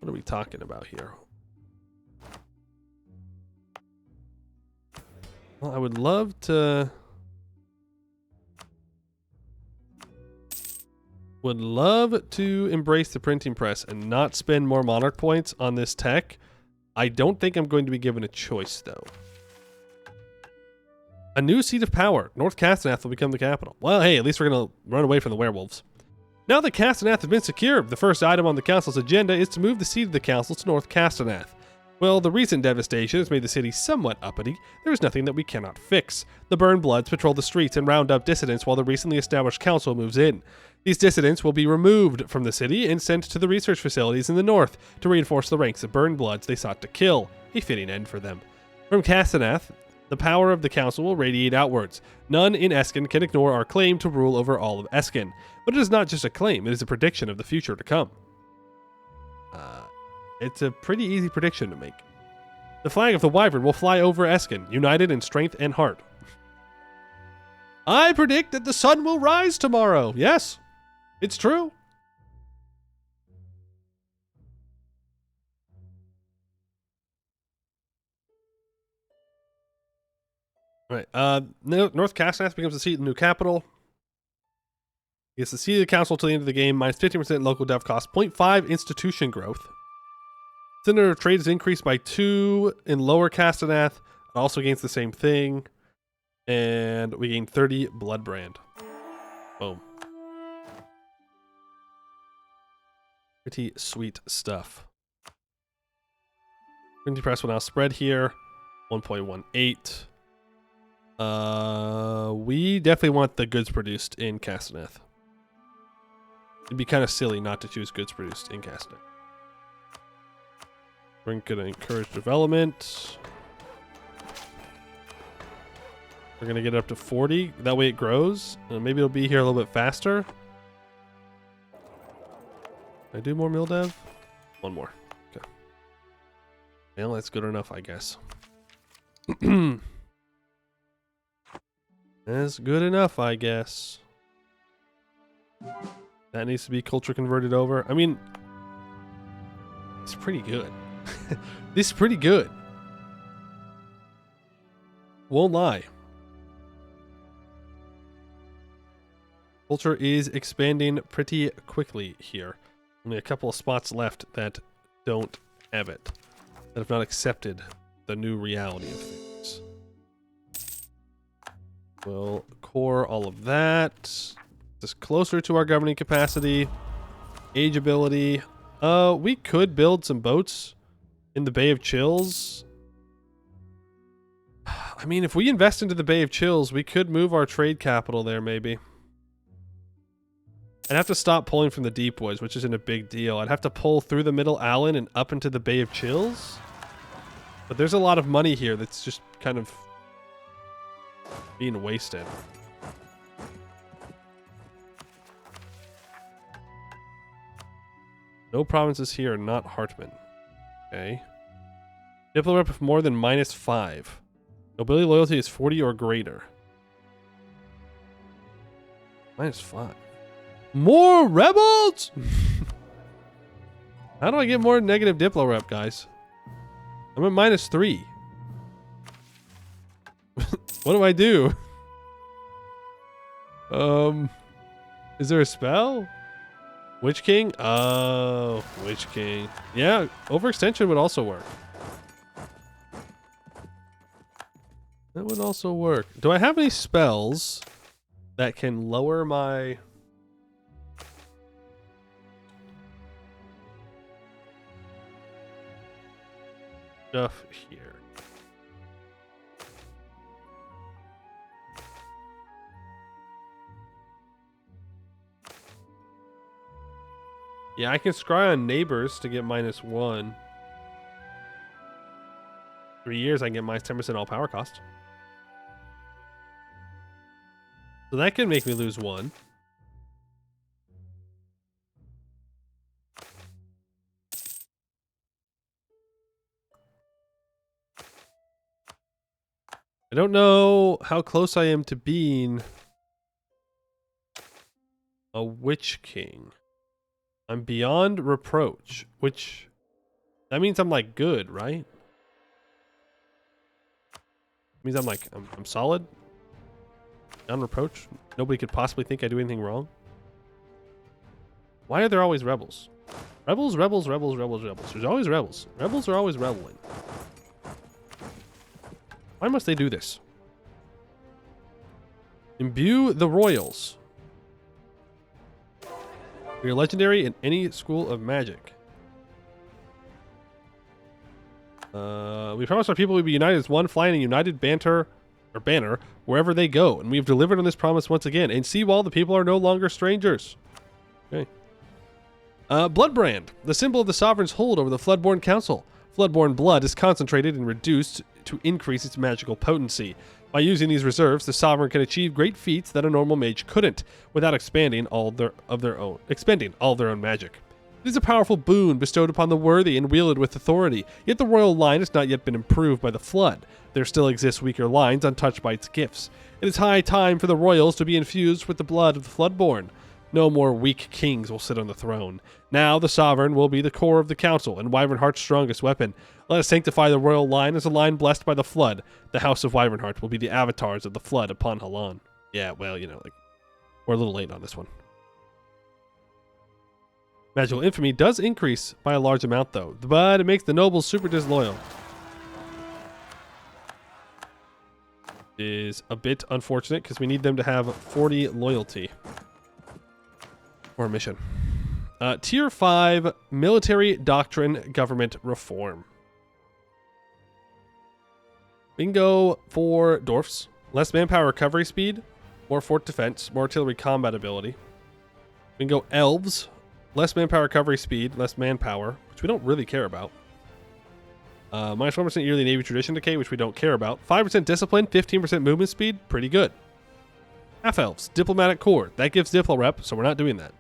What are we talking about here? Well, I would love to... Would love to embrace the printing press and not spend more monarch points on this tech. I don't think I'm going to be given a choice, though. A new seat of power. North Castenath will become the capital. Well, hey, at least we're going to run away from the werewolves. Now that Castenath has been secured, the first item on the council's agenda is to move the seat of the council to North Castenath. Well, the recent devastation has made the city somewhat uppity. There is nothing that we cannot fix. The Burn Bloods patrol the streets and round up dissidents while the recently established council moves in. These dissidents will be removed from the city and sent to the research facilities in the north to reinforce the ranks of Burn Bloods they sought to kill. A fitting end for them. From Castenath, the power of the council will radiate outwards. None in Escann can ignore our claim to rule over all of Escann. But it is not just a claim, it is a prediction of the future to come. It's a pretty easy prediction to make. The flag of the Wyvern will fly over Escann, united in strength and heart. I predict that the sun will rise tomorrow. Yes, it's true. All right. North Castenath becomes the seat of the new capital. It's the seat of the council till the end of the game, minus 15% local dev cost, 0.5 institution growth. Center of trade is increased by 2 in lower Castenath. It also gains the same thing. And we gain 30 blood brand. Boom. Pretty sweet stuff. Printing press will now spread here. 1.18. We definitely want the goods produced in Castenath. It'd be kind of silly not to choose goods produced in Castenath. We're going to encourage development. We're going to get it up to 40. That way it grows. Maybe it'll be here a little bit faster. Can I do more mill dev? One more. Okay. Well, that's good enough, I guess. That's good enough, I guess. That needs to be culture converted over. I mean, it's pretty good. This is pretty good. Won't lie. Culture is expanding pretty quickly here. Only a couple of spots left that don't have it. That have not accepted the new reality of things. We'll core all of that. Just closer to our governing capacity. Age ability. We could build some boats in the Bay of Chills. I mean, if we invest into the Bay of Chills, we could move our trade capital there, maybe. I'd have to stop pulling from the deep woods, which isn't a big deal. I'd have to pull through the Middle Allen and up into the Bay of Chills. But there's a lot of money here that's just kind of being wasted. No provinces here, not Hartman. Okay. Diplo rep with more than -5. Nobility loyalty is 40 or greater. -5. More rebels! How do I get more negative Diplo rep, guys? I'm at -3. What do I do? Is there a spell? Witch King? Oh, Witch King. Yeah, overextension would also work. That would also work. Do I have any spells that can lower my... stuff here? Yeah, I can scry on neighbors to get -1. 3 years, I can get -10% all power cost. So that can make me lose 1. I don't know how close I am to being a Witch King. I'm beyond reproach, which That means I'm like good, right? Means I'm like, I'm solid. Beyond reproach. Nobody could possibly think I do anything wrong. Why are there always rebels? Rebels, rebels, rebels, rebels, rebels. There's always rebels. Rebels are always rebelling. Why must they do this? Imbue the royals. We are legendary in any school of magic. We promised our people we'd be united as one, flying a united banner wherever they go, and we have delivered on this promise once again. In Seawall, the people are no longer strangers. Okay. Bloodbrand, the symbol of the sovereign's hold over the Floodborn Council. Floodborn blood is concentrated and reduced to increase its magical potency. By using these reserves, the sovereign can achieve great feats that a normal mage couldn't, without expending all their own magic. It is a powerful boon bestowed upon the worthy and wielded with authority, yet the royal line has not yet been improved by the flood. There still exist weaker lines untouched by its gifts. It is high time for the royals to be infused with the blood of the Floodborn. No more weak kings will sit on the throne. Now the sovereign will be the core of the council and Wyvernheart's strongest weapon. Let us sanctify the royal line as a line blessed by the flood. The house of Wyvernheart will be the avatars of the flood upon Halan. Yeah, well, you know, like, we're a little late on this one. Magical infamy does increase by a large amount, though, but it makes the nobles super disloyal. Is a bit unfortunate because we need them to have 40 loyalty for a mission. Tier 5 military doctrine government reform. We can go for dwarfs, less manpower recovery speed, more fort defense, more artillery combat ability. We can go elves. Less manpower recovery speed, less manpower, which we don't really care about. Minus 1% yearly Navy tradition decay, which we don't care about. 5% discipline, 15% movement speed, pretty good. Half elves, diplomatic corps, that gives diplo rep, so we're not doing that.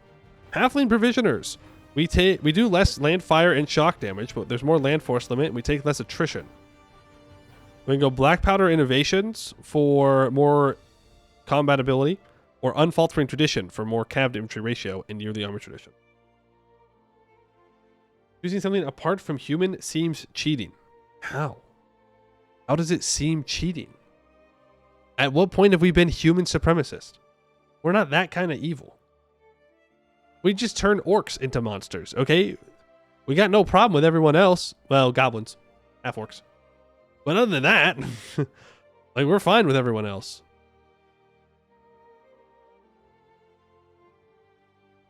Halfling provisioners, we do less land fire and shock damage, but there's more land force limit, and we take less attrition. We can go black powder innovations for more combat ability, or unfaltering tradition for more cav to infantry ratio and yearly armor tradition. Choosing something apart from human seems cheating. How? How does it seem cheating? At what point have we been human supremacists? We're not that kind of evil. We just turn orcs into monsters, okay? We got no problem with everyone else. Well, goblins. Half orcs. But other than that, like, we're fine with everyone else.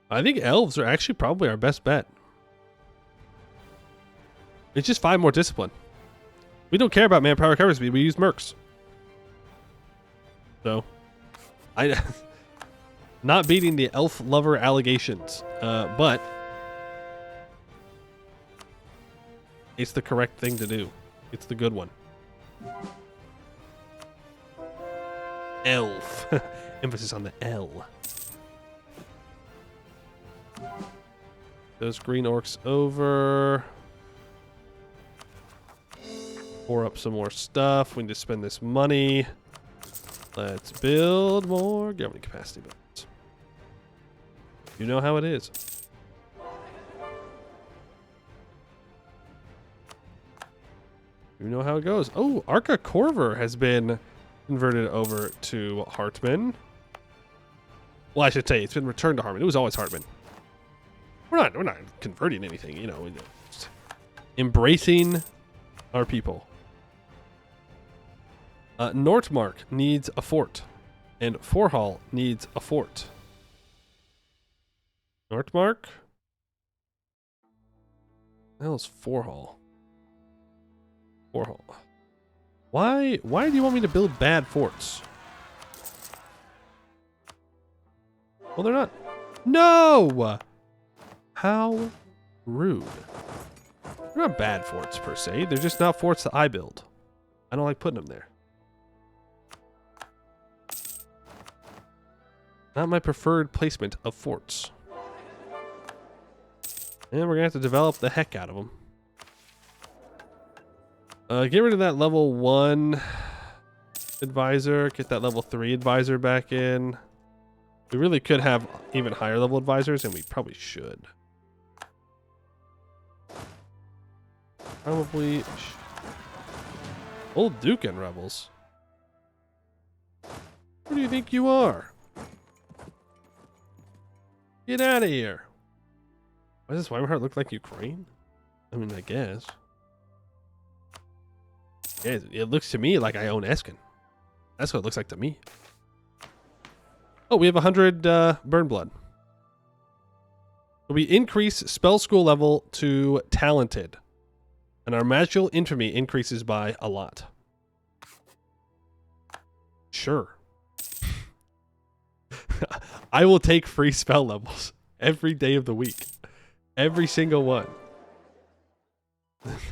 I think elves are actually probably our best bet. It's just 5 more discipline. We don't care about manpower recovery speed. We use mercs. So, not beating the elf lover allegations, but it's the correct thing to do. It's the good one. Elf. Emphasis on the L. Those green orcs over. Pour up some more stuff. We need to spend this money. Let's build more government capacity buildings. You know how it is. You know how it goes. Oh, Arca Corver has been converted over to Hartman. Well, I should say it's been returned to Hartman. It was always Hartman. We're not converting anything, you know. Just embracing our people. Nortmark needs a fort, and Forhall needs a fort. Nortmark? What the hell is Forhall? Forhall. Why do you want me to build bad forts? Well, they're not. No! How rude. They're not bad forts per se. They're just not forts that I build. I don't like putting them there. Not my preferred placement of forts. And we're going to have to develop the heck out of them. Get rid of that level 1 advisor. Get that level 3 advisor back in. We really could have even higher level advisors, and we probably should. Probably Old Duke and rebels. Who do you think you are? Get out of here. Why does this Wyvernheart look like Ukraine? I mean, I guess. Yeah, it looks to me like I own Escann. That's what it looks like to me. Oh, we have 100 burn blood. We increase spell school level to talented. And our magical infamy increases by a lot. Sure. I will take free spell levels every day of the week. Every single one.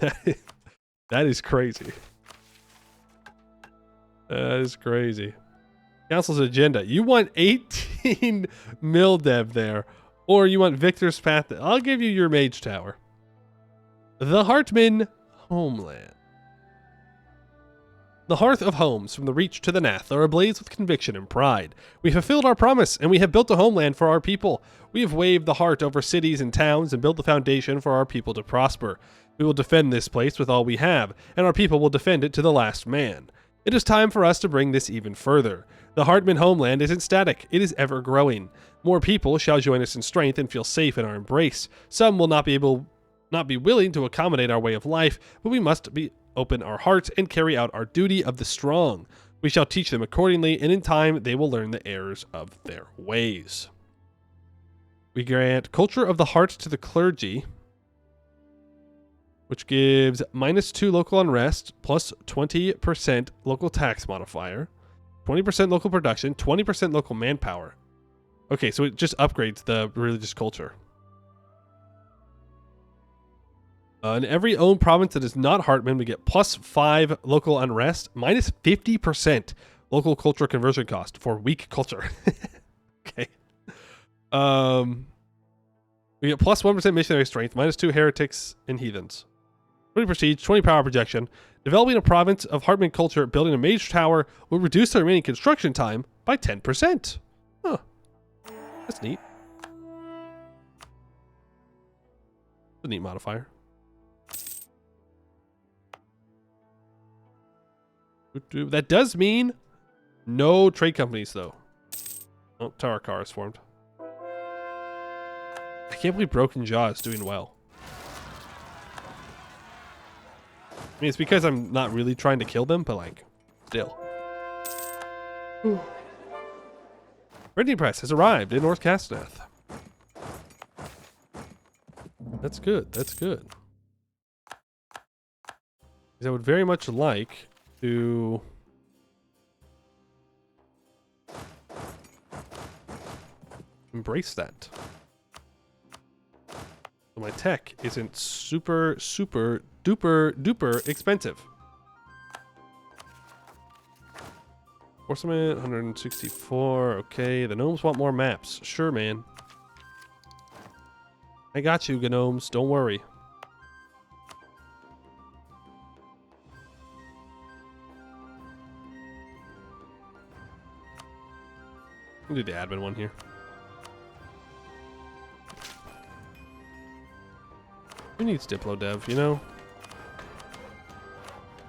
That is crazy. That is crazy. Council's agenda. You want 18 Mildev there. Or you want Victor's Path. I'll give you your mage tower. The Hartman Homeland. The hearth of homes, from the Reach to the Nath, are ablaze with conviction and pride. We fulfilled our promise, and we have built a homeland for our people. We have waved the heart over cities and towns and built the foundation for our people to prosper. We will defend this place with all we have, and our people will defend it to the last man. It is time for us to bring this even further. The Hartman homeland isn't static, it is ever growing. More people shall join us in strength and feel safe in our embrace. Some will not be willing to accommodate our way of life, but we must open our hearts and carry out our duty of the strong. We shall teach them accordingly, and in time they will learn the errors of their ways. We grant Culture of the Heart to the clergy, which gives -2 local unrest, plus 20% local tax modifier, 20% local production, 20% local manpower. Okay, so it just upgrades the religious culture. In every owned province that is not Hartman, we get +5 local unrest, -50% local culture conversion cost for weak culture. Okay. We get +1% missionary strength, -2 heretics and heathens. 20 prestige, 20 power projection. Developing a province of Hartman culture, building a mage tower will reduce the remaining construction time by 10%. Huh. That's neat. A neat modifier. That does mean no trade companies, though. Oh, Tarakar is formed. I can't believe Broken Jaw is doing well. I mean, it's because I'm not really trying to kill them, but, like, still. Printing press has arrived in North Castaneth. That's good. That's good. Because I would very much like to embrace that. So my tech isn't super duper expensive. Forcement 164. Okay, the gnomes want more maps. Sure, man. I got you, gnomes. Don't worry. I'll do the admin one here. Who needs Diplo Dev, you know?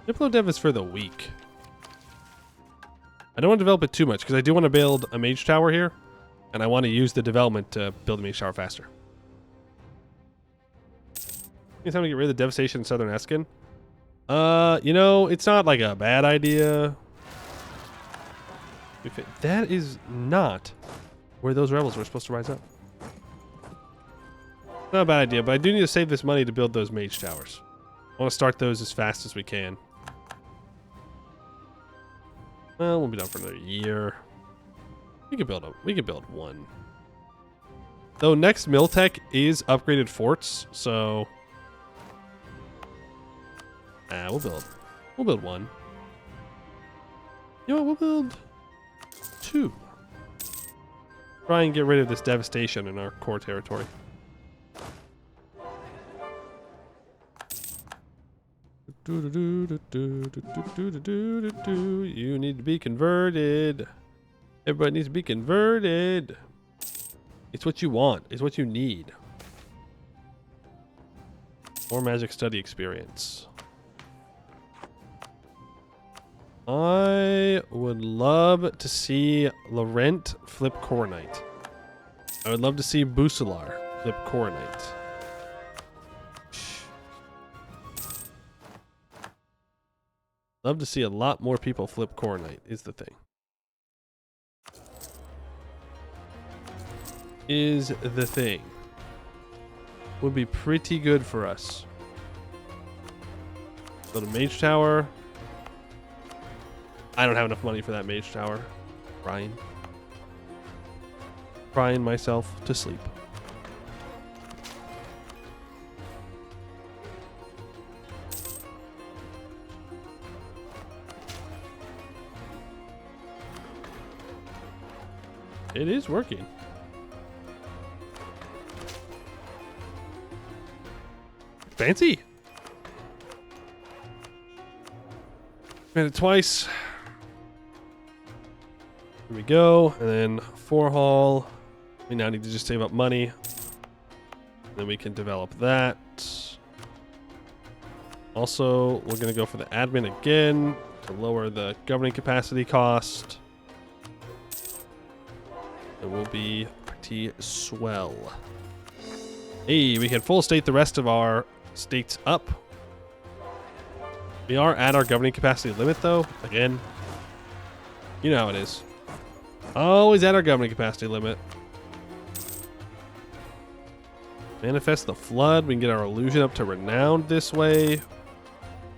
Diplo Dev is for the weak. I don't want to develop it too much, because I do want to build a mage tower here, and I want to use the development to build a mage tower faster. It's time to get rid of the devastation in Southern Escann. You know, it's not like a bad idea. That is not where those rebels were supposed to rise up. Not a bad idea, but I do need to save this money to build those mage towers. I want to start those as fast as we can. Well, we'll be done for another year. We can build one. Though next Miltech is upgraded forts, so we'll build one. You know what, we'll build 2. Try and get rid of this devastation in our core territory. You need to be converted. Everybody needs to be converted. It's what you want. It's what you need. More magic study experience. I would love to see Laurent flip Coronite. I would love to see Bucelar flip Coronite. Love to see a lot more people flip Coronite is the thing. Is the thing. Would be pretty good for us. Go to Mage Tower. I don't have enough money for that Mage Tower. Crying myself to sleep. It is working. Fancy. Made it twice. Here we go. And then 4 haul. We now need to just save up money. Then we can develop that. Also, we're going to go for the admin again to lower the governing capacity cost. It will be pretty swell. Hey, we can full state the rest of our states up. We are at our governing capacity limit, though. Again, you know how it is. Always at our governing capacity limit. Manifest the Flood. We can get our illusion up to Renowned this way.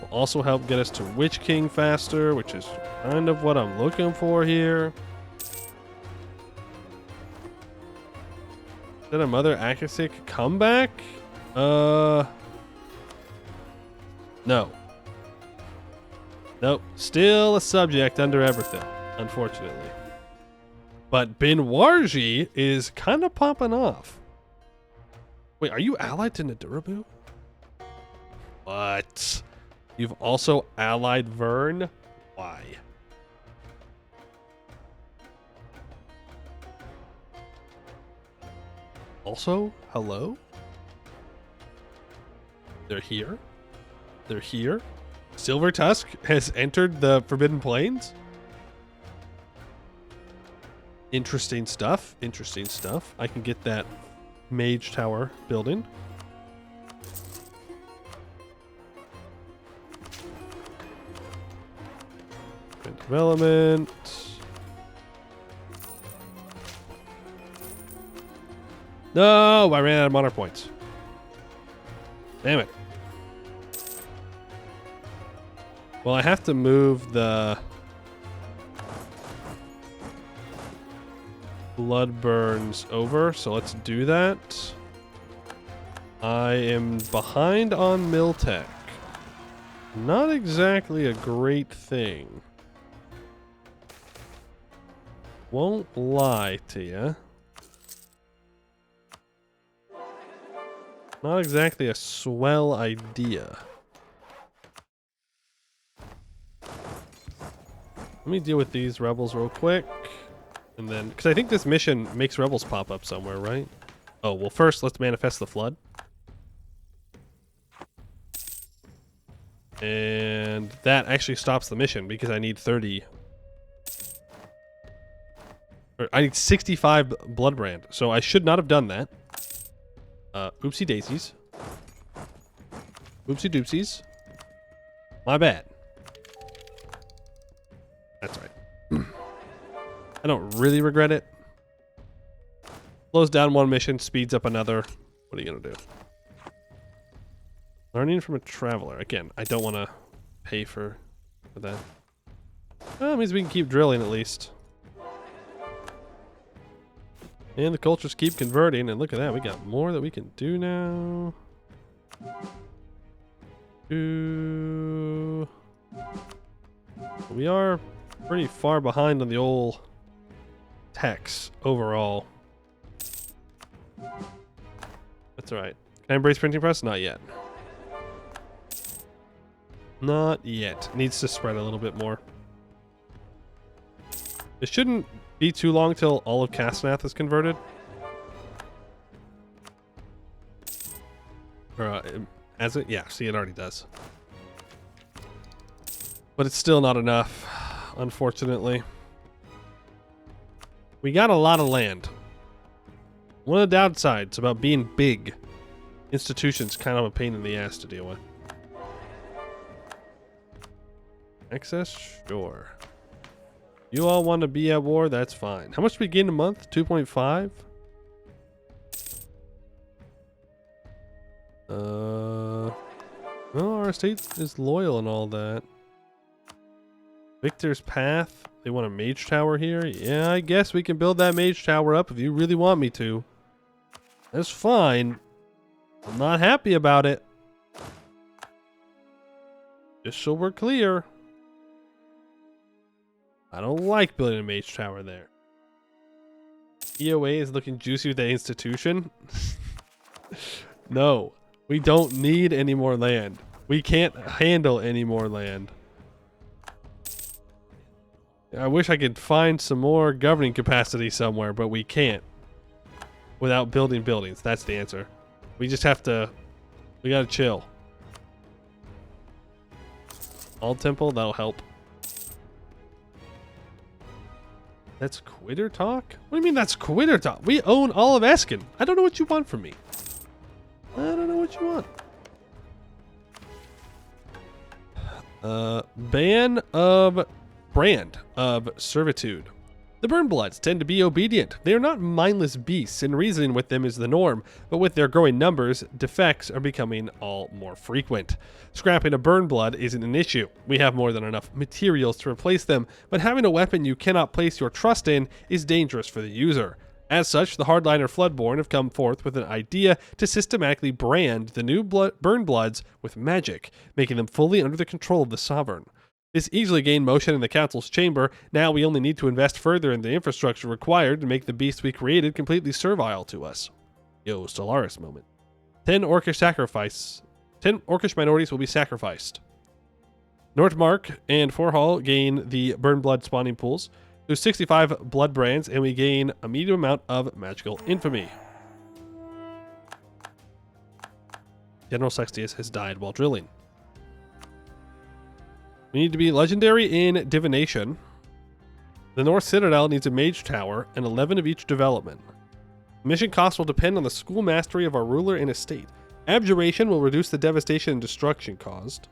Will also help get us to Witch King faster, which is kind of what I'm looking for here. Is that a Mother Akasik comeback? No. Nope. Still a subject under everything, unfortunately. But Binwarji is kind of popping off. Wait, are you allied to Nadurabu? What? You've also allied Vern? Why? Also, hello? They're here? They're here? Silver Tusk has entered the Forbidden Plains? Interesting stuff. Interesting stuff. I can get that Mage Tower building. Development. No, I ran out of monarch points. Damn it. Well, I have to move the Bloodburns over, so let's do that. I am behind on Miltech. Not exactly a great thing. Won't lie to you. Not exactly a swell idea. Let me deal with these rebels real quick. And then, because I think this mission makes rebels pop up somewhere, right? Oh, well first let's manifest the Flood. And that actually stops the mission because I need 30. Or I need 65 Bloodbrand. So I should not have done that. Oopsie daisies. Oopsie doopsies. My bad. That's right. I don't really regret it. Slows down one mission, speeds up another. What are you gonna do? Learning from a traveler. Again, I don't want to pay for that. Well, it means we can keep drilling at least. And the cultures keep converting, and look at that, we got more that we can do now. We are pretty far behind on the old techs overall. That's alright. Can I embrace printing press? Not yet. Not yet. Needs to spread a little bit more. It shouldn't be too long till all of Castenath is converted. Or Has it? Yeah, see, it already does. But it's still not enough, unfortunately. We got a lot of land. One of the downsides about being big, institution's kind of a pain in the ass to deal with. Excess? Sure. You all want to be at war? That's fine. How much do we gain a month? 2.5? Well, our estate is loyal and all that. Victor's Path. They want a mage tower here? Yeah, I guess we can build that mage tower up if you really want me to. That's fine. I'm not happy about it. Just so we're clear. I don't like building a mage tower there. EOA is looking juicy with the institution. No, we don't need any more land. We can't handle any more land. I wish I could find some more governing capacity somewhere, but we can't. Without building buildings. That's the answer. We just have to... We gotta chill. All temple, that'll help. That's quitter talk? What do you mean that's quitter talk? We own all of Escann. I don't know what you want from me. I don't know what you want. Brand of servitude. The Burnbloods tend to be obedient. They are not mindless beasts, and reasoning with them is the norm, but with their growing numbers, defects are becoming all more frequent. Scrapping a Burnblood isn't an issue. We have more than enough materials to replace them, but having a weapon you cannot place your trust in is dangerous for the user. As such, the hardliner Floodborn have come forth with an idea to systematically brand the new Burnbloods with magic, making them fully under the control of the Sovereign. This easily gained motion in the Council's chamber. Now we only need to invest further in the infrastructure required to make the beast we created completely servile to us. Yo, Stellaris moment. 10 orcish minorities will be sacrificed. Nordmark and Forhall gain the Burnblood spawning pools. There's 65 blood brands, and we gain a medium amount of magical infamy. General Sextius has died while drilling. We need to be legendary in divination. The North Citadel needs a mage tower and 11 of each development. Mission costs will depend on the school mastery of our ruler and estate. Abjuration will reduce the devastation and destruction caused.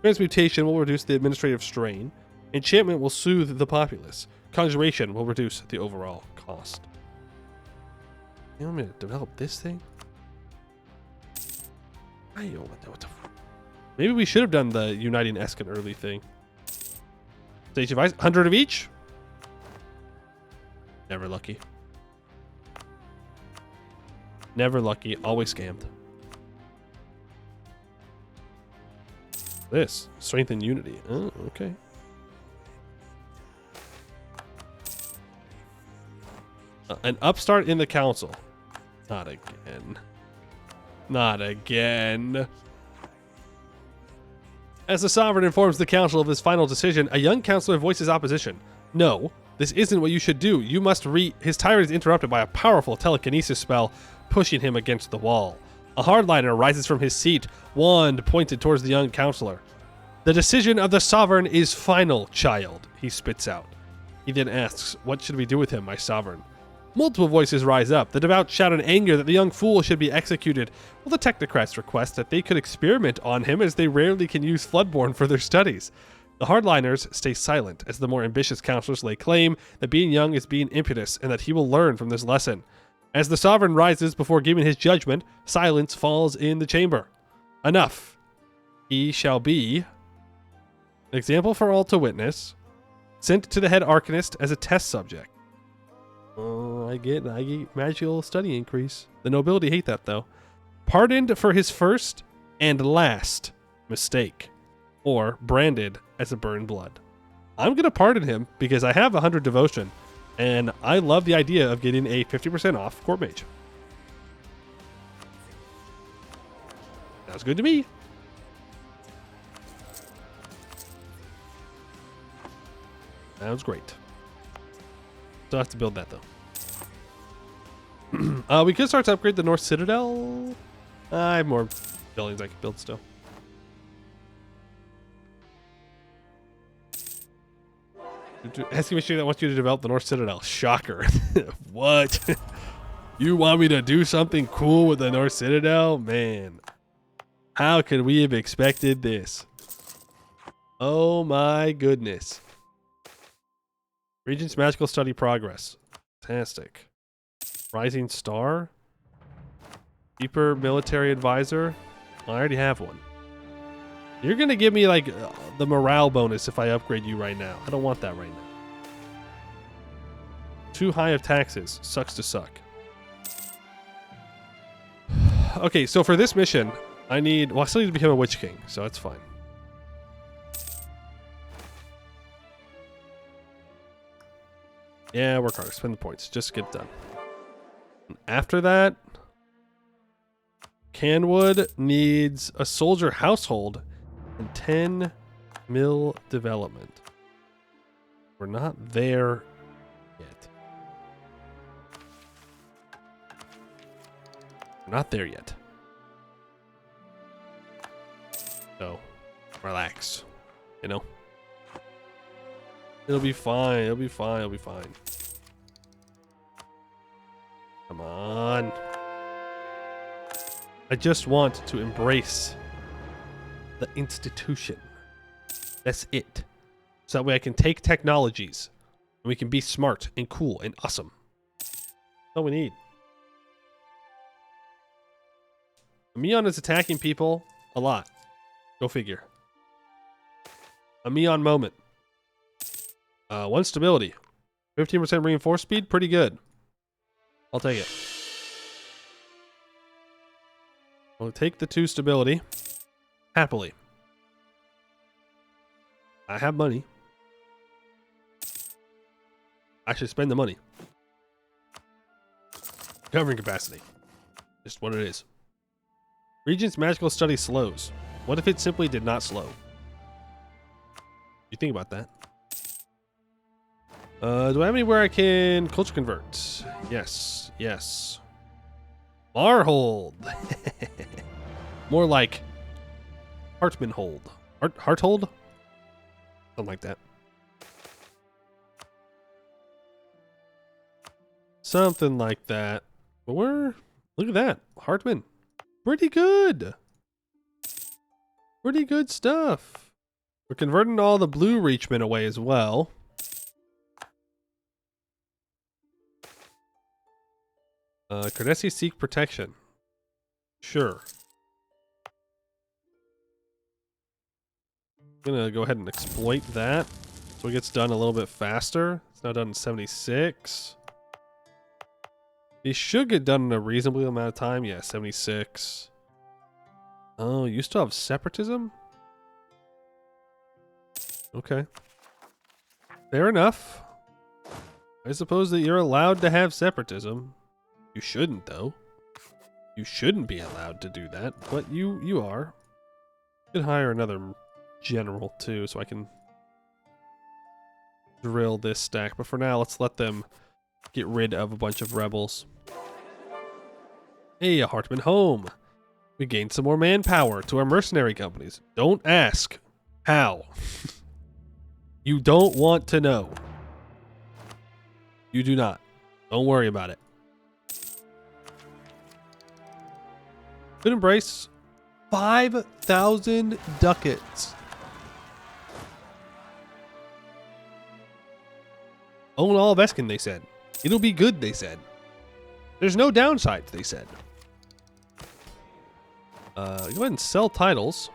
Transmutation will reduce the administrative strain. Enchantment will soothe the populace. Conjuration will reduce the overall cost. You want me to develop this thing? I don't know what the Maybe we should have done the Uniting Escann early thing. Stage advice, 100 of each? Never lucky. Never lucky, always scammed. This, strength and unity. Oh, okay. An upstart in the council. Not again. Not again. As the Sovereign informs the Council of his final decision, a young councillor voices opposition. No, this isn't what you should do. You must His tirade is interrupted by a powerful telekinesis spell, pushing him against the wall. A hardliner rises from his seat, wand pointed towards the young councillor. The decision of the Sovereign is final, child, he spits out. He then asks, what should we do with him, my Sovereign? Multiple voices rise up. The devout shout in anger that the young fool should be executed, while the technocrats request that they could experiment on him as they rarely can use Floodborn for their studies. The hardliners stay silent as the more ambitious counselors lay claim that being young is being impetus and that he will learn from this lesson. As the Sovereign rises before giving his judgment, silence falls in the chamber. Enough. He shall be an example for all to witness, sent to the head arcanist as a test subject. I get magical study increase. The nobility hate that though. Pardoned for his first and last mistake, or branded as a burned blood. I'm gonna pardon him because I have 100 devotion, and I love the idea of getting a 50% off court mage. Sounds good to me. Sounds great. Still have to build that though. We could start to upgrade the North Citadel. I have more buildings I can build still. Asking me that wants you to develop the North Citadel. Shocker. What? You want me to do something cool with the North Citadel? Man. How could we have expected this? Oh my goodness. Regent's Magical Study Progress. Fantastic. Rising Star. Deeper Military Advisor. Well, I already have one. You're going to give me like the morale bonus if I upgrade you right now. I don't want that right now. Too high of taxes. Sucks to suck. Okay, so for this mission, I still need to become a Witch King, so that's fine. Yeah, work harder. Spend the points. Just get it done. And after that, Canwood needs a soldier household and 10 mil development. We're not there yet. We're not there yet. So, relax. You know? It'll be fine. It'll be fine. It'll be fine. Come on. I just want to embrace the institution. That's it. So that way I can take technologies and we can be smart and cool and awesome. That's all we need. Ameon is attacking people a lot. Go figure. Ameon moment. 1 stability. 15% reinforced speed. Pretty good. I'll take it. I'll take the 2 stability. Happily. I have money. I should spend the money. Covering capacity. Just what it is. Regent's Magical Study slows. What if it simply did not slow? You think about that. Do I have anywhere I can culture convert? Yes. Yes. Marhold. More like Hartman hold. Hearthold? Something like that. Something like that. But look at that. Hartman. Pretty good. Pretty good stuff. We're converting all the blue reachmen away as well. Cardessi seek protection. Sure. I'm gonna go ahead and exploit that so it gets done a little bit faster. It's now done in 76. It should get done in a reasonable amount of time. Yeah, 76. Oh, you still have separatism? Okay. Fair enough. I suppose that you're allowed to have separatism. You shouldn't, though. You shouldn't be allowed to do that, but you are. Could hire another general, too, so I can drill this stack. But for now, let's let them get rid of a bunch of rebels. Hey, Hartman home. We gained some more manpower to our mercenary companies. Don't ask. How? You don't want to know. You do not. Don't worry about it. Good embrace. 5,000 ducats. Own all of Escann, they said. It'll be good, they said. There's no downsides, they said. Go ahead and sell titles.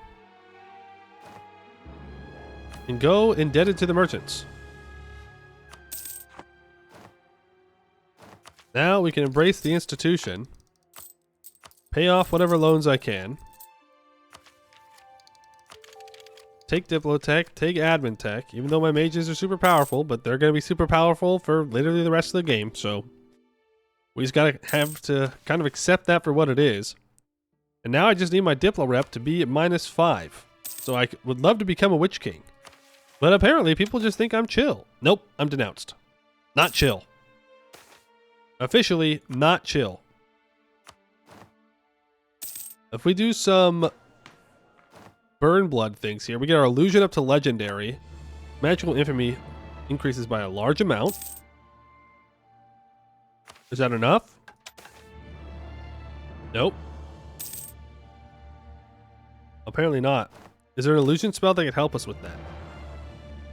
And go indebted to the merchants. Now we can embrace the institution. Pay off whatever loans I can. Take Diplotech, take Admin Tech, even though my mages are super powerful, but they're going to be super powerful for literally the rest of the game, so we just got to have to kind of accept that for what it is. And now I just need my Diplo rep to be at -5, so I would love to become a Witch King. But apparently people just think I'm chill. Nope, I'm denounced. Not chill. Officially, not chill. If we do some burn blood things here, we get our illusion up to legendary. Magical infamy increases by a large amount. Is that enough? Nope. Apparently not. Is there an illusion spell that could help us with that?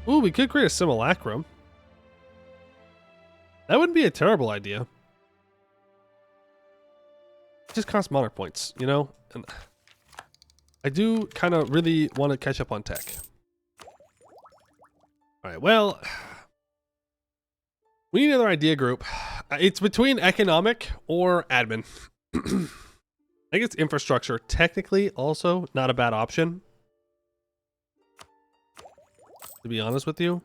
Ooh, we could create a simulacrum. That wouldn't be a terrible idea. It just costs monarch points, you know? And I do kind of really want to catch up on tech. Alright, well, we need another idea group. It's between economic or admin. I think it's infrastructure. Technically, also not a bad option. To be honest with you.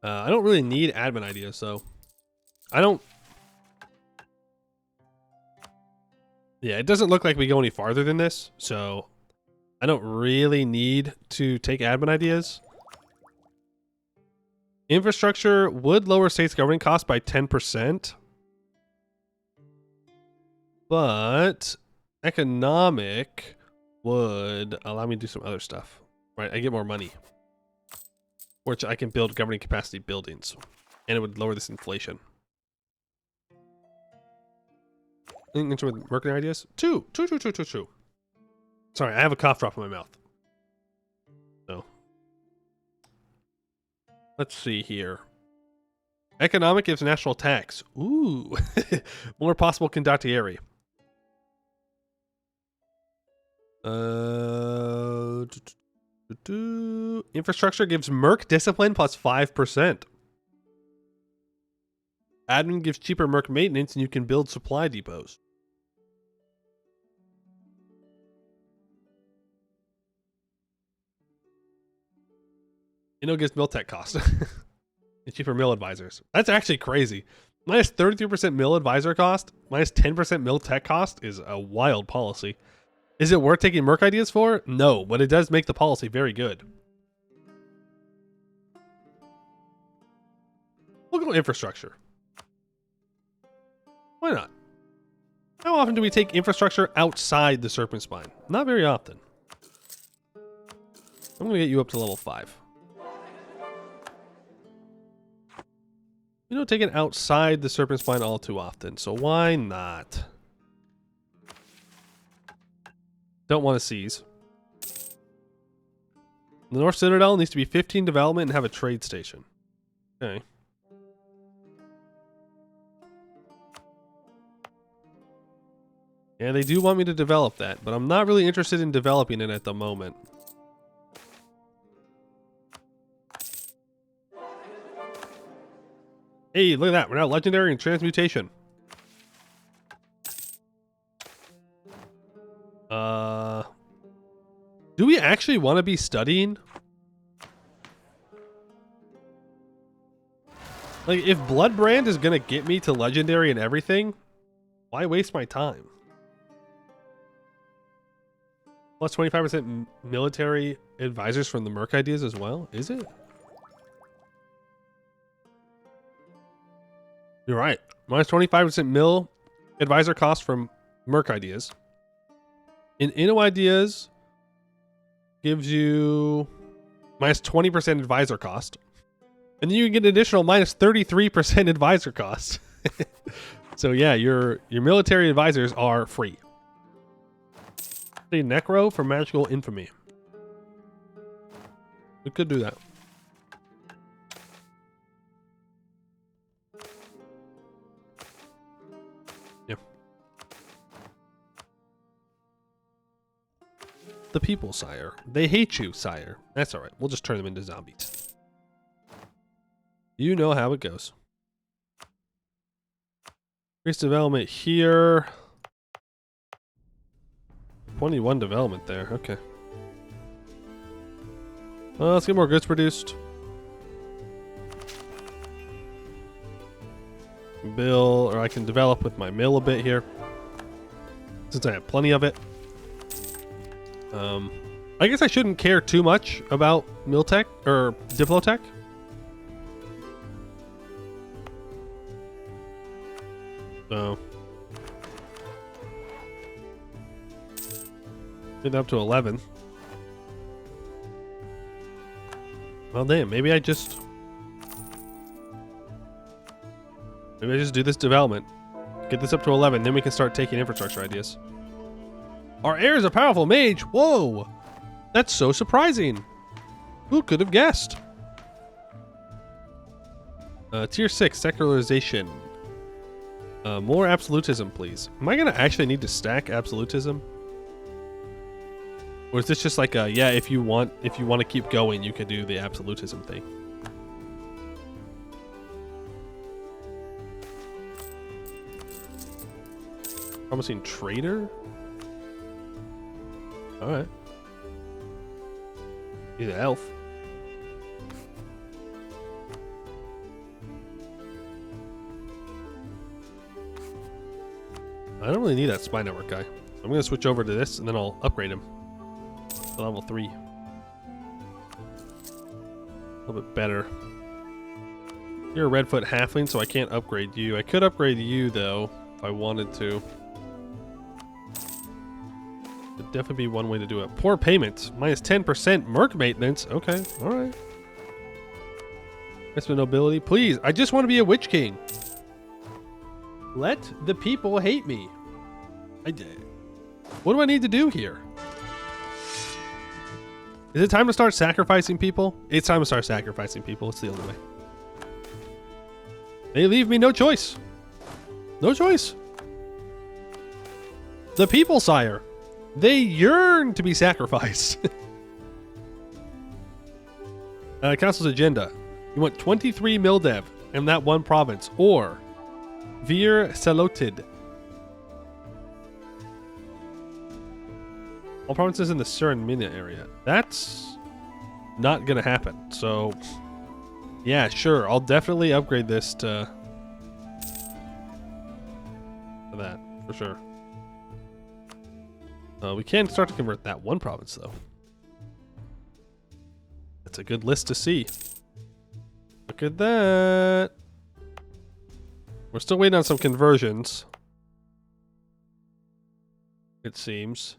I don't really need admin ideas, so I don't. Yeah, it doesn't look like we go any farther than this, so I don't really need to take admin ideas. Infrastructure would lower states' governing costs by 10%. But economic would allow me to do some other stuff. Right, I get more money. Which I can build governing capacity buildings. And it would lower this inflation. Anything with mercury ideas? Two. Sorry, I have a cough drop in my mouth. So. Let's see here. Economic gives national tax. Ooh. More possible condottieri. Infrastructure gives merc discipline plus 5%. Admin gives cheaper merc maintenance and you can build supply depots. Gives mill tech cost. And cheaper mill advisors. That's actually crazy. Minus 33% mill advisor cost, minus 10% mill tech cost is a wild policy. Is it worth taking merc ideas for? No, but it does make the policy very good. We'll go infrastructure. Why not? How often do we take infrastructure outside the Serpent Spine? Not very often. I'm going to get you up to level 5. We don't take it outside the Serpent Spine all too often, so why not? Don't want to seize. The North Citadel needs to be 15 development and have a trade station. Okay. Yeah, they do want me to develop that, but I'm not really interested in developing it at the moment. Hey, look at that. We're now legendary in transmutation. Do we actually want to be studying? Like, if Bloodbrand is going to get me to legendary and everything, why waste my time? Plus 25% military advisors from the Merc ideas as well? Is it? You're right. Minus 25% mil advisor cost from Merc ideas. In Inno ideas gives you minus 20% advisor cost. And then you get an additional minus 33% advisor cost. So yeah, your military advisors are free. The Necro for magical infamy. We could do that. Yeah. The people, sire. They hate you, sire. That's alright. We'll just turn them into zombies. You know how it goes. Increase development here. 21 development there. Okay. Well, let's get more goods produced. Bill, or I can develop with my mill a bit here, since I have plenty of it. I guess I shouldn't care too much about mill tech or diplotech. So get up to 11. Well, damn. Maybe I just do this development, get this up to 11, then we can start taking infrastructure ideas. Our heir is a powerful mage. Whoa, that's so surprising. Who could have guessed? Tier 6 secularization. More absolutism, please. Am I gonna actually need to stack absolutism? Or is this just like a, yeah, if you want to keep going, you can do the absolutism thing? Promising trader? Alright. He's an elf. I don't really need that spy network guy. I'm gonna switch over to this and then I'll upgrade him to level 3. A little bit better. You're a Redfoot halfling, so I can't upgrade you. I could upgrade you though if I wanted to. Would definitely be one way to do it. Poor payment. Minus 10% merc maintenance. Okay, alright. Rest of nobility. Please, I just want to be a Witch King. Let the people hate me. What do I need to do here? Is it time to start sacrificing people? It's time to start sacrificing people. It's the only way. They leave me no choice. No choice. The people, sire. They yearn to be sacrificed. Council's agenda. You want 23 Mildev in that one province, or Vir Salotid. All provinces in the Surin Mina area. That's not gonna happen. So, yeah, sure. I'll definitely upgrade this to that for sure. We can start to convert that one province, though. That's a good list to see. Look at that. We're still waiting on some conversions. It seems.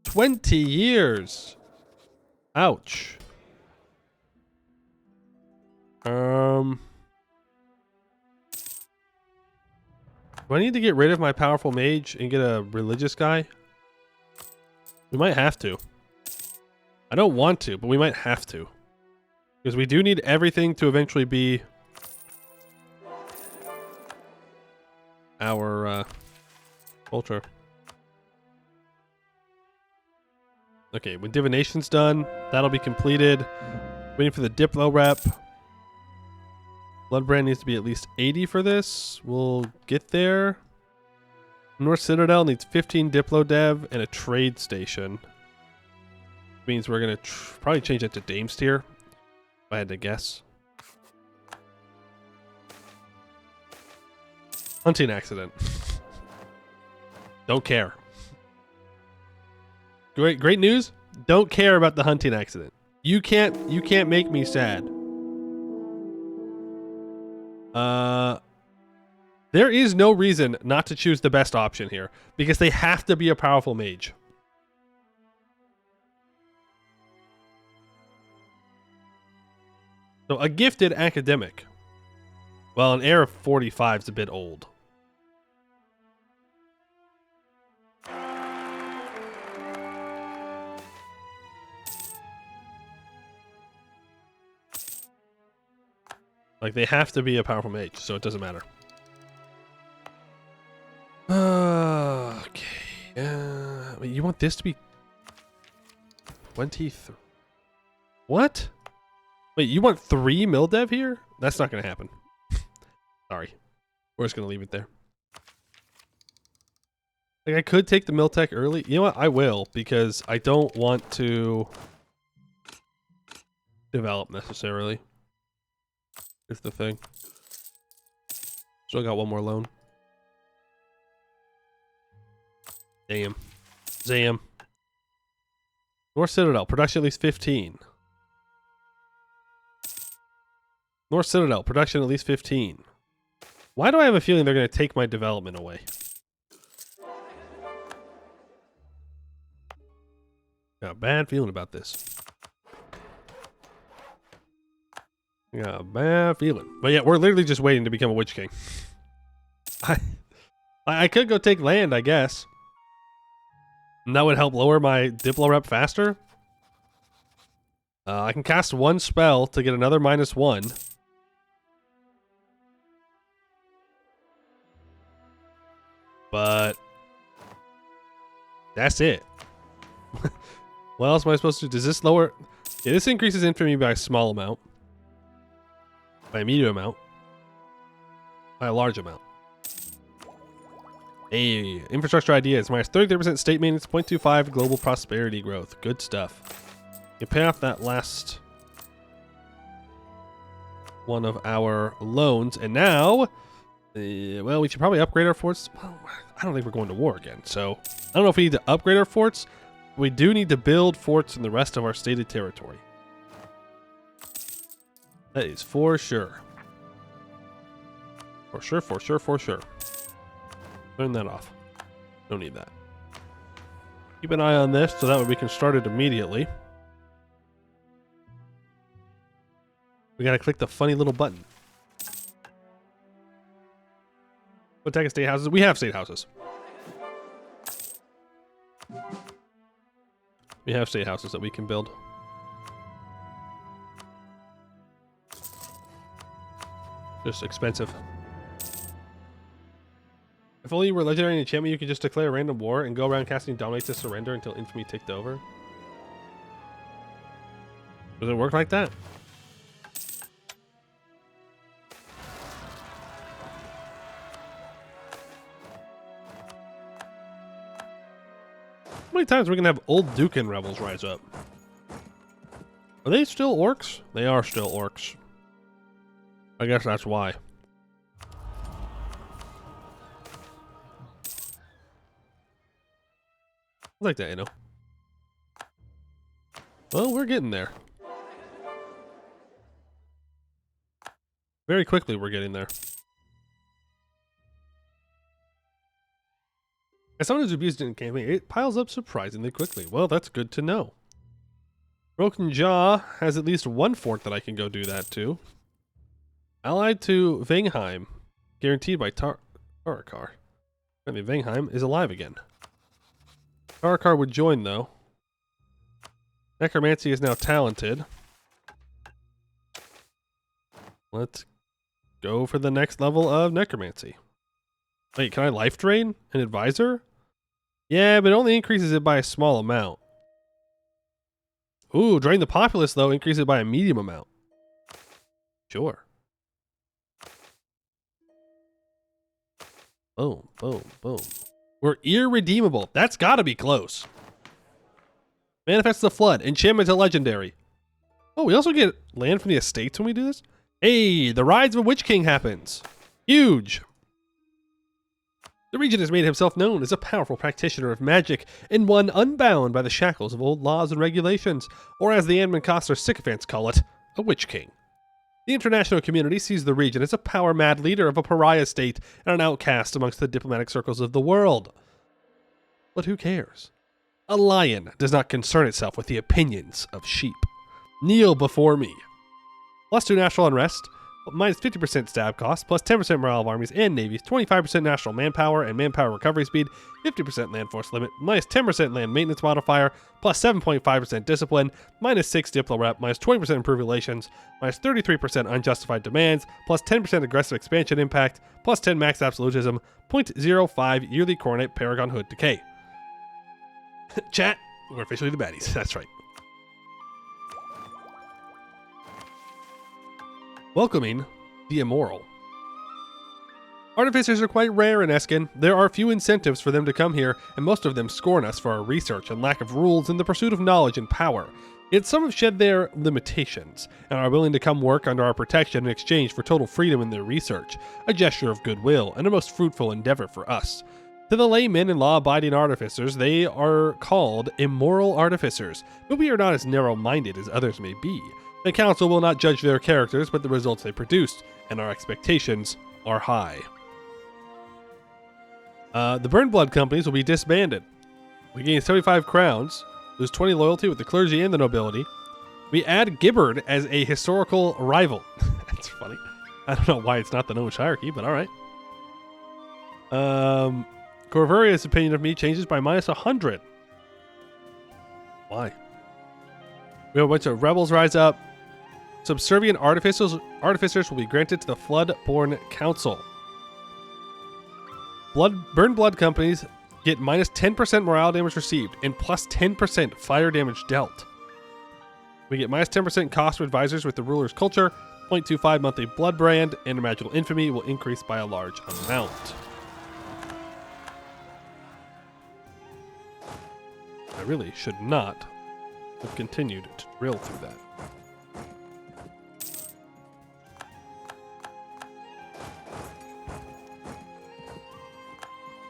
20 years. Ouch. Do I need to get rid of my powerful mage and get a religious guy? We might have to. I don't want to, but we might have to. Because we do need everything to eventually be our culture. Okay, when divination's done, that'll be completed. Waiting for the Diplo rep. Bloodbrand needs to be at least 80 for this. We'll get there. North Citadel needs 15 Diplo dev and a trade station. Means we're gonna probably change it to Dame's tier, if I had to guess. Hunting accident. Don't care. Great news. Don't care about the hunting accident. You can't make me sad. There is no reason not to choose the best option here, because they have to be a powerful mage. So a gifted academic. Well, an heir of 45 is a bit old. Like, they have to be a powerful mage, so it doesn't matter. Okay. You want this to be 23? What? Wait, you want 3 Mildev here? That's not going to happen. Sorry. We're just going to leave it there. Like, I could take the Miltech early. You know what? I will, because I don't want to develop necessarily. Is the thing. Still got one more loan. Damn. Zam. North Citadel, production at least 15. North Citadel, production at least 15. Why do I have a feeling they're going to take my development away? Got a bad feeling about this. Got a bad feeling. But yeah, we're literally just waiting to become a Witch King. I could go take land, I guess. And that would help lower my Diplo rep faster. I can cast one spell to get another -1. But that's it. What else am I supposed to do? Does this lower? Yeah, this increases infamy by a small amount. By a medium amount. By a large amount. Hey, infrastructure ideas. -33% state maintenance, 0.25 global prosperity growth. Good stuff. You pay off that last one of our loans, and now, well, we should probably upgrade our forts. Well, I don't think we're going to war again, so I don't know if we need to upgrade our forts. We do need to build forts in the rest of our stated territory. That is for sure. For sure, for sure, for sure. Turn that off. Don't need that. Keep an eye on this so that way we can start it immediately. We gotta click the funny little button. What type of state houses? We have state houses. We have state houses that we can build. Just expensive. If only you were legendary enchantment, you could just declare a random war and go around casting Dominate to surrender until infamy ticked over. Does it work like that? How many times are we gonna have old Dukin rebels rise up? Are they still orcs? They are still orcs. I guess that's why. Like that, you know. Well, we're getting there. Very quickly, we're getting there. As someone who's abused it in campaign, it piles up surprisingly quickly. Well, that's good to know. Broken Jaw has at least one fort that I can go do that to. Allied to Vingheim, guaranteed by Tarakar. Apparently Vingheim is alive again. Tarakar would join, though. Necromancy is now talented. Let's go for the next level of Necromancy. Wait, can I life drain an advisor? Yeah, but it only increases it by a small amount. Ooh, drain the populace, though, increase it by a medium amount. Sure. Boom, boom, boom. We're irredeemable. That's gotta be close. Manifest the Flood. Enchantment to legendary. Oh, we also get land from the estates when we do this? Hey, the Rise of a Witch King happens. Huge. The regent has made himself known as a powerful practitioner of magic and one unbound by the shackles of old laws and regulations, or as the Anbennar sycophants call it, a Witch King. The international community sees the regent as a power-mad leader of a pariah state and an outcast amongst the diplomatic circles of the world. But who cares? A lion does not concern itself with the opinions of sheep. Kneel before me. +2 national unrest, minus 50% stab cost, plus 10% morale of armies and navies, 25% national manpower and manpower recovery speed, 50% land force limit, minus 10% land maintenance modifier, plus 7.5% discipline, minus 6 diplo rep, minus 20% improved relations, minus 33% unjustified demands, plus 10% aggressive expansion impact, plus 10 max absolutism, 0.05 yearly coronet paragon hood decay. Chat, we're officially the baddies. That's right. Welcoming the immoral. Artificers are quite rare in Escann. There are few incentives for them to come here, and most of them scorn us for our research and lack of rules in the pursuit of knowledge and power. Yet some have shed their limitations, and are willing to come work under our protection in exchange for total freedom in their research, a gesture of goodwill, and a most fruitful endeavor for us. To the laymen and law-abiding artificers, they are called immoral artificers, but we are not as narrow-minded as others may be. The council will not judge their characters, but the results they produced, and our expectations are high. The Burn Blood companies will be disbanded. We gain 75 crowns. Lose 20 loyalty with the clergy and the nobility. We add Gibbard as a historical rival. That's funny. I don't know why it's not the Gnomish hierarchy, but alright. Corvuria's opinion of me changes by minus 100. Why? We have a bunch of rebels rise up. Subservient artificers will be granted to the Floodborn Council. Burn Blood companies get minus 10% morale damage received and plus 10% fire damage dealt. We get minus 10% cost of advisors with the ruler's culture, 0.25 monthly blood brand, and magical infamy will increase by a large amount. I really should not have continued to drill through that.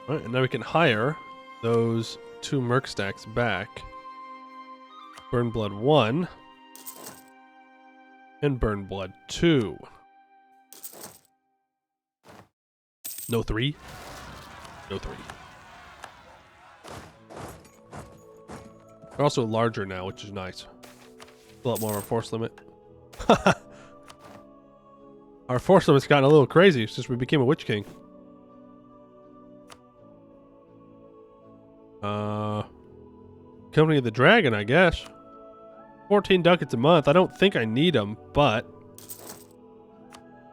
All right, and now we can hire those 2 merc stacks back. Burn Blood 1 and Burn Blood 2. No 3? No 3. They're also larger now, which is nice. A lot more of our force limit. Our force limit's gotten a little crazy since we became a Witch King. Company of the Dragon, I guess. 14 ducats a month. I don't think I need them, but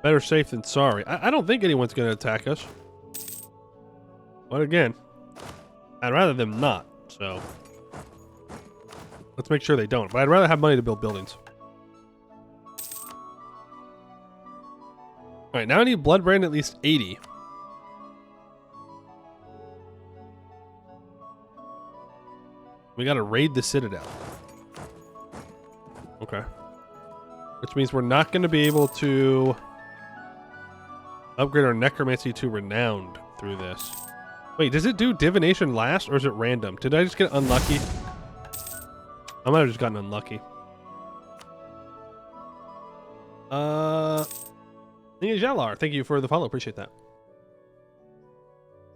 better safe than sorry. I don't think anyone's going to attack us. But again, I'd rather them not, so let's make sure they don't. But I'd rather have money to build buildings. Alright, now I need blood brand at least 80. We gotta raid the Citadel. Okay. Which means we're not gonna be able to upgrade our necromancy to renowned through this. Wait, does it do divination last or is it random? Did I just get unlucky? I might have just gotten unlucky. Jalar, thank you for the follow. Appreciate that.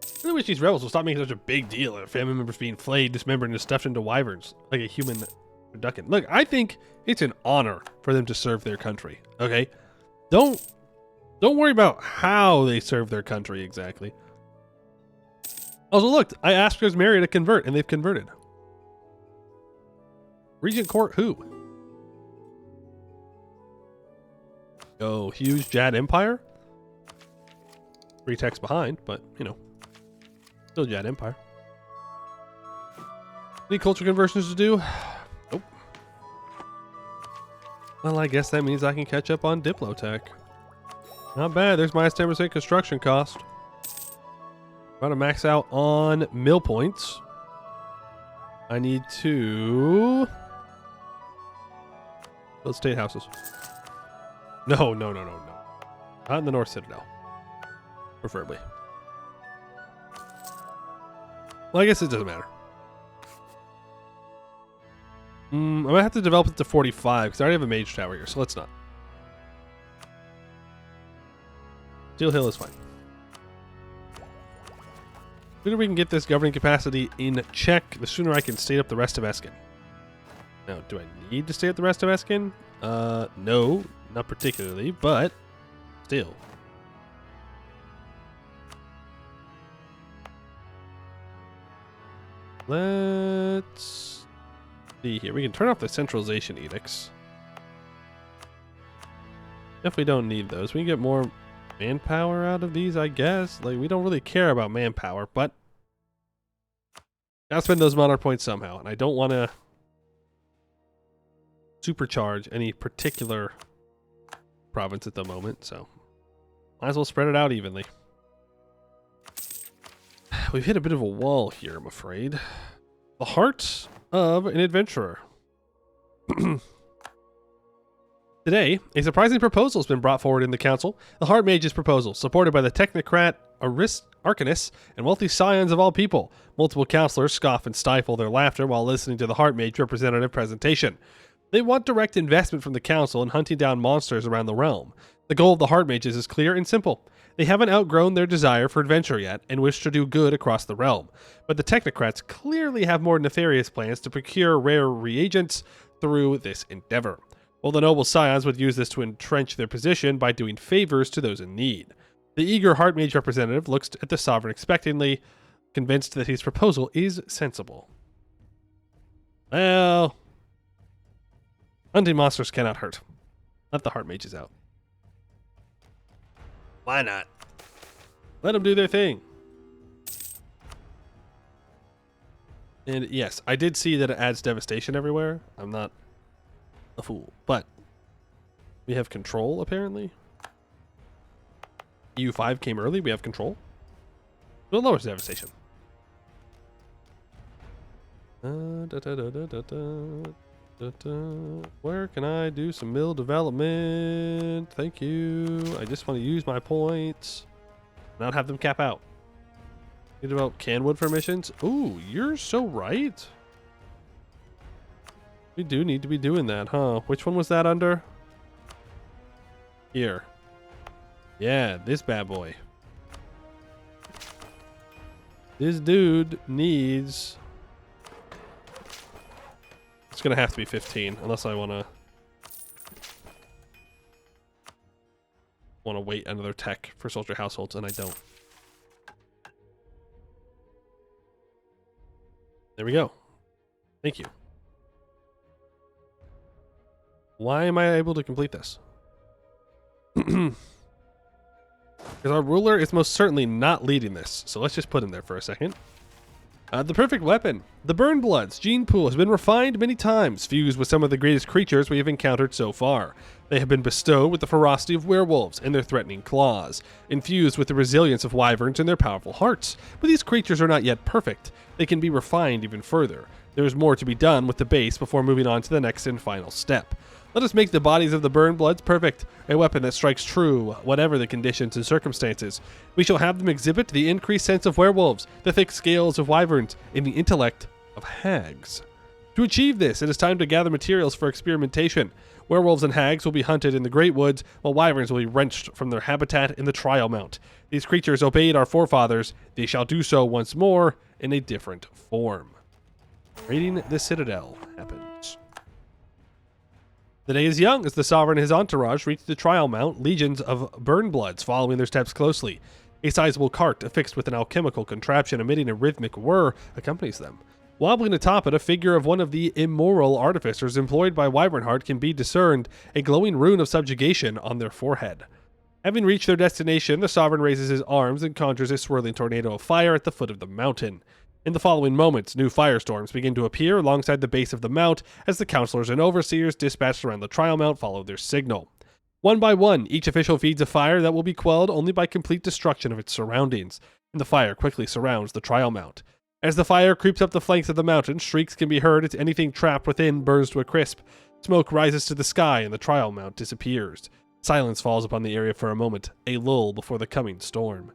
I really wish these rebels will stop making such a big deal of family members being flayed, dismembered, and stuffed into wyverns like a human turducken. Look, I think it's an honor for them to serve their country. Okay, don't worry about how they serve their country exactly. Also, look, I asked Mary to convert, and they've converted. Regent Court, who? Oh, huge Jad Empire? 3 texts behind, but, you know. Still Jad Empire. Any culture conversions to do? Nope. Well, I guess that means I can catch up on Diplotech. Not bad. There's minus 10% construction cost. About to max out on mill points. I need to build state houses. No. Not in the North Citadel. Preferably. Well, I guess it doesn't matter. I might have to develop it to 45 because I already have a mage tower here, so let's not. Steel Hill is fine. The sooner we can get this governing capacity in check, the sooner I can state up the rest of Escann. Now, do I need to stay up the rest of Escann? No, not particularly, but still. Let's see here. We can turn off the centralization edicts. If we don't need those, we can get more manpower out of these, I guess. Like, we don't really care about manpower, but gotta spend those monarch points somehow, and I don't want to supercharge any particular province at the moment, so might as well spread it out evenly. We've hit a bit of a wall here, I'm afraid. The heart of an adventurer. Today, a surprising proposal has been brought forward in the council. The Heart Mage's proposal, supported by the technocrat Arcanus and wealthy scions of all people. Multiple councillors scoff and stifle their laughter while listening to the Heart Mage representative presentation. They want direct investment from the council in hunting down monsters around the realm. The goal of the Heart Mages is clear and simple. They haven't outgrown their desire for adventure yet and wish to do good across the realm, but the technocrats clearly have more nefarious plans to procure rare reagents through this endeavor. While the noble scions would use this to entrench their position by doing favors to those in need. The eager Heart Mage representative looks at the Sovereign expectantly, convinced that his proposal is sensible. Well, hunting monsters cannot hurt. Let the Heart Mages out. Why not? Let them do their thing. And yes, I did see that it adds devastation everywhere. I'm not a fool, but we have control apparently. EU5 came early. We have control. So it lowers devastation. Where can I do some mill development? Thank you. I just want to use my points. Not have them cap out. You develop canwood for missions? Ooh, you're so right. We do need to be doing that, huh? Which one was that under? Here. Yeah, this bad boy. This dude needs... It's going to have to be 15, unless I want to wait another tech for soldier households, and I don't. There we go. Thank you. Why am I able to complete this? Because our ruler is most certainly not leading this, so let's just put him there for a second. The perfect weapon. The Burn Blood's gene pool has been refined many times, fused with some of the greatest creatures we have encountered so far. They have been bestowed with the ferocity of werewolves and their threatening claws, infused with the resilience of wyverns and their powerful hearts. But these creatures are not yet perfect. They can be refined even further. There is more to be done with the base before moving on to the next and final step. Let us make the bodies of the Burn Bloods perfect, a weapon that strikes true, whatever the conditions and circumstances. We shall have them exhibit the increased sense of werewolves, the thick scales of wyverns, and the intellect of hags. To achieve this, it is time to gather materials for experimentation. Werewolves and hags will be hunted in the Great Woods, while wyverns will be wrenched from their habitat in the Trial Mount. These creatures obeyed our forefathers. They shall do so once more in a different form. Raiding the Citadel happens. The day is young as the Sovereign and his entourage reach the Trial Mount, legions of Burn Bloods following their steps closely. A sizable cart affixed with an alchemical contraption emitting a rhythmic whir accompanies them. Wobbling atop it, a figure of one of the immoral artificers employed by Wyvernheart can be discerned, a glowing rune of subjugation on their forehead. Having reached their destination, the Sovereign raises his arms and conjures a swirling tornado of fire at the foot of the mountain. In the following moments, new firestorms begin to appear alongside the base of the mount as the counselors and overseers dispatched around the Trial Mount follow their signal. One by one, each official feeds a fire that will be quelled only by complete destruction of its surroundings, and the fire quickly surrounds the Trial Mount. As the fire creeps up the flanks of the mountain, shrieks can be heard as anything trapped within burns to a crisp. Smoke rises to the sky and the Trial Mount disappears. Silence falls upon the area for a moment, a lull before the coming storm.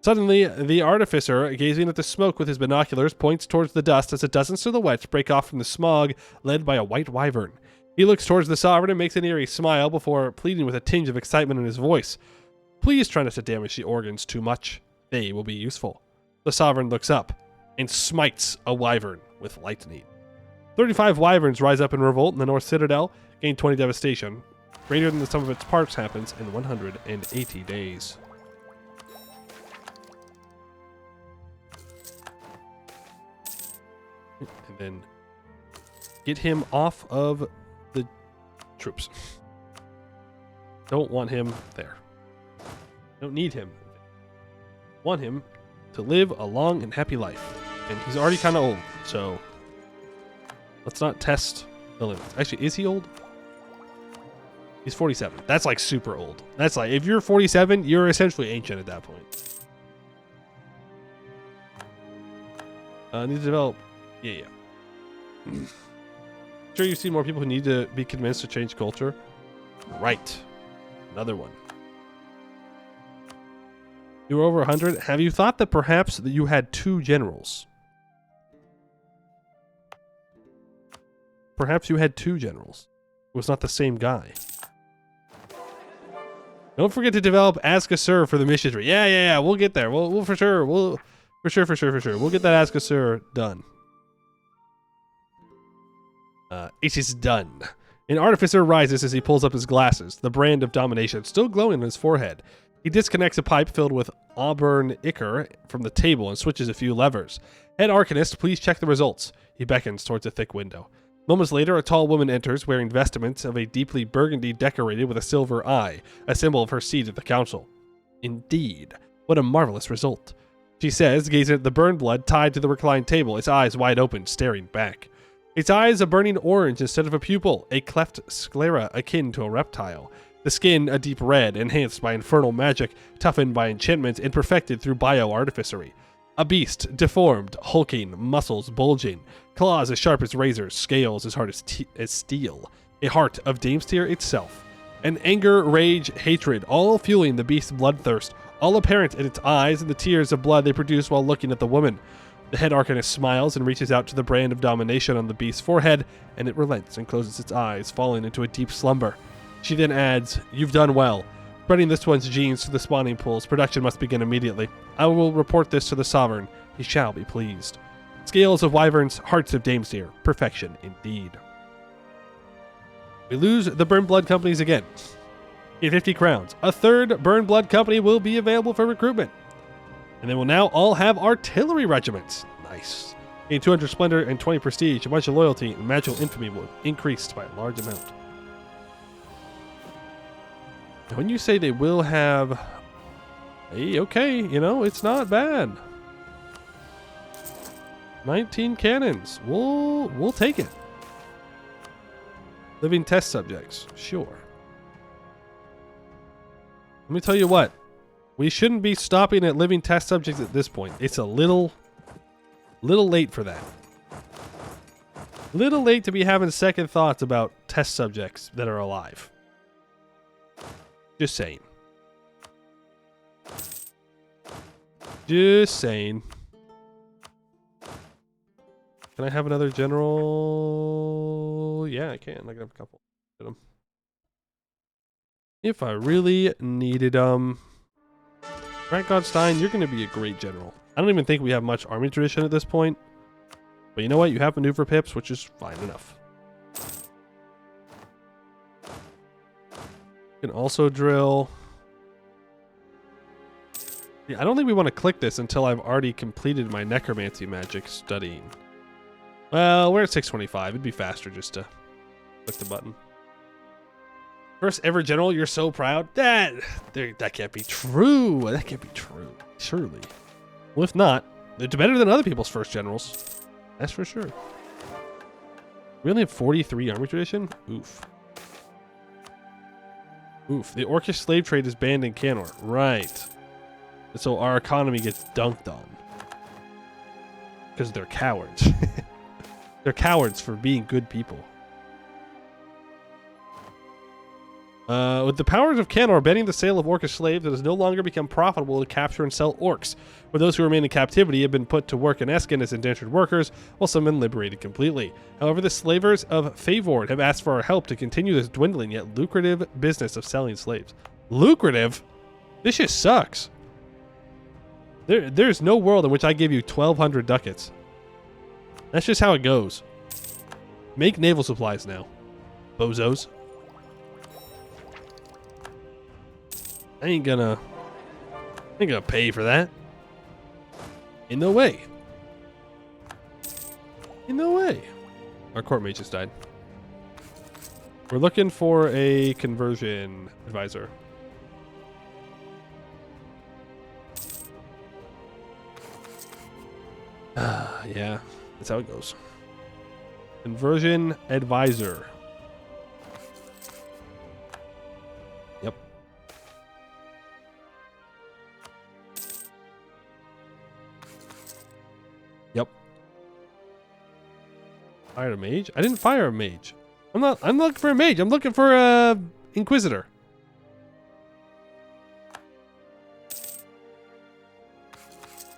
Suddenly, the artificer, gazing at the smoke with his binoculars, points towards the dust as a dozen silhouettes break off from the smog, led by a white wyvern. He looks towards the Sovereign and makes an eerie smile before pleading with a tinge of excitement in his voice. Please try not to damage the organs too much. They will be useful. The Sovereign looks up and smites a wyvern with lightning. 35 wyverns rise up in revolt in the North Citadel, gain 20 devastation. Greater than the sum of its parts happens in 180 days. And then get him off of the troops. Don't want him there. Don't need him. Want him to live a long and happy life. And he's already kind of old, so let's not test the limits. Actually, is he old? He's 47. That's like super old. That's like, if you're 47, you're essentially ancient at that point. Need to develop. Yeah. Sure, you see more people who need to be convinced to change culture. Right. Another one. You were over 100. Have you thought that perhaps that you had two generals? Perhaps you had two generals. It was not the same guy. Don't forget to develop Ask a Sir for the mission tree. Yeah. We'll get there. We'll for sure. For sure. We'll get that Ask a Sir done. It is done. An artificer rises as he pulls up his glasses, the brand of domination still glowing on his forehead. He disconnects a pipe filled with auburn ichor from the table and switches a few levers. Head Arcanist, please check the results. He beckons towards a thick window. Moments later, a tall woman enters, wearing vestments of a deeply burgundy decorated with a silver eye, a symbol of her seat at the council. Indeed, what a marvelous result. She says, gazing at the burned blood tied to the reclined table, its eyes wide open, staring back. Its eyes a burning orange instead of a pupil, a cleft sclera akin to a reptile. The skin a deep red, enhanced by infernal magic, toughened by enchantment, and perfected through bio-artificery. A beast, deformed, hulking, muscles bulging, claws as sharp as razors, scales as hard as steel. A heart of Damestyr itself. An anger, rage, hatred, all fueling the beast's bloodthirst, all apparent in its eyes and the tears of blood they produce while looking at the woman. The head arcanist smiles and reaches out to the brand of domination on the beast's forehead, and it relents and closes its eyes, falling into a deep slumber. She then adds, "You've done well. Spreading this one's genes to the spawning pools. Production must begin immediately. I will report this to the Sovereign. He shall be pleased." Scales of wyverns, hearts of Damestyr. Perfection indeed. We lose the Burn Blood companies again. Get 50 crowns. A third Burn Blood company will be available for recruitment. And they will now all have artillery regiments. Nice. Gain 200 splendor and 20 prestige. A bunch of loyalty and magical infamy will increase by a large amount. Now, when you say they will have... Hey, okay, you know, it's not bad. 19 cannons. We'll take it. Living test subjects. Sure. Let me tell you what. We shouldn't be stopping at living test subjects at this point. It's a little late for that. Little late to be having second thoughts about test subjects that are alive. Just saying. Just saying. Can I have another general? Yeah, I can. I can have a couple. If I really needed them. Grant Godstein, you're going to be a great general. I don't even think we have much army tradition at this point. But you know what? You have maneuver pips, which is fine enough. You can also drill. Yeah, I don't think we want to click this until I've already completed my necromancy magic studying. Well, we're at 625. It'd be faster just to click the button. First ever general, you're so proud? That can't be true. That can't be true. Surely. Well, if not, it's better than other people's first generals. That's for sure. We only have 43 army tradition? Oof. Oof. The Orcish slave trade is banned in Canor. Right. And so our economy gets dunked on. Because they're cowards. They're cowards for being good people. With the powers of Canor banning the sale of Orcish slaves, it has no longer become profitable to capture and sell orcs. For those who remain in captivity have been put to work in Escann as indentured workers, while some have been liberated completely. However, the slavers of Favord have asked for our help to continue this dwindling yet lucrative business of selling slaves. Lucrative? This just sucks. There's no world in which I give you 1,200 ducats. That's just how it goes. Make naval supplies now, bozos. I ain't gonna pay for that. In no way. In no way. Our court mage just died. We're looking for a conversion advisor. Yeah, that's how it goes. Conversion advisor. Yep. Yep. Fired a mage? I didn't fire a mage. I'm looking for a mage. I'm looking for a inquisitor.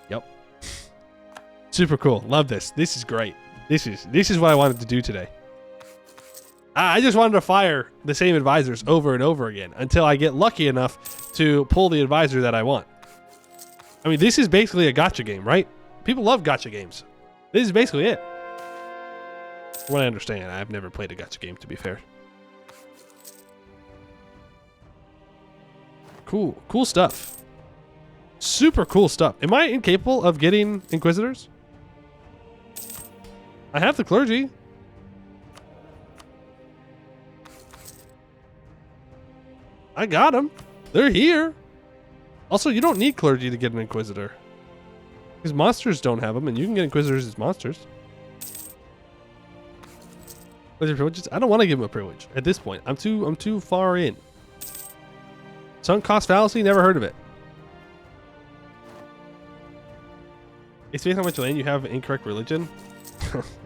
Yep. Super cool. Love this. This is great. This is what I wanted to do today. I just wanted to fire the same advisors over and over again until I get lucky enough to pull the advisor that I want. I mean, this is basically a gacha game, right? People love gacha games. This is basically it. From what I understand, I've never played a gacha game, to be fair. Cool. Cool stuff. Super cool stuff. Am I incapable of getting Inquisitors? I have the clergy. I got them. They're here. Also, you don't need clergy to get an Inquisitor. Because monsters don't have them, and you can get Inquisitors as monsters. Privileges? I don't want to give him a privilege at this point. I'm too far in. Sunk cost fallacy? Never heard of it. It's based on how much land you have incorrect religion.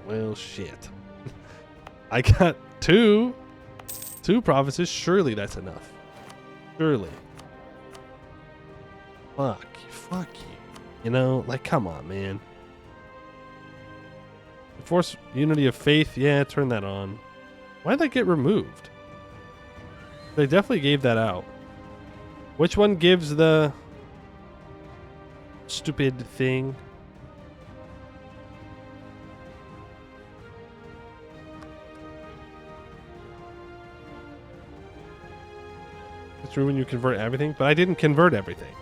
Well, shit. I got two provinces. Surely that's enough. Surely. Fuck you. You know, like, come on, man. Enforce unity of faith. Yeah, turn that on. Why did that get removed? They definitely gave that out. Which one gives the stupid thing? It's true when you convert everything, but I didn't convert everything.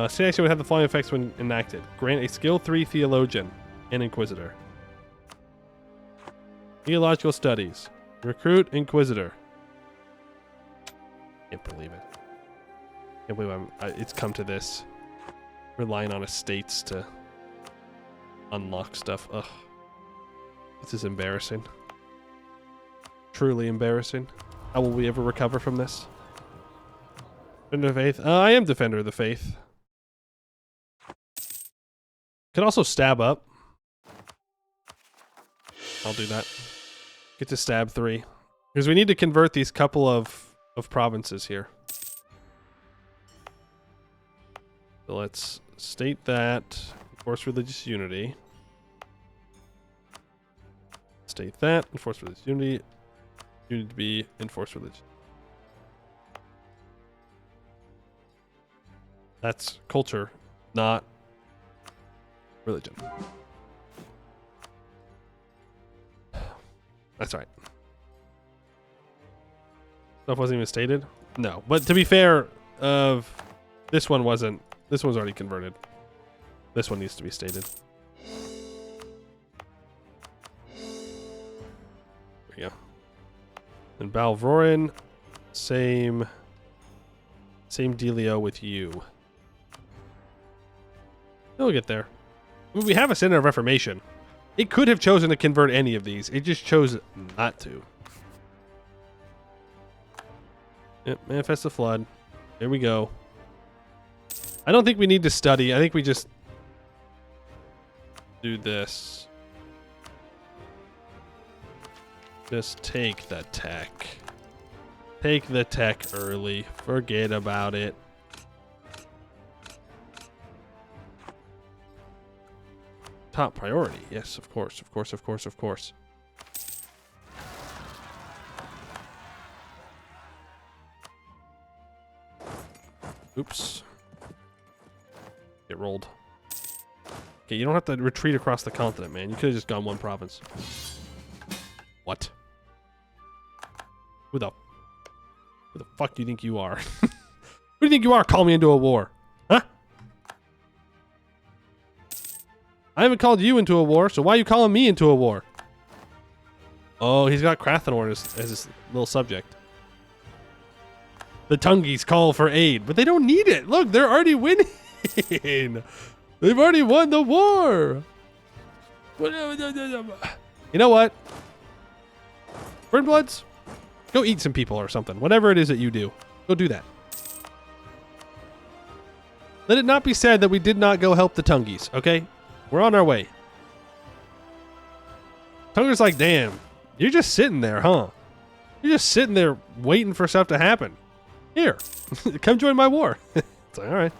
State action would have the following effects when enacted. Grant a skill 3 theologian and inquisitor. Theological studies. Recruit inquisitor. Can't believe it. Can't believe it's come to this. Relying on estates to unlock stuff. Ugh. This is embarrassing. Truly embarrassing. How will we ever recover from this? Defender of the faith. I am defender of the faith. Can also stab up. I'll do that. Get to stab 3. Because we need to convert these couple of provinces here. So let's state that. Enforce religious unity. State that. Enforce religious unity. You need to be enforce religion. That's culture, not religion. That's right. Stuff wasn't even stated? No. But to be fair, this one wasn't. This one's already converted. This one needs to be stated. There we go. And Balvrorin, same dealio with you. We'll get there. I mean, we have a Center of Reformation. It could have chosen to convert any of these. It just chose not to. Yep, manifest the flood. There we go. I don't think we need to study. I think we just do this. Just take the tech. Take the tech early. Forget about it. Top priority. Yes, of course, of course, of course, of course. Oops. Get rolled. Okay, you don't have to retreat across the continent, man. You could have just gone one province. What? Who the fuck do you think you are? Who do you think you are? Call me into a war. Huh? I haven't called you into a war, so why are you calling me into a war? Oh, he's got Crathorn as his little subject. The Tungies call for aid, but they don't need it. Look, they're already winning. They've already won the war. You know what? Burnbloods, go eat some people or something. Whatever it is that you do, go do that. Let it not be said that we did not go help the Tungies, okay? We're on our way. Tunger's like, damn, you're just sitting there, huh? You're just sitting there waiting for stuff to happen. Here, come join my war. It's like, all right.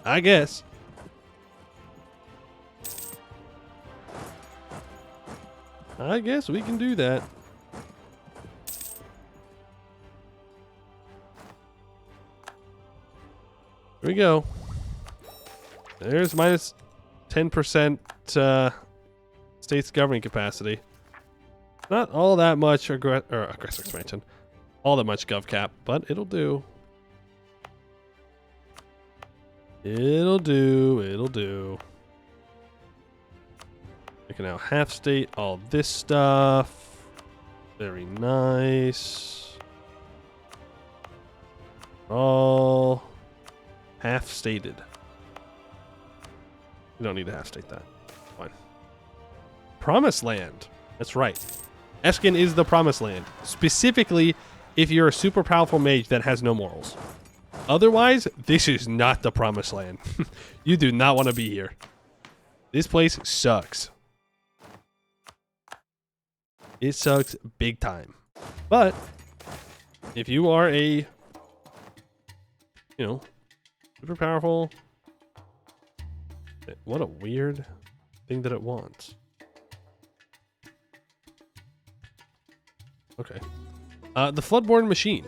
I guess. I guess we can do that. Here we go. There's minus 10% state's governing capacity. Not all that much aggressor expansion. All that much gov cap, but it'll do. It'll do. It'll do. We can now half state all this stuff. Very nice. All half stated. You don't need to half state that. Fine. Promised Land. That's right. Escann is the Promised Land. Specifically, if you're a super powerful mage that has no morals. Otherwise, this is not the Promised Land. You do not want to be here. This place sucks. It sucks big time. But if you are a, super powerful, what a weird thing that it wants. Okay. The Floodborn Machine.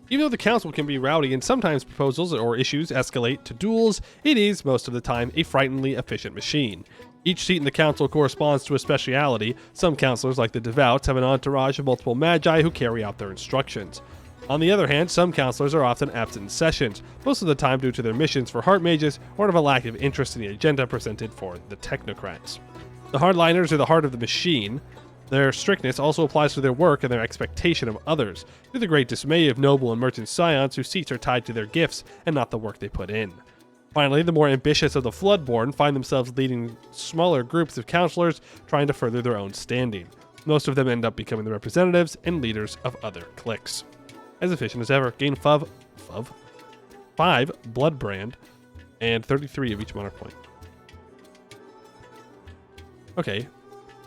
Even though the council can be rowdy and sometimes proposals or issues escalate to duels, it is, most of the time, a frighteningly efficient machine. Each seat in the council corresponds to a speciality. Some councilors, like the Devouts, have an entourage of multiple magi who carry out their instructions. On the other hand, some councilors are often absent in sessions, most of the time due to their missions for heart mages or of a lack of interest in the agenda presented for the technocrats. The hardliners are the heart of the machine. Their strictness also applies to their work and their expectation of others, to the great dismay of noble and merchant scions whose seats are tied to their gifts and not the work they put in. Finally, the more ambitious of the Floodborn find themselves leading smaller groups of counselors trying to further their own standing. Most of them end up becoming the representatives and leaders of other cliques. As efficient as ever, gain 5 Blood Brand and 33 of each monarch point. Okay.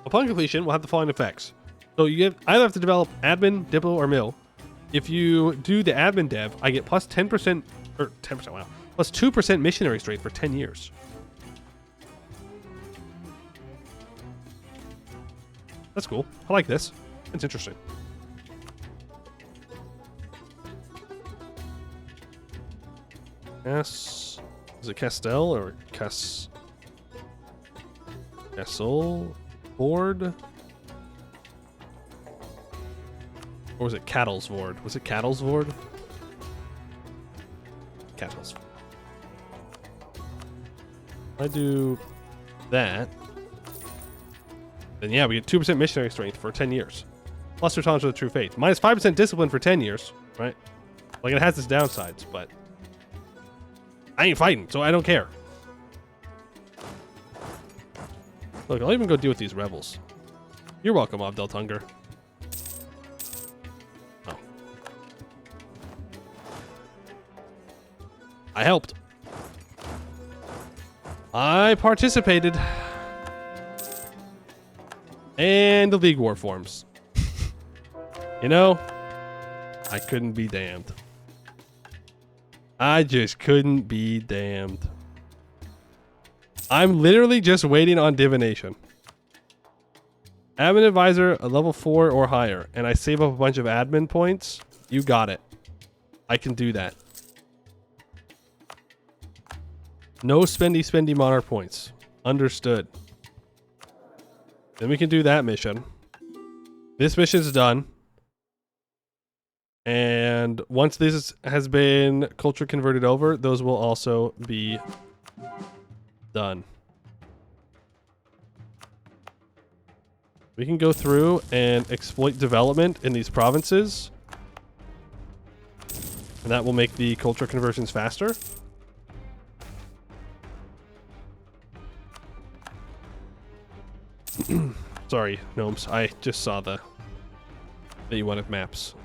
Upon completion, we'll have the following effects. So you either have to develop admin, diplo, or mill. If you do the admin dev, I get plus 10%, or 10%, wow, plus 2% missionary strength for 10 years. That's cool. I like this. It's interesting. Is it Castell or Castle Board? Or was it Cattlesvord? Was it Cattlesvord? Cattlesvord. If I do that, then yeah, we get 2% missionary strength for 10 years. Plus 2 times with the true faith. Minus 5% discipline for 10 years, right? Like, it has its downsides, but I ain't fighting, so I don't care. Look, I'll even go deal with these rebels. You're welcome, Abdeltunger. Oh. I helped. I participated. And the League War forms. You know, I couldn't be damned. I just couldn't be damned. I'm literally just waiting on divination. Admin advisor, a level 4 or higher, and I save up a bunch of admin points. You got it. I can do that. No spendy monarch points. Understood. Then we can do that mission. This mission's done. And once this has been culture converted over, those will also be done. We can go through and exploit development in these provinces. And that will make the culture conversions faster. Sorry, gnomes. I just saw that you wanted maps.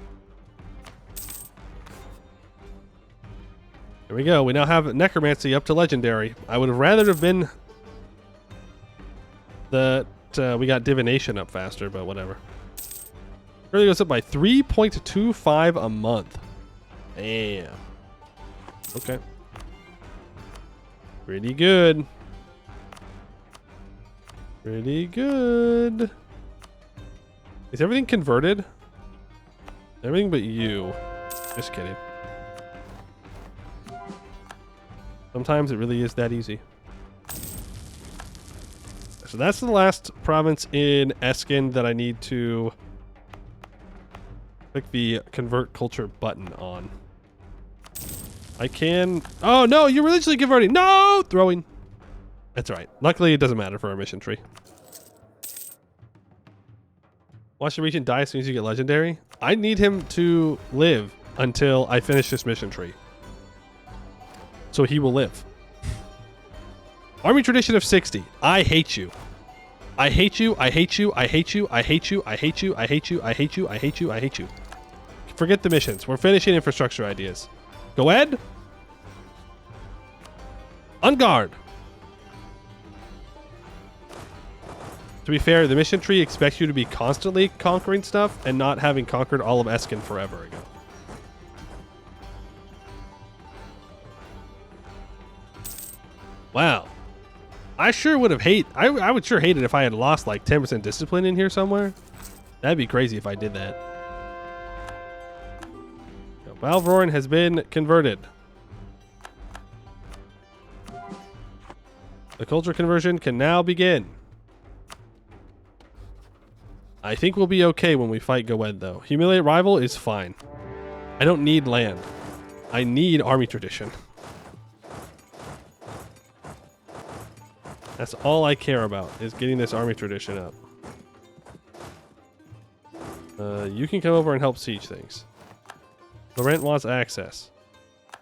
There we go. We now have necromancy up to legendary. I would have rather have been that we got divination up faster, but whatever. Really goes up by 3.25 a month. Damn. Okay. Pretty good. Pretty good. Is everything converted? Everything but you. Just kidding. Sometimes it really is that easy. So that's the last province in Escann that I need to click the convert culture button on. I can... Oh, no! You're religiously converting! No! Throwing. That's alright. Luckily, it doesn't matter for our mission tree. Watch the region die as soon as you get legendary. I need him to live until I finish this mission tree. So he will live. Army tradition of 60. I hate you. I hate you. I hate you. I hate you. I hate you. I hate you. I hate you. I hate you. I hate you. I hate you. Forget the missions. We're finishing infrastructure ideas. Go ahead. On guard. To be fair, the mission tree expects you to be constantly conquering stuff and not having conquered all of Escann forever ago. Wow. I sure would have I would sure hate it if I had lost like 10% discipline in here somewhere. That'd be crazy if I did that. Wyvernheart has been converted. The culture conversion can now begin. I think we'll be okay when we fight Goed, though. Humiliate rival is fine. I don't need land. I need army tradition. That's all I care about, is getting this army tradition up. You can come over and help siege things. Laurent wants access.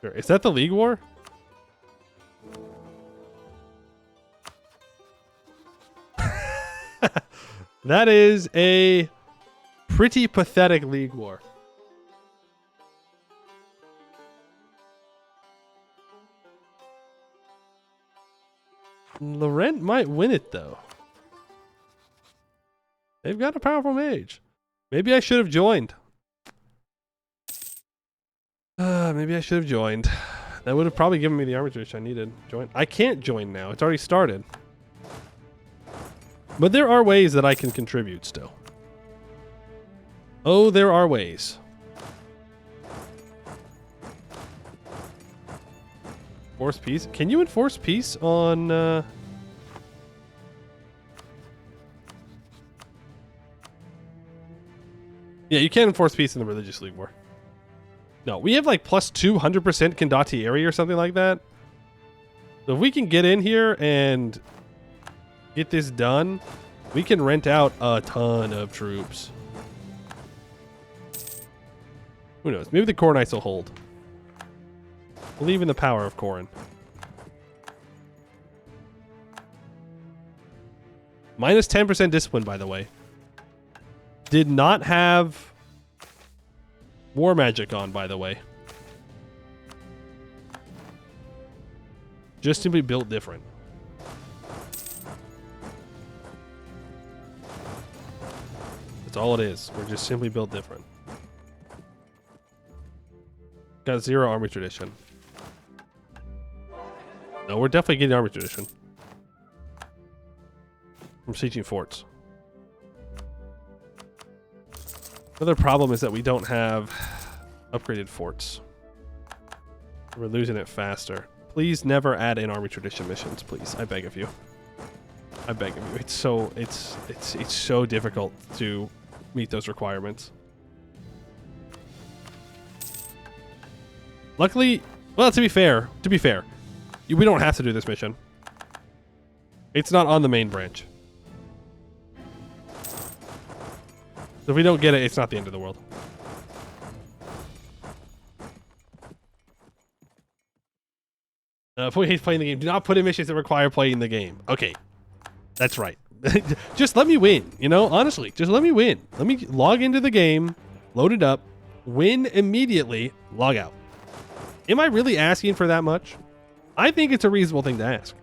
Sure. Is that the League War? That is a pretty pathetic League War. Laurent might win it, though. They've got a powerful mage. Maybe I should have joined. Maybe I should have joined. That would have probably given me the army tradition I needed. Join. I can't join now. It's already started. But there are ways that I can contribute still. Oh, there are ways. Enforce peace? Can you enforce peace on... Yeah, you can enforce peace in the Religious League War. No, we have like plus 200% condottieri or something like that. So if we can get in here and get this done, we can rent out a ton of troops. Who knows? Maybe the Core Knights will hold. Believe in the power of Corin. Minus 10% discipline, by the way. Did not have war magic on, by the way. Just simply built different. That's all it is. We're just simply built different. Got 0 army tradition. No, we're definitely getting army tradition. From sieging forts. Another problem is that we don't have upgraded forts. We're losing it faster. Please never add in army tradition missions, please. I beg of you. I beg of you. It's so difficult to meet those requirements. Luckily, well, to be fair, we don't have to do this mission. It's not on the main branch. So if we don't get it, it's not the end of the world. If we hate playing the game, do not put in missions that require playing the game. Okay, that's right. Just let me win, you know? Honestly, just let me win. Let me log into the game, load it up, win immediately, log out. Am I really asking for that much? I think it's a reasonable thing to ask.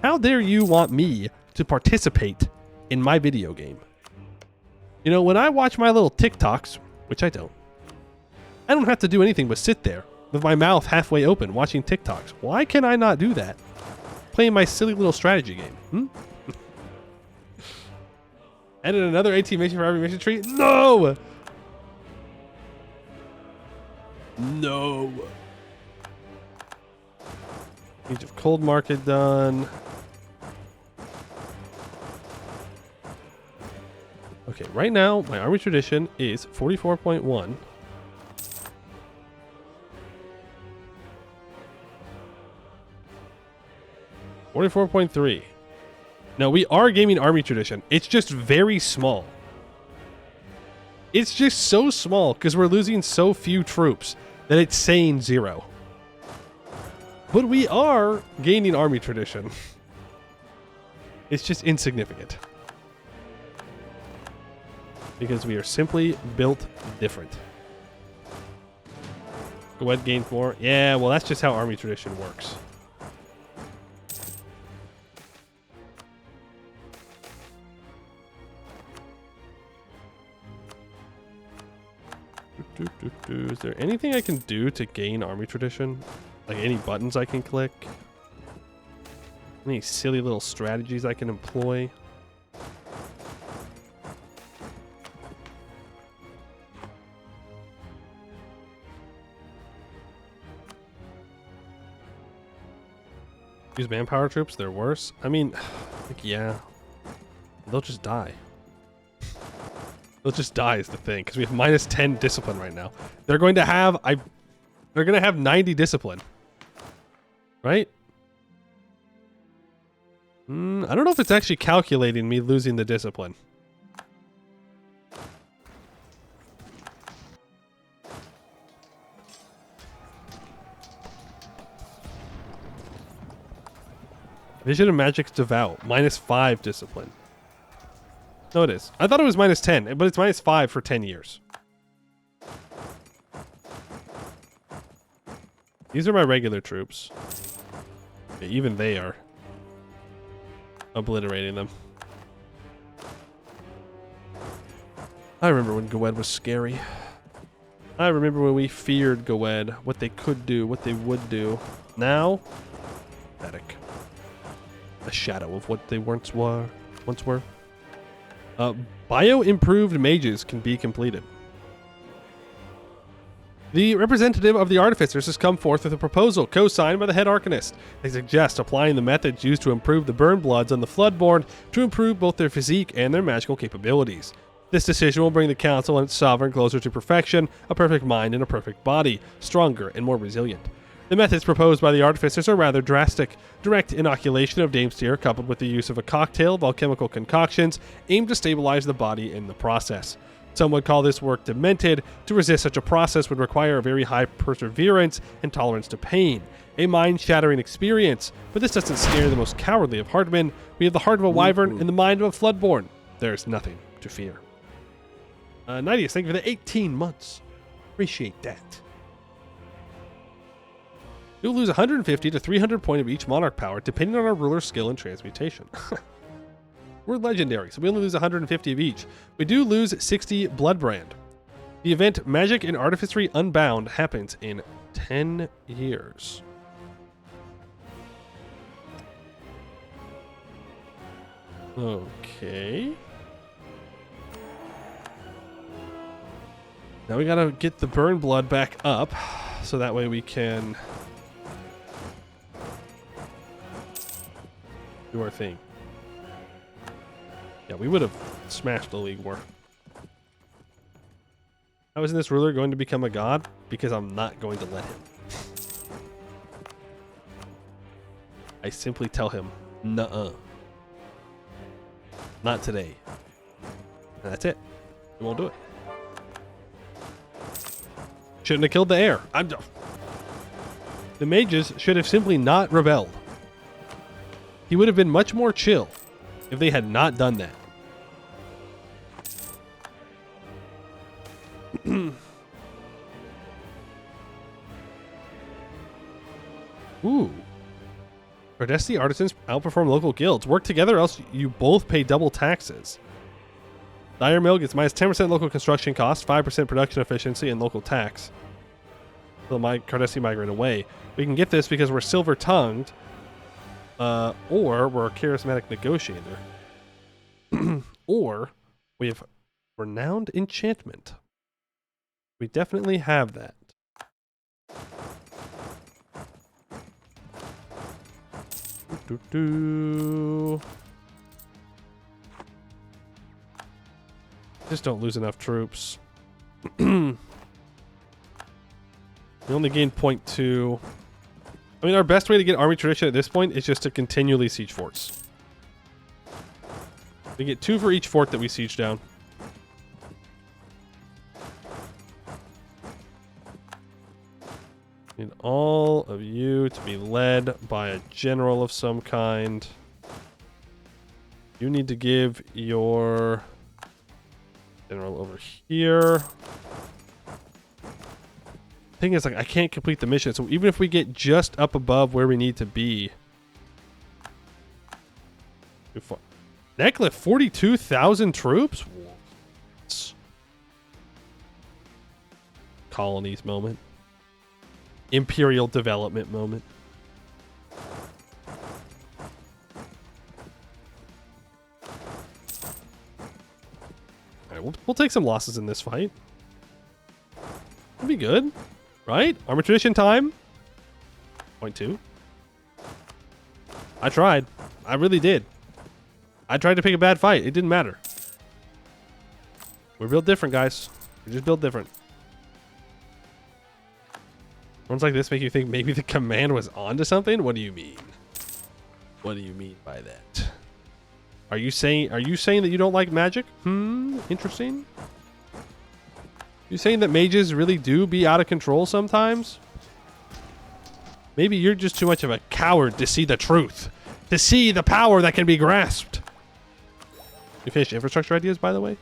How dare you want me to participate in my video game? You know, when I watch my little TikToks, which I don't have to do anything but sit there with my mouth halfway open watching TikToks. Why can I not do that? Playing my silly little strategy game. Added another 18 mission for every mission tree. No! No. Age of Cold Market done. Okay, right now my army tradition is 44.1. $44.3. Now we are gaming army tradition. It's just very small. It's just so small because we're losing so few troops that it's saying 0. But we are gaining army tradition. It's just insignificant. Because we are simply built different. Go ahead, gain 4. Yeah, well, that's just how army tradition works. Is there anything I can do to gain army tradition? Like any buttons I can click? Any silly little strategies I can employ? Use manpower troops, they're worse. I mean, like, yeah. They'll just die. They'll just die is the thing, because we have minus 10 discipline right now. They're going to have they're going to have 90 discipline. Right? I don't know if it's actually calculating me losing the discipline. Vision of Magic's Devout. Minus 5 discipline. No, it is. I thought it was minus 10, but it's minus 5 for 10 years. These are my regular troops. Okay, even they are obliterating them. I remember when Goed was scary. I remember when we feared Goed, what they could do, what they would do. Now, pathetic. A shadow of what they once were. Bio-improved mages can be completed. The representative of the artificers has come forth with a proposal co-signed by the head arcanist. They suggest applying the methods used to improve the burn bloods on the Floodborn to improve both their physique and their magical capabilities. This decision will bring the council and its sovereign closer to perfection, a perfect mind and a perfect body, stronger and more resilient. The methods proposed by the artificers are rather drastic. Direct inoculation of Damestyr coupled with the use of a cocktail of alchemical concoctions aimed to stabilize the body in the process. Some would call this work demented. To resist such a process would require a very high perseverance and tolerance to pain. A mind-shattering experience, but this doesn't scare the most cowardly of Heartmen. We have the heart of a wyvern and the mind of a Floodborn. There's nothing to fear. Nidius, thank you for the 18 months. Appreciate that. You'll lose 150 to 300 points of each monarch power, depending on our ruler's skill and transmutation. We're legendary, so we only lose 150 of each. We do lose 60 Bloodbrand. The event Magic and Artificery Unbound happens in 10 years. Okay. Now we gotta get the burn blood back up, so that way we can do our thing. Yeah, we would have smashed the League War. How isn't this ruler going to become a god? Because I'm not going to let him. I simply tell him, nuh-uh. Not today. And that's it. We won't do it. Shouldn't have killed the heir. The mages should have simply not rebelled. He would have been much more chill if they had not done that. Ooh. Cardesti artisans outperform local guilds. Work together, else you both pay double taxes. Dire Mill gets minus 10% local construction cost, 5% production efficiency, and local tax. So my Cardesti migrate away. We can get this because we're silver-tongued, or we're a charismatic negotiator. Or We have renowned enchantment. We definitely have that. Just don't lose enough troops. We only gain 0.2. I mean, our best way to get army tradition at this point is just to continually siege forts. We get 2 for each fort that we siege down. Need all of you to be led by a general of some kind. You need to give your general over here. Thing is, like, I can't complete the mission, so even if we get just up above where we need to be. Necklif, 42,000 troops? Colonies moment. Imperial development moment. Alright, we'll take some losses in this fight. It'll be good. Right? Armor tradition time. 0.2. I tried. I really did. I tried to pick a bad fight. It didn't matter. We're built different, guys. We're just built different. Ones like this make you think maybe the command was onto something? What do you mean? What do you mean by that? Are you saying that you don't like magic? Interesting. You saying that mages really do be out of control sometimes? Maybe you're just too much of a coward to see the truth. To see the power that can be grasped. We finished infrastructure ideas, by the way.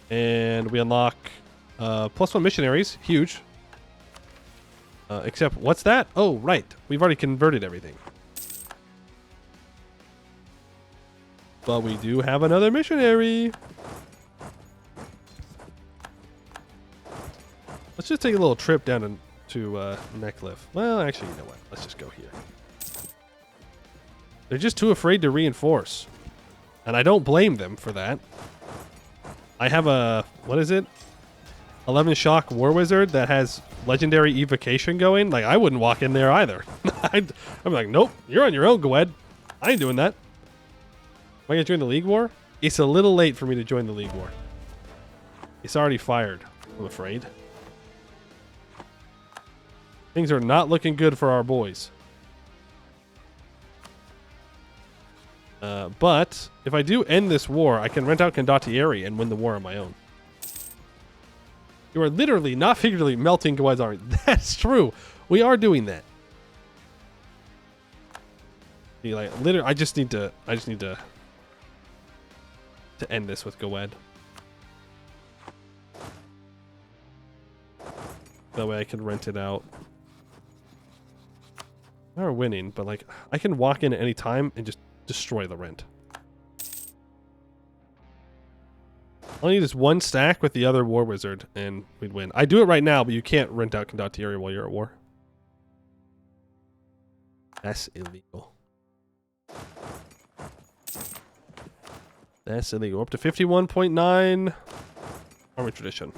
And we unlock +1 missionaries. Huge. Except, what's that? Oh, right. We've already converted everything. But we do have another missionary. Let's just take a little trip down to Necklif. Well, actually, you know what? Let's just go here. They're just too afraid to reinforce. And I don't blame them for that. I have a... what is it? 11 Shock War Wizard that has legendary evocation going. Like, I wouldn't walk in there either. I'm like, nope, you're on your own, Gwed. I ain't doing that. Am I going to join the League War? It's a little late for me to join the League War. It's already fired, I'm afraid. Things are not looking good for our boys. But if I do end this war, I can rent out Condottieri and win the war on my own. You are literally, not figuratively, melting Gwed's army. That's true. We are doing that. Like, literally, I just need to end this with Gwed. That way I can rent it out. We are winning, but like, I can walk in at any time and just destroy the rent. All I need is one stack with the other War Wizard, and we'd win. I do it right now, but you can't rent out Condottieri while you're at war. That's illegal. That's illegal. Up to 51.9 army tradition.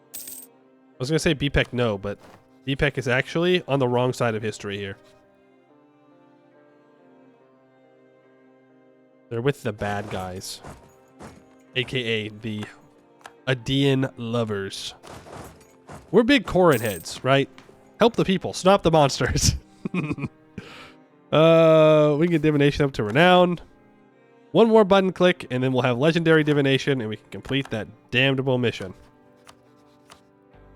I was going to say BPEC no, but BPEC is actually on the wrong side of history here. They're with the bad guys. AKA the Adean lovers. We're big Corin heads, right? Help the people. Stop the monsters. We can get divination up to renown. One more button click, and then we'll have legendary divination, and we can complete that damnable mission.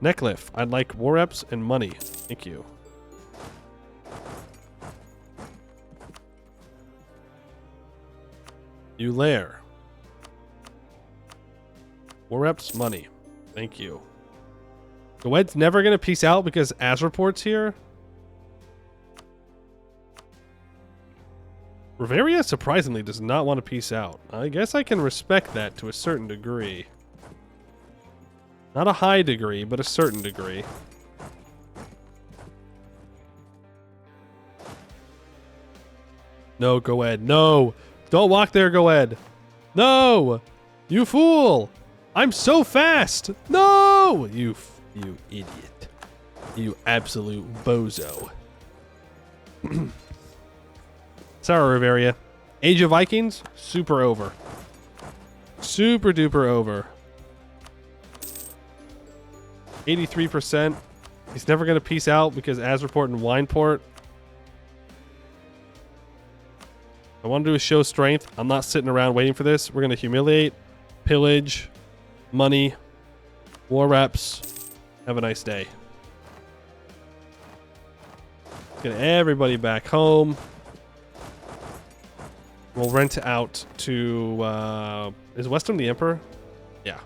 Necklif, I'd like war reps and money. Thank you. Ulair. War reps, money. Thank you. Gwed's never going to peace out because Azreport's here. Riveria surprisingly does not want to peace out. I guess I can respect that to a certain degree. Not a high degree, but a certain degree. No, go Ed. No. Don't walk there, go Ed. No. You fool. I'm so fast. No. You idiot. You absolute bozo. Sorry, Riveria. Age of Vikings, super over. Super duper over. 83%. He's never going to peace out because Azerport and Wineport. I want to do a show strength. I'm not sitting around waiting for this. We're going to humiliate, pillage, money, war reps. Have a nice day. Get everybody back home. We'll rent out to... is Westham the Emperor? Yeah.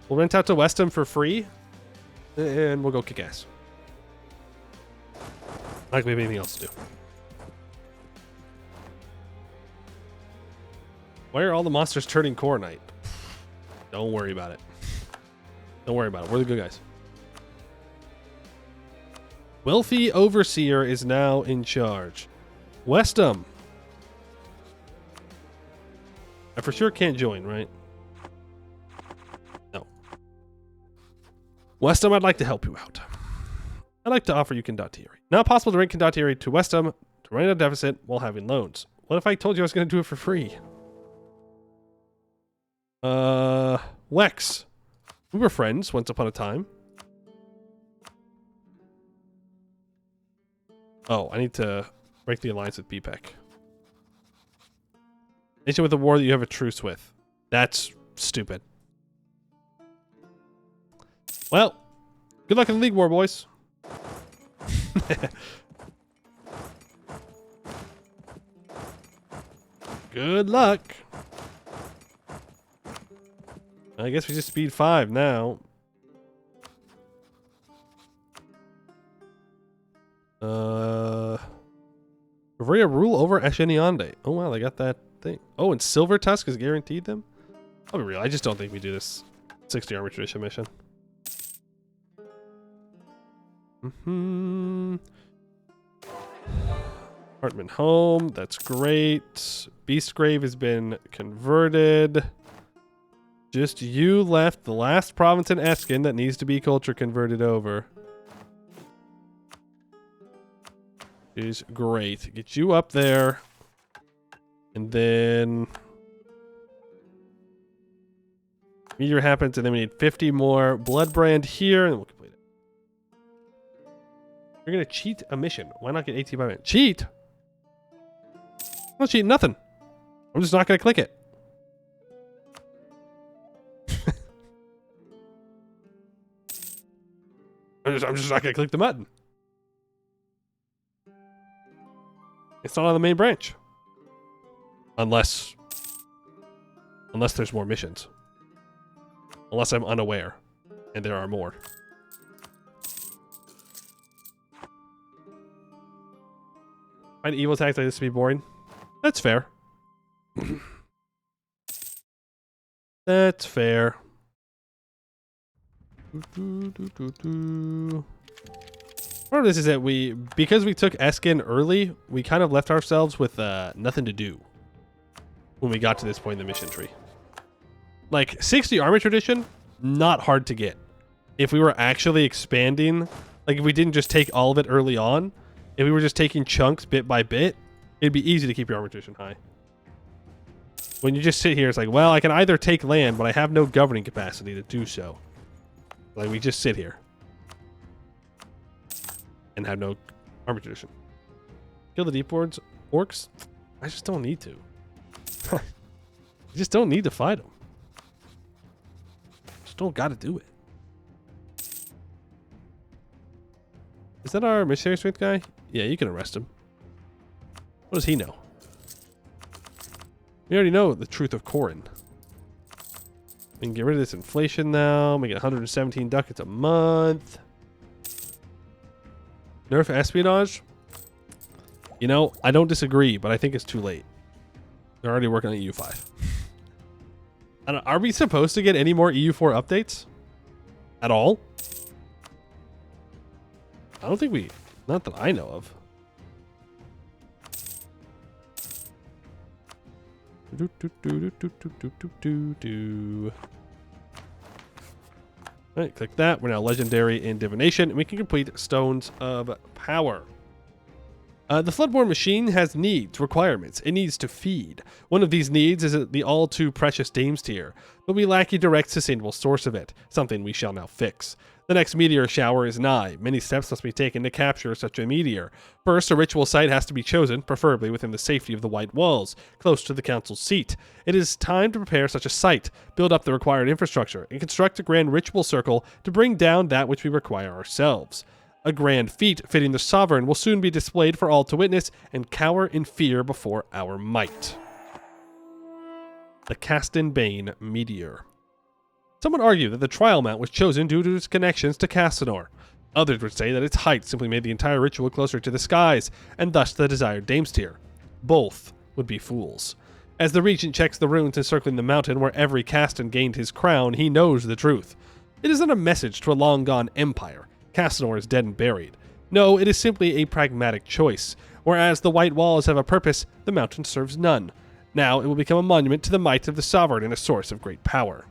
We'll rent out to Westham for free. And we'll go kick ass. Not like we have anything else to do. Why are all the monsters turning Coronite? Don't worry about it. Don't worry about it. We're the good guys. Wealthy Overseer is now in charge. Westham. I for sure can't join, right? No. Westham, I'd like to help you out. I'd like to offer you condottieri. Not possible to rent condottieri to Westham to run a deficit while having loans. What if I told you I was going to do it for free? Wex. We were friends once upon a time. Oh, I need to break the alliance with BPEC. Nation with a war that you have a truce with. That's stupid. Well, good luck in the League War, boys. Good luck. I guess we just speed 5 now. Bavaria rule over Escann. Oh wow, they got that thing. Oh, and Silver Tusk is guaranteed them? I'll be real, I just don't think we do this 60 armor tradition mission. Hartman home, that's great. Beastgrave has been converted. Just you left, the last province in Escann that needs to be culture converted over. Is great. Get you up there. And then meteor happens, and then we need 50 more Bloodbrand here, and we'll complete it. You're gonna cheat a mission. Why not get 18 by minute? Cheat? I'm not cheating nothing. I'm just not gonna click it. I'm just not gonna click the button. It's not on the main branch. Unless there's more missions. Unless I'm unaware. And there are more. Find evil attacks like this to be boring. That's fair. That's fair. Part of this is that because we took Escann early, we kind of left ourselves with nothing to do when we got to this point in the mission tree. Like 60 army tradition, not hard to get. If we were actually expanding, like if we didn't just take all of it early on, if we were just taking chunks bit by bit, it'd be easy to keep your army tradition high. When you just sit here, it's like, well, I can either take land, but I have no governing capacity to do so. Like we just sit here. And have no armor tradition. Kill the deep wards, orcs. I just don't need to. I just don't need to fight them. Just don't got to do it. Is that our missionary strength guy? Yeah, you can arrest him. What does he know? We already know the truth of Corin. We can get rid of this inflation now. Make it 117 ducats a month. Nerf espionage? You know, I don't disagree, but I think it's too late. They're already working on EU5. Are we supposed to get any more EU4 updates? At all? I don't think we... Not that I know of. Alright, click that. We're now legendary in divination, and we can complete Stones of Power. The Floodborn machine has needs, requirements. It needs to feed. One of these needs is the all-too-precious Dames tier, but we lack a direct, sustainable source of it, something we shall now fix. The next meteor shower is nigh. Many steps must be taken to capture such a meteor. First, a ritual site has to be chosen, preferably within the safety of the White Walls, close to the council's seat. It is time to prepare such a site, build up the required infrastructure, and construct a grand ritual circle to bring down that which we require ourselves. A grand feat fitting the sovereign will soon be displayed for all to witness and cower in fear before our might. The Castan Bane Meteor. Some would argue that the trial mount was chosen due to its connections to Castanor. Others would say that its height simply made the entire ritual closer to the skies, and thus the desired Dames tier. Both would be fools. As the regent checks the runes encircling the mountain where every Castan gained his crown, he knows the truth. It isn't a message to a long-gone empire. Castanor is dead and buried. No, it is simply a pragmatic choice. Whereas the White Walls have a purpose, the mountain serves none. Now it will become a monument to the might of the sovereign and a source of great power.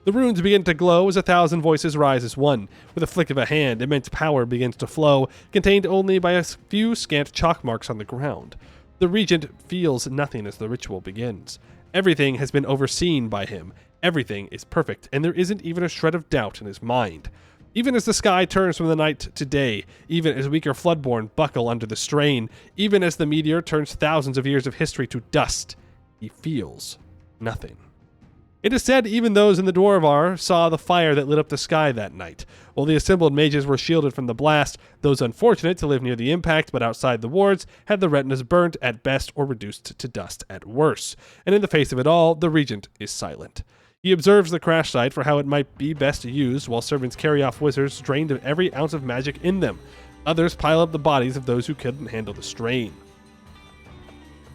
The runes begin to glow as 1,000 voices rise as one. With a flick of a hand, immense power begins to flow, contained only by a few scant chalk marks on the ground. The regent feels nothing as the ritual begins. Everything has been overseen by him. Everything is perfect, and there isn't even a shred of doubt in his mind. Even as the sky turns from the night to day, even as weaker Floodborn buckle under the strain, even as the meteor turns thousands of years of history to dust, he feels nothing. It is said even those in the Dwarvar saw the fire that lit up the sky that night. While the assembled mages were shielded from the blast, those unfortunate to live near the impact but outside the wards had the retinas burnt at best or reduced to dust at worst. And in the face of it all, the regent is silent. He observes the crash site for how it might be best used, while servants carry off wizards drained of every ounce of magic in them. Others pile up the bodies of those who couldn't handle the strain.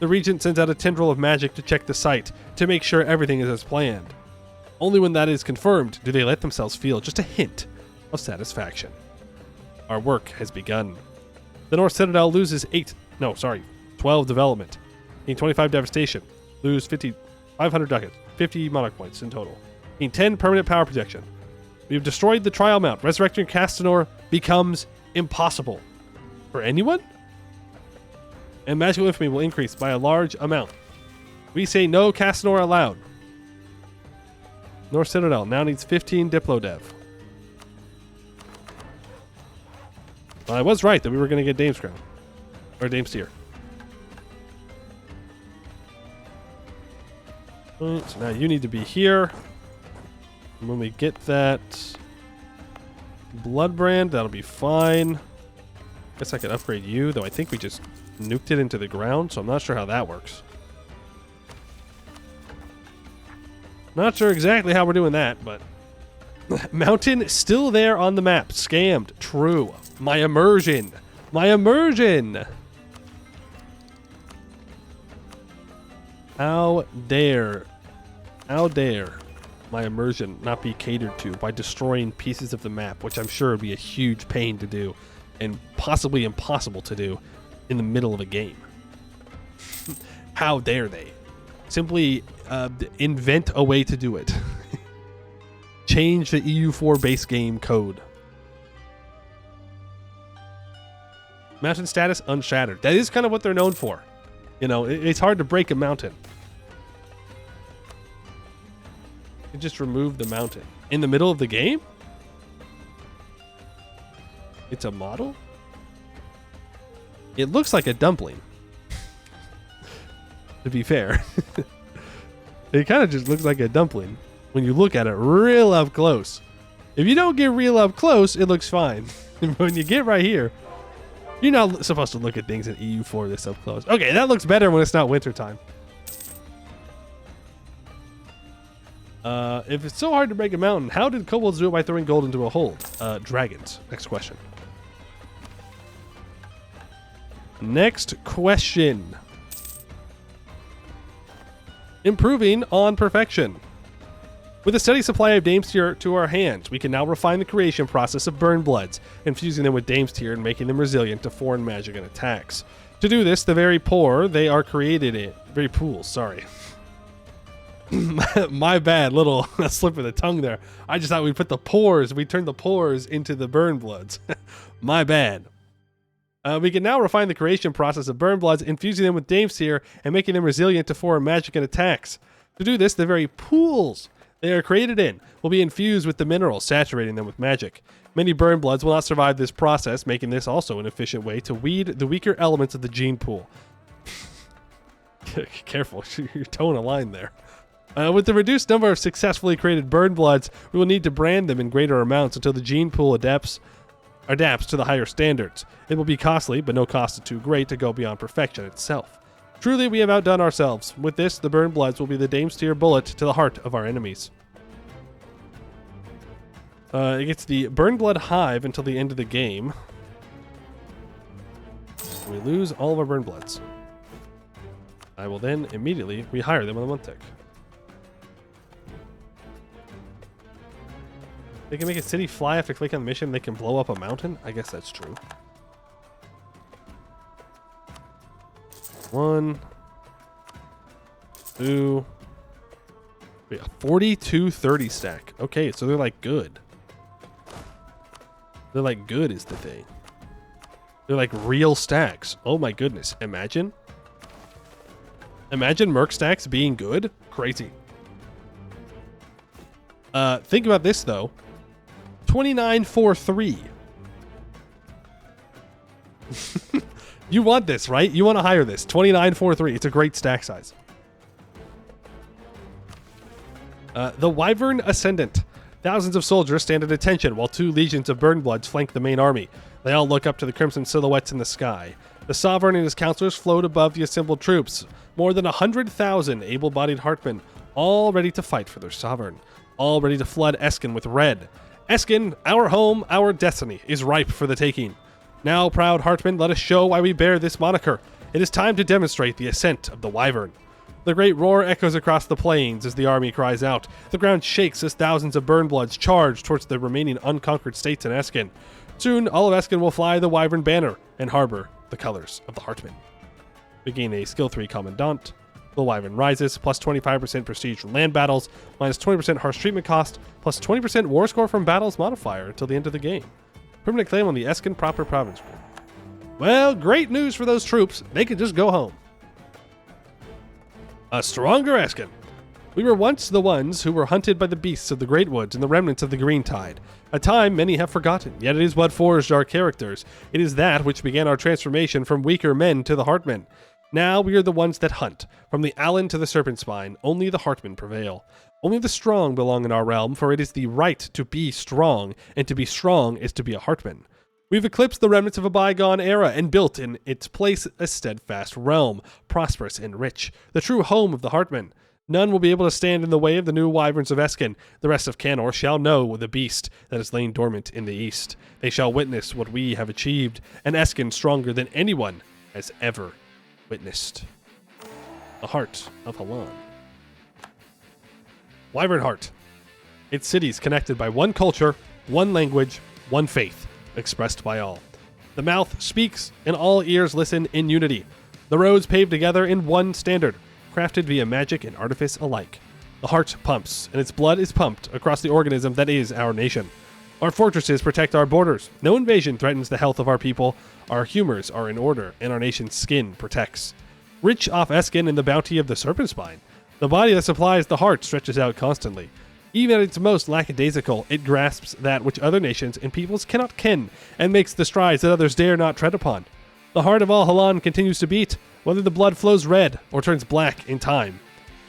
The regent sends out a tendril of magic to check the site, to make sure everything is as planned. Only when that is confirmed do they let themselves feel just a hint of satisfaction. Our work has begun. The North Citadel loses 12 development, gain 25 devastation, lose 500 ducats, 50 monarch points in total, gain 10 permanent power protection. We have destroyed the trial mount. Resurrecting Castanor becomes impossible. For anyone? And magical infamy will increase by a large amount. We say no Castanor allowed. North Citadel now needs 15 Diplo Dev. Well, I was right that we were going to get Dame's Crown. Or Dame's Tier. Right, so now you need to be here. And when we get that Bloodbrand, that'll be fine. Guess I could upgrade you, though I think we just nuked it into the ground, so I'm not sure how that works. Not sure exactly how we're doing that, but... Mountain still there on the map. Scammed. True. My immersion. My immersion! How dare my immersion not be catered to by destroying pieces of the map, which I'm sure would be a huge pain to do, and possibly impossible to do in the middle of a game. How dare they? Simply invent a way to do it. Change the EU4 base game code. Mountain status unshattered. That is kind of what they're known for. You know, it's hard to break a mountain. You just remove the mountain. In the middle of the game? It's a model? It looks like a dumpling. To be fair. It kind of just looks like a dumpling when you look at it real up close. If you don't get real up close, it looks fine. When you get right here, you're not supposed to look at things in EU4 this up close. Okay, that looks better when it's not wintertime. If it's so hard to break a mountain, how did kobolds do it by throwing gold into a hole? Dragons. Next question. Next question. Improving on perfection. With a steady supply of Dames Tier to our hands, we can now refine the creation process of Burn Bloods, infusing them with Dames Tier and making them resilient to foreign magic and attacks. To do this, the very poor, they are created in... Very pools, sorry. My bad, little slip of the tongue there. I just thought we'd put the pores, we turned the pores into the burn bloods. My bad. We can now refine the creation process of burn bloods, infusing them with Dameseer and making them resilient to foreign magic and attacks. To do this, the very pools they are created in will be infused with the minerals, saturating them with magic. Many burn bloods will not survive this process, making this also an efficient way to weed the weaker elements of the gene pool. Careful, you're towing a line there. With the reduced number of successfully created burn bloods, we will need to brand them in greater amounts until the gene pool adapts to the higher standards. It will be costly, but no cost is too great to go beyond perfection itself. Truly, we have outdone ourselves. With this, the burn bloods will be the Dameseer bullet to the heart of our enemies. It gets the burn blood hive until the end of the game. We lose all of our burn bloods. I will then immediately rehire them on the 1 tick. They can make a city fly after clicking on the mission. They can blow up a mountain. I guess that's true. 1, 2. Wait, a 42-30 stack. Okay, so they're like good. They're like good is the thing. They're like real stacks. Oh my goodness. Imagine Merc stacks being good. Crazy. Think about this though. 2943. You want this, right? You want to hire this. 2943. It's a great stack size. The Wyvern Ascendant. Thousands of soldiers stand at attention while 2 legions of Burnbloods flank the main army. They all look up to the crimson silhouettes in the sky. The Sovereign and his counselors float above the assembled troops. More than 100,000 able-bodied Heartmen, all ready to fight for their Sovereign. All ready to flood Escann with red. Escann, our home, our destiny, is ripe for the taking. Now, proud Heartmen, let us show why we bear this moniker. It is time to demonstrate the ascent of the Wyvern. The great roar echoes across the plains as the army cries out. The ground shakes as thousands of Burnbloods charge towards the remaining unconquered states in Escann. Soon, all of Escann will fly the Wyvern banner and harbor the colors of the Heartmen. We gain a skill 3 Commandant. The Wyvern rises, plus 25% prestige from land battles, minus 20% harsh treatment cost, plus 20% war score from battles modifier until the end of the game. Permanent claim on the Escann proper province group. Well, great news for those troops. They can just go home. A stronger Escann. We were once the ones who were hunted by the beasts of the Great Woods and the remnants of the Green Tide. A time many have forgotten, yet it is what forged our characters. It is that which began our transformation from weaker men to the Heartmen. Now we are the ones that hunt. From the Allen to the Serpent Spine, only the Heartmen prevail. Only the strong belong in our realm, for it is the right to be strong, and to be strong is to be a Heartman. We've eclipsed the remnants of a bygone era and built in its place a steadfast realm, prosperous and rich, the true home of the Heartmen. None will be able to stand in the way of the new wyverns of Escann. The rest of Canor shall know the beast that has lain dormant in the east. They shall witness what we have achieved, an Escann stronger than anyone has ever witnessed. The Heart of Halan. Wyvernheart. Its cities connected by one culture, one language, one faith, expressed by all. The mouth speaks, and all ears listen in unity. The roads paved together in one standard, crafted via magic and artifice alike. The heart pumps, and its blood is pumped across the organism that is our nation. Our fortresses protect our borders. No invasion threatens the health of our people. Our humors are in order, and our nation's skin protects. Rich off Escann and the bounty of the Serpent Spine, the body that supplies the heart stretches out constantly. Even at its most lackadaisical, it grasps that which other nations and peoples cannot ken, and makes the strides that others dare not tread upon. The heart of all Halan continues to beat, whether the blood flows red or turns black in time.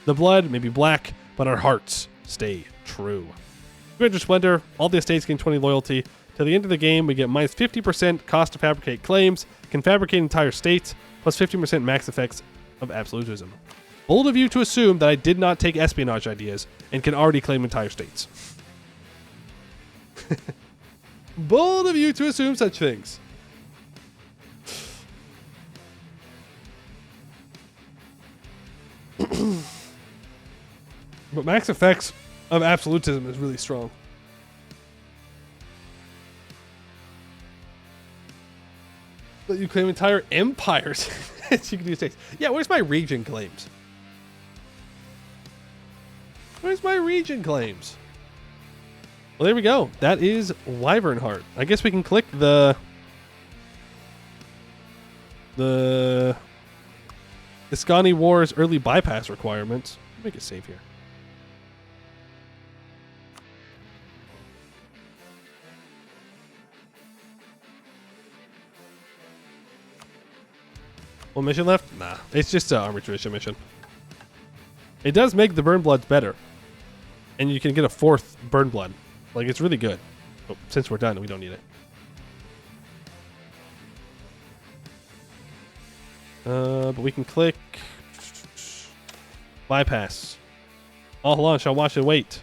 The blood may be black, but our hearts stay true. 300 Splendor, all the estates gain 20 loyalty. Till the end of the game, we get minus 50% cost to fabricate claims, can fabricate entire states, plus 15% max effects of absolutism. Bold of you to assume that I did not take espionage ideas and can already claim entire states. Bold of you to assume such things. But max effects of absolutism is really strong. But you claim entire empires. You can do states. Yeah, where's my region claims? Where's my region claims? Well, there we go. That is Wyvernheart. I guess we can click the Escann Wars early bypass requirements. Make it save here. One mission left? Nah, it's just an armor tradition mission. It does make the burn bloods better, and you can get a 4th burn blood. Like, it's really good. Oh, since we're done, we don't need it. But we can click bypass. All along shall watch and wait.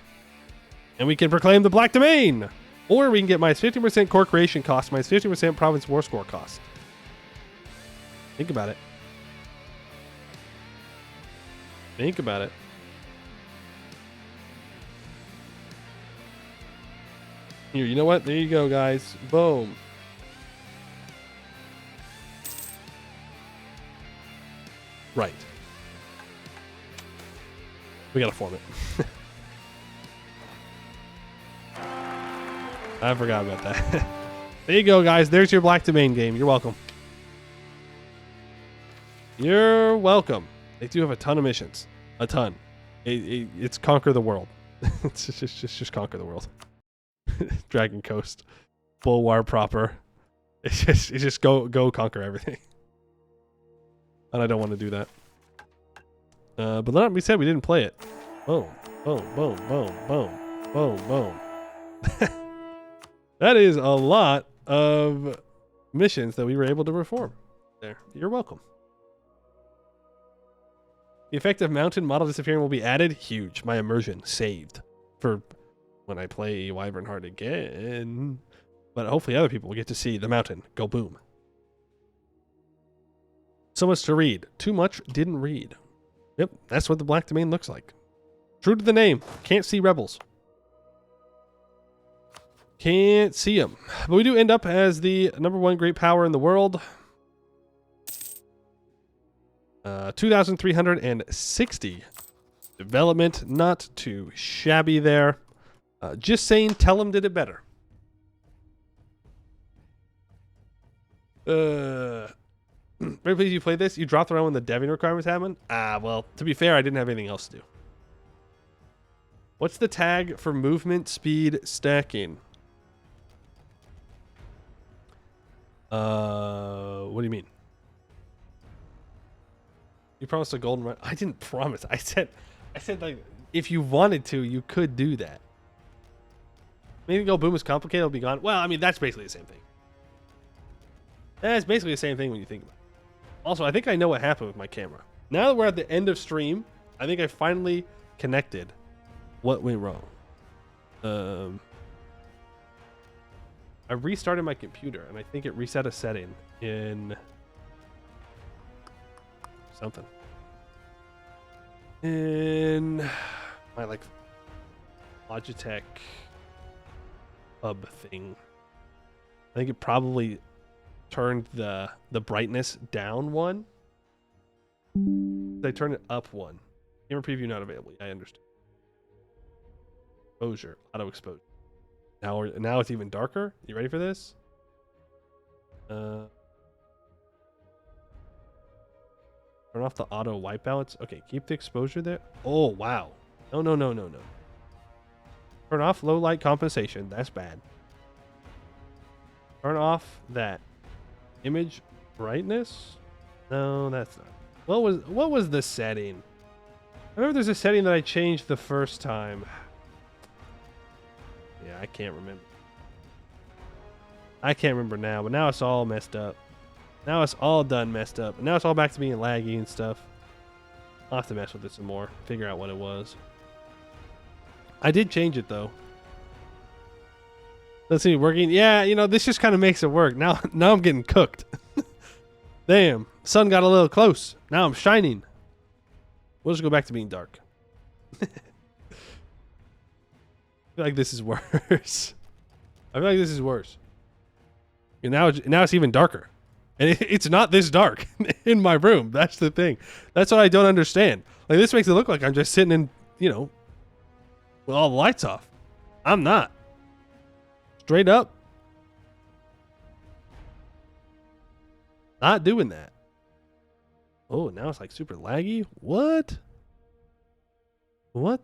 And we can proclaim the Black Domain. Or we can get minus 50% core creation cost, minus 50% province war score cost. Think about it. Think about it. Here, you know what? There you go, guys. Boom. Right. We gotta form it. I forgot about that. There you go, guys. There's your Black Domain game. You're welcome. You're welcome. They do have a ton of missions. A ton. It's conquer the world. It's just conquer the world. Dragon Coast. Bulwark proper. It's just go conquer everything. And I don't want to do that. But let me say we didn't play it. Boom. Boom. Boom. Boom. Boom. Boom. Boom. That is a lot of missions that we were able to perform. There. You're welcome. The effect of mountain model disappearing will be added. Huge. My immersion saved for when I play Wyvernheart again. But hopefully other people will get to see the mountain go boom. So much to read. Too much didn't read. Yep, that's what the Black Domain looks like. True to the name. Can't see rebels. Can't see them. But we do end up as the #1 great power in the world. 2,360 development. Not too shabby there. Just saying, tell them did it better. Very pleased you played this. You dropped around when the deving requirements happened? Well, to be fair, I didn't have anything else to do. What's the tag for movement speed stacking? What do you mean? You promised a golden run. I didn't promise. I said like, if you wanted to, you could do that. Maybe go boom is complicated, it'll be gone. Well, I mean, that's basically the same thing. That's basically the same thing when you think about it. Also, I think I know what happened with my camera. Now that we're at the end of stream, I think I finally connected what went wrong. I restarted my computer, and I think it reset a setting in something. In my like Logitech hub thing. I think it probably turned the brightness down one. They turned it up one. Camera preview not available. I understand. Exposure, auto exposure. Now it's even darker. You ready for this? Turn off the auto white balance. Okay, keep the exposure there. Oh wow. No. Turn off low light compensation. That's bad. Turn off that image brightness. No, that's not. What was the setting? I remember there's a setting that I changed the first time. Yeah, I can't remember. I can't remember now, but now it's all messed up. Now it's all done messed up. And now it's all back to being laggy and stuff. I'll have to mess with it some more. Figure out what it was. I did change it though. Let's see, working. Yeah, you know, this just kind of makes it work. Now I'm getting cooked. Damn, sun got a little close. Now I'm shining. We'll just go back to being dark. I feel like this is worse. And now it's even darker. And it's not this dark in my room. That's the thing. That's what I don't understand. Like, this makes it look like I'm just sitting in, you know, with all the lights off. I'm not. Straight up. Not doing that. Oh, now it's like super laggy. What? What?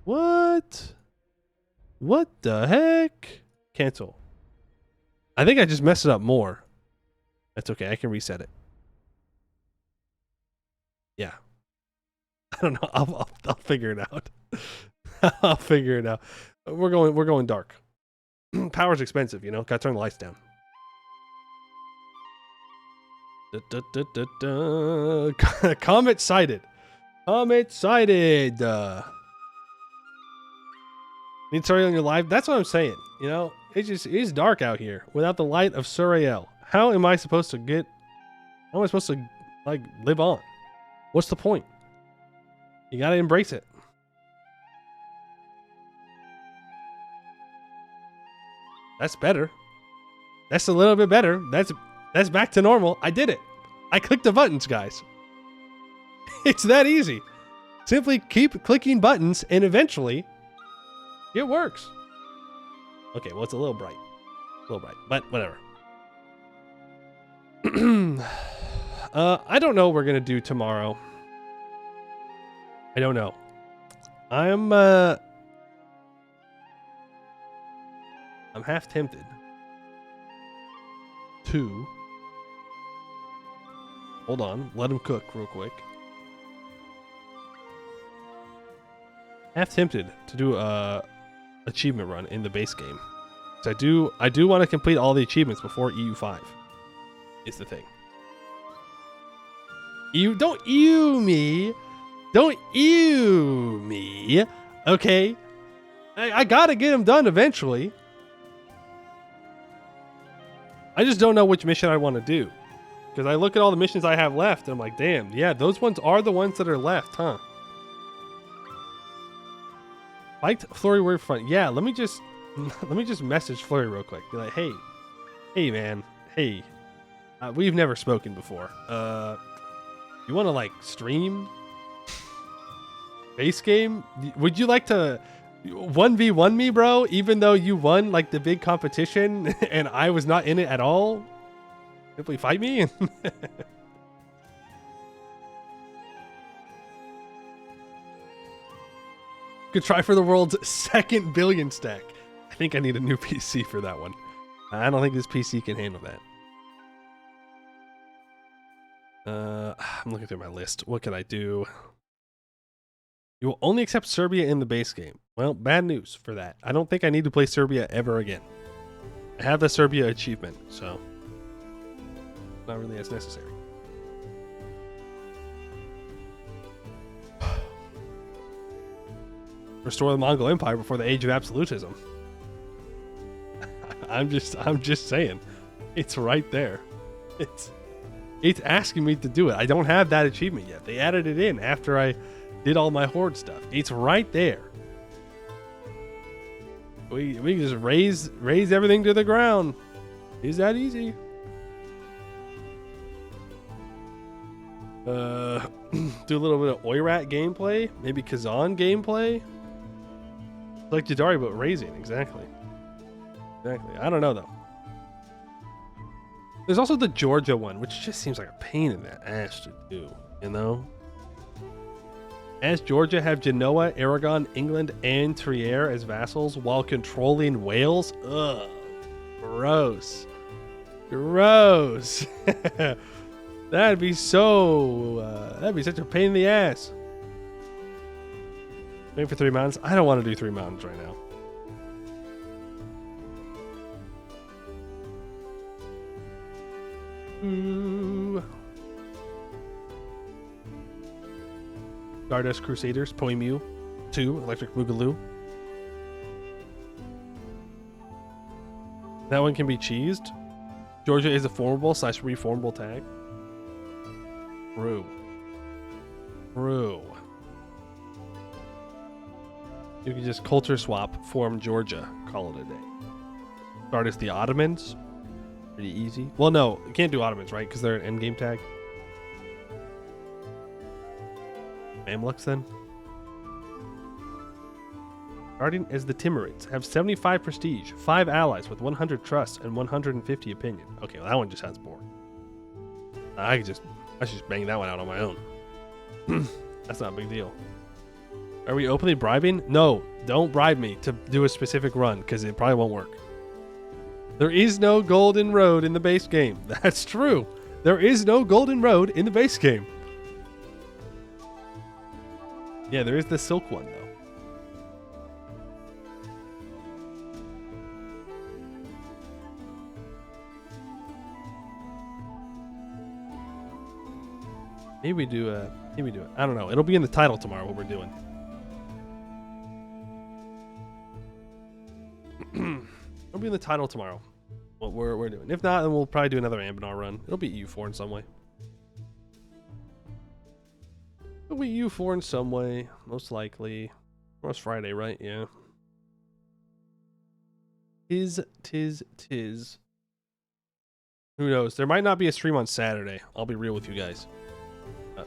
What? What the heck? Cancel. I think I just messed it up more. That's okay. I can reset it. Yeah. I don't know. I'll figure it out. I'll figure it out. We're going dark. Power's expensive, you know. Gotta turn the lights down. Comet sighted. Comet sighted. Need Suriel in your life? That's what I'm saying. You know, it's dark out here without the light of Suriel. How am I supposed to get? How am I supposed to like live on? What's the point? You gotta embrace it. That's better. That's a little bit better. That's back to normal. I did it. I clicked the buttons, guys. It's that easy. Simply keep clicking buttons and eventually it works. Okay, well, it's a little bright. A little bright, but whatever. I don't know what we're going to do tomorrow. I don't know. I'm half tempted to... Hold on. Let him cook real quick. Half tempted to do a achievement run in the base game. So I do want to complete all the achievements before EU5. Is the thing. Don't ew me. Don't ew me. Okay. I gotta get them done eventually. I just don't know which mission I want to do. Because I look at all the missions I have left and I'm like, damn, yeah, those ones are the ones that are left, huh? Liked Flurry word fun. Yeah, let me just message Flurry real quick. Be like, hey man, hey, we've never spoken before. You want to like stream base game? Would you like to 1v1 me, bro? Even though you won like the big competition and I was not in it at all. Simply fight me. Could try for the world's second billion stack. I think I need a new PC for that one. I don't think this PC can handle that. I'm looking through my list. What can I do? You will only accept Serbia in the base game. Well, bad news for that. I don't think I need to play Serbia ever again. I have the Serbia achievement, so not really as necessary. Restore the Mongol Empire before the age of absolutism. I'm just saying. It's right there. It's asking me to do it. I don't have that achievement yet. They added it in after I did all my horde stuff. It's right there. We can just raise everything to the ground. Is that easy? Do a little bit of Oirat gameplay, maybe Kazan gameplay. Like Jadari, but raising, exactly. I don't know though. There's also the Georgia one, which just seems like a pain in the ass to do, you know? As Georgia have Genoa, Aragon, England, and Trier as vassals while controlling Wales? Ugh. Gross. Gross. That'd be such a pain in the ass. Wait for 3 mountains. I don't want to do 3 mountains right now. Ooh. Stardust Crusaders, Poimu 2, Electric Boogaloo. That one can be cheesed. Georgia is a formable / reformable tag. True. You can just culture swap, form Georgia, call it a day. Stardust the Ottomans. Pretty easy. Well, no, you can't do Ottomans, right? Because they're an endgame tag. Mamluks then. starting as the Timurids, have 75 prestige, 5 allies with 100 trust, and 150 opinion. Okay, well, that one just sounds boring. I should just bang that one out on my own. That's not a big deal. Are we openly bribing? No, don't bribe me to do a specific run, because it probably won't work. There is no golden road in the base game. That's true. There is no golden road in the base game. Yeah, there is the silk one, though. Maybe we do it. I don't know. It'll be in the title tomorrow what we're doing. It'll be in the title tomorrow what we're doing. If not, then we'll probably do another Anbennar run. It'll be EU4 in some way. It'll be EU4 in some way, most likely. Tomorrow's Friday, right? Yeah. Tis. Who knows? There might not be a stream on Saturday. I'll be real with you guys.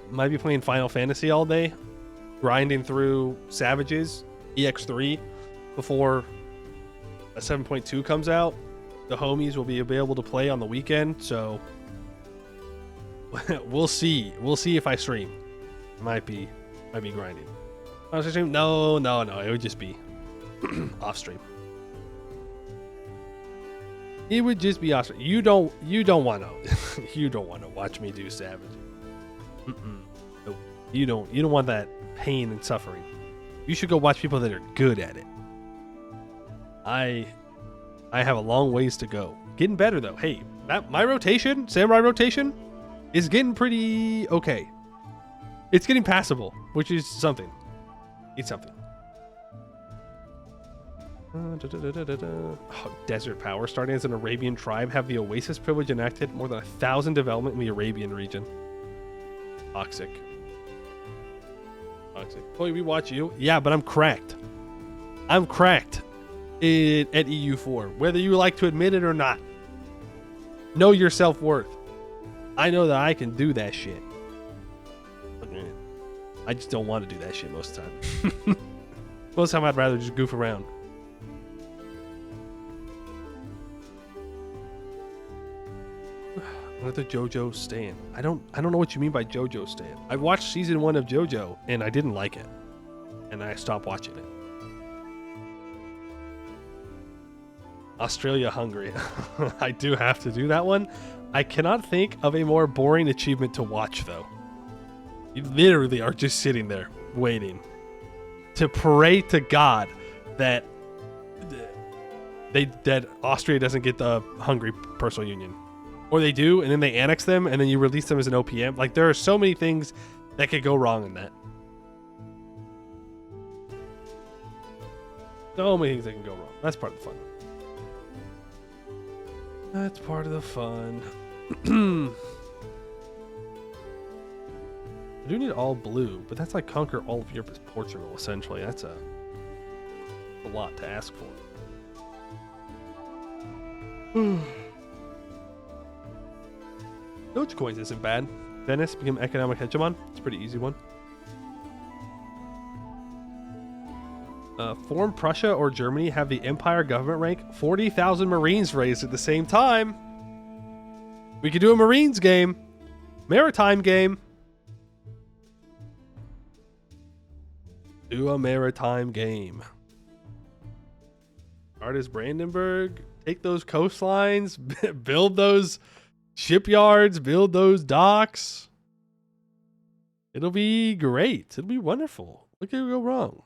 Might be playing Final Fantasy all day, grinding through Savages, EX3, before a 7.2 comes out. The homies will be able to play on the weekend, so we'll see. We'll see if I stream. Might be grinding. No. It would just be off stream. It would just be off stream. You don't want to. You don't want to watch me do Savage. No, you don't want that pain and suffering. You should go watch people that are good at it. I have a long ways to go. Getting better though. Hey, my rotation, samurai rotation, is getting pretty okay. It's getting passable, which is something. It's something. Oh, desert power. Starting as an Arabian tribe, have the Oasis privilege enacted. More than 1,000 development in the Arabian region. Toxic. Boy, we watch you. Yeah, but I'm cracked. I'm cracked at EU4. Whether you like to admit it or not. Know your self-worth. I know that I can do that shit. I just don't want to do that shit most of the time. Most of the time I'd rather just goof around. Another JoJo stan. I don't know what you mean by JoJo stan. I watched season 1 of JoJo and I didn't like it, and I stopped watching it. Australia hungry. I do have to do that one. I cannot think of a more boring achievement to watch though. You literally are just sitting there waiting to pray to God that Austria doesn't get the Hungary personal union. Or they do, and then they annex them, and then you release them as an OPM. Like, there are so many things that could go wrong in that. So many things that can go wrong. That's part of the fun. That's part of the fun. I do need all blue, but that's like conquer all of Europe as Portugal, essentially. That's a lot to ask for. Dogecoins isn't bad. Venice became economic hegemon. It's a pretty easy one. Form Prussia or Germany have the empire government rank. 40,000 Marines raised at the same time. We could do a Marines game. Maritime game. Do a maritime game. Start as Brandenburg. Take those coastlines. Build those shipyards, build those docks. It'll be great. It'll be wonderful. What could go wrong?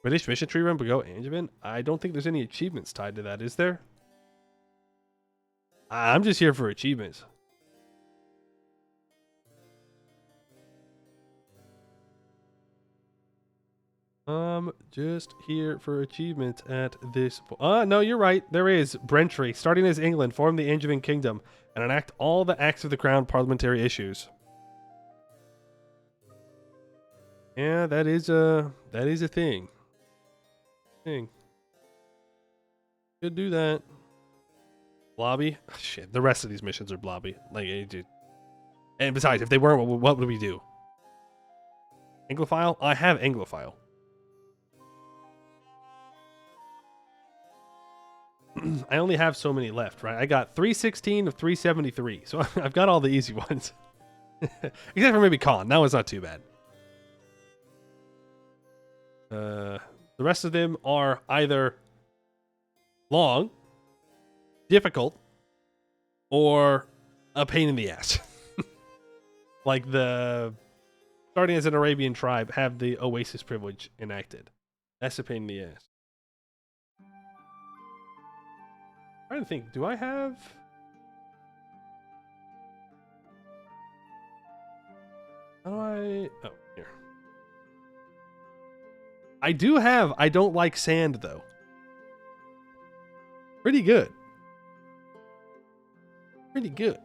British mission tree run, but go Angevin. I don't think there's any achievements tied to that, is there? I'm just here for achievements. Just here for achievements at this point. No, you're right. There is. Brentry, starting as England, form the Angevin Kingdom and enact all the acts of the crown parliamentary issues. Yeah, that is a thing. Could do that. Blobby? Shit, the rest of these missions are blobby. Like, dude. And besides, if they weren't, what would we do? Anglophile? I have Anglophile. I only have so many left, right? I got 316 of 373, so I've got all the easy ones. Except for maybe Con. That one's not too bad. The rest of them are either long, difficult, or a pain in the ass. Like the starting as an Arabian tribe have the Oasis privilege enacted. That's a pain in the ass. I'm trying to think, do I have... How do I... Oh, here. I do have I don't like sand, though. Pretty good. Pretty good.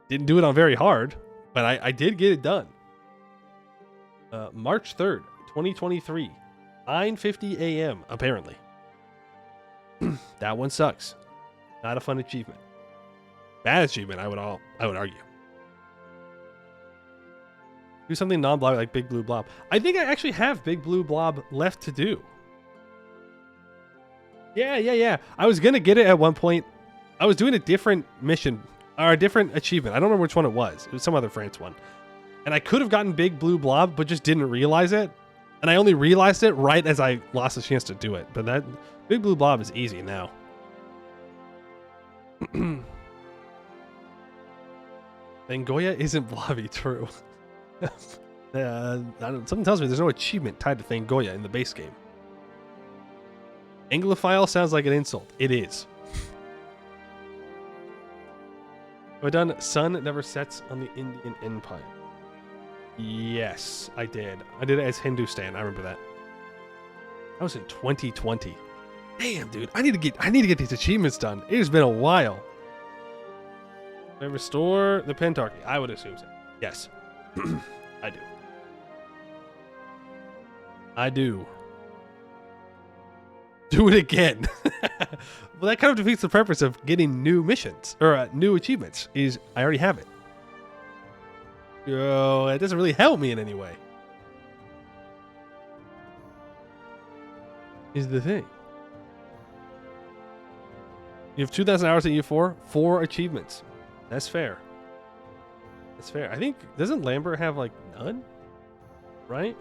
Didn't do it on very hard, but I did get it done. March 3rd, 2023. 9:50 a.m., apparently. That one sucks. Not a fun achievement. Bad achievement, I would argue. Do something non-blob like Big Blue Blob. I think I actually have Big Blue Blob left to do. Yeah. I was gonna get it at one point. I was doing a different mission, or a different achievement. I don't remember which one it was. It was some other France one. And I could have gotten Big Blue Blob, but just didn't realize it. And I only realized it right as I lost the chance to do it. But that Big Blue Blob is easy now. Thangoya isn't blobby, true. Something tells me there's no achievement tied to Thangoya in the base game. Anglophile sounds like an insult. It is. Have I done Sun Never Sets on the Indian Empire? Yes, I did. I did it as Hindustan. I remember that. That was in 2020. Damn, dude. I need to get these achievements done. It has been a while. Can I restore the Pentarchy? I would assume so. Yes. I do. I do. Do it again. Well, that kind of defeats the purpose of getting new missions or new achievements. Is I already have it. Yo, it doesn't really help me in any way. Is the thing. You have 2,000 hours at U4, 4 achievements. That's fair. That's fair. I think, doesn't Lambert have like none? Right?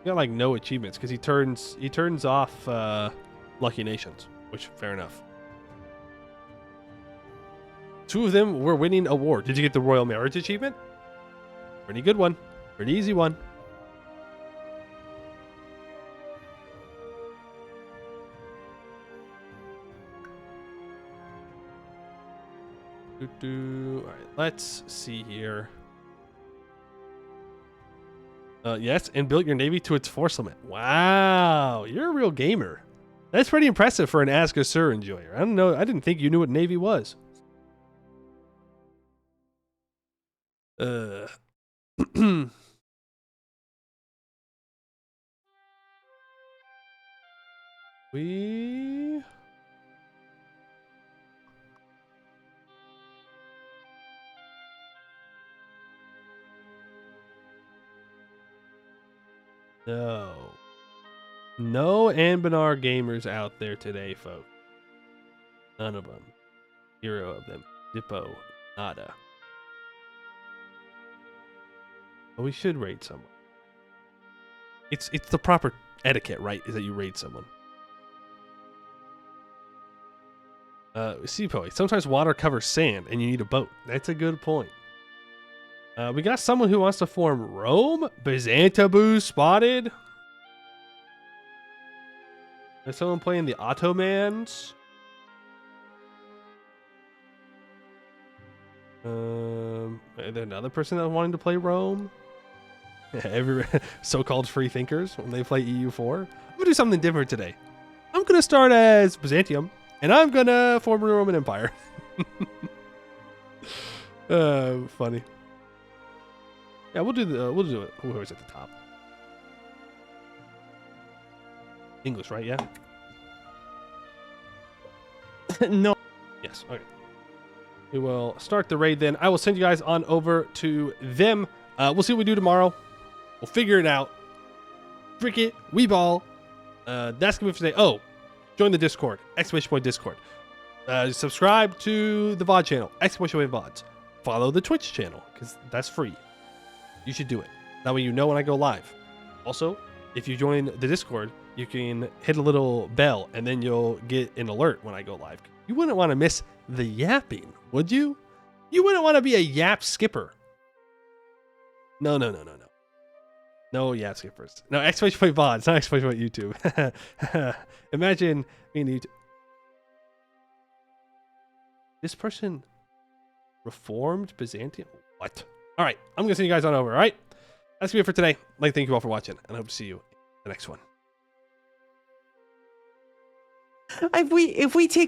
He got like no achievements because he turns off Lucky Nations, which fair enough. 2 of them were winning a war. Did you get the Royal Marriage achievement? Pretty good one. Pretty easy one. All right, let's see here. Yes, and built your navy to its force limit. Wow, you're a real gamer. That's pretty impressive for an Ask a Sir enjoyer. I don't know. I didn't think you knew what navy was. We... No Anbennar gamers out there today, folks. None of them. 0 of them. Zippo. Nada. But we should raid someone. It's the proper etiquette, right? Is that you raid someone. Seapoy. Sometimes water covers sand and you need a boat. That's a good point. We got someone who wants to form Rome. Byzantaboo spotted. There's someone playing the Ottomans. Is there another person that wanted to play Rome? Every so-called free thinkers when they play EU4. I'm gonna do something different today. I'm gonna start as Byzantium, and I'm gonna form a Roman Empire. Funny. Yeah, we'll do it. Whoever's at the top. English, right? Yeah. No. Yes. Okay. We will start the raid then. I will send you guys on over to them. We'll see what we do tomorrow. We'll figure it out. Frick it. We ball. That's gonna be for today. Oh, join the Discord! Exclamation point Discord. Subscribe to the VOD channel! Exclamation point VODs. Follow the Twitch channel because that's free. You should do it. That way you know when I go live. Also, if you join the Discord, you can hit a little bell and then you'll get an alert when I go live. You wouldn't want to miss the yapping, would you? You wouldn't want to be a yap skipper. No. No yap skippers. No, exclamation point VODs, not exclamation point YouTube. Imagine me and YouTube. This person reformed Byzantium? What? All right, I'm going to send you guys on over, all right? That's going to be it for today. I'd like to thank you all for watching, and I hope to see you in the next one. If we take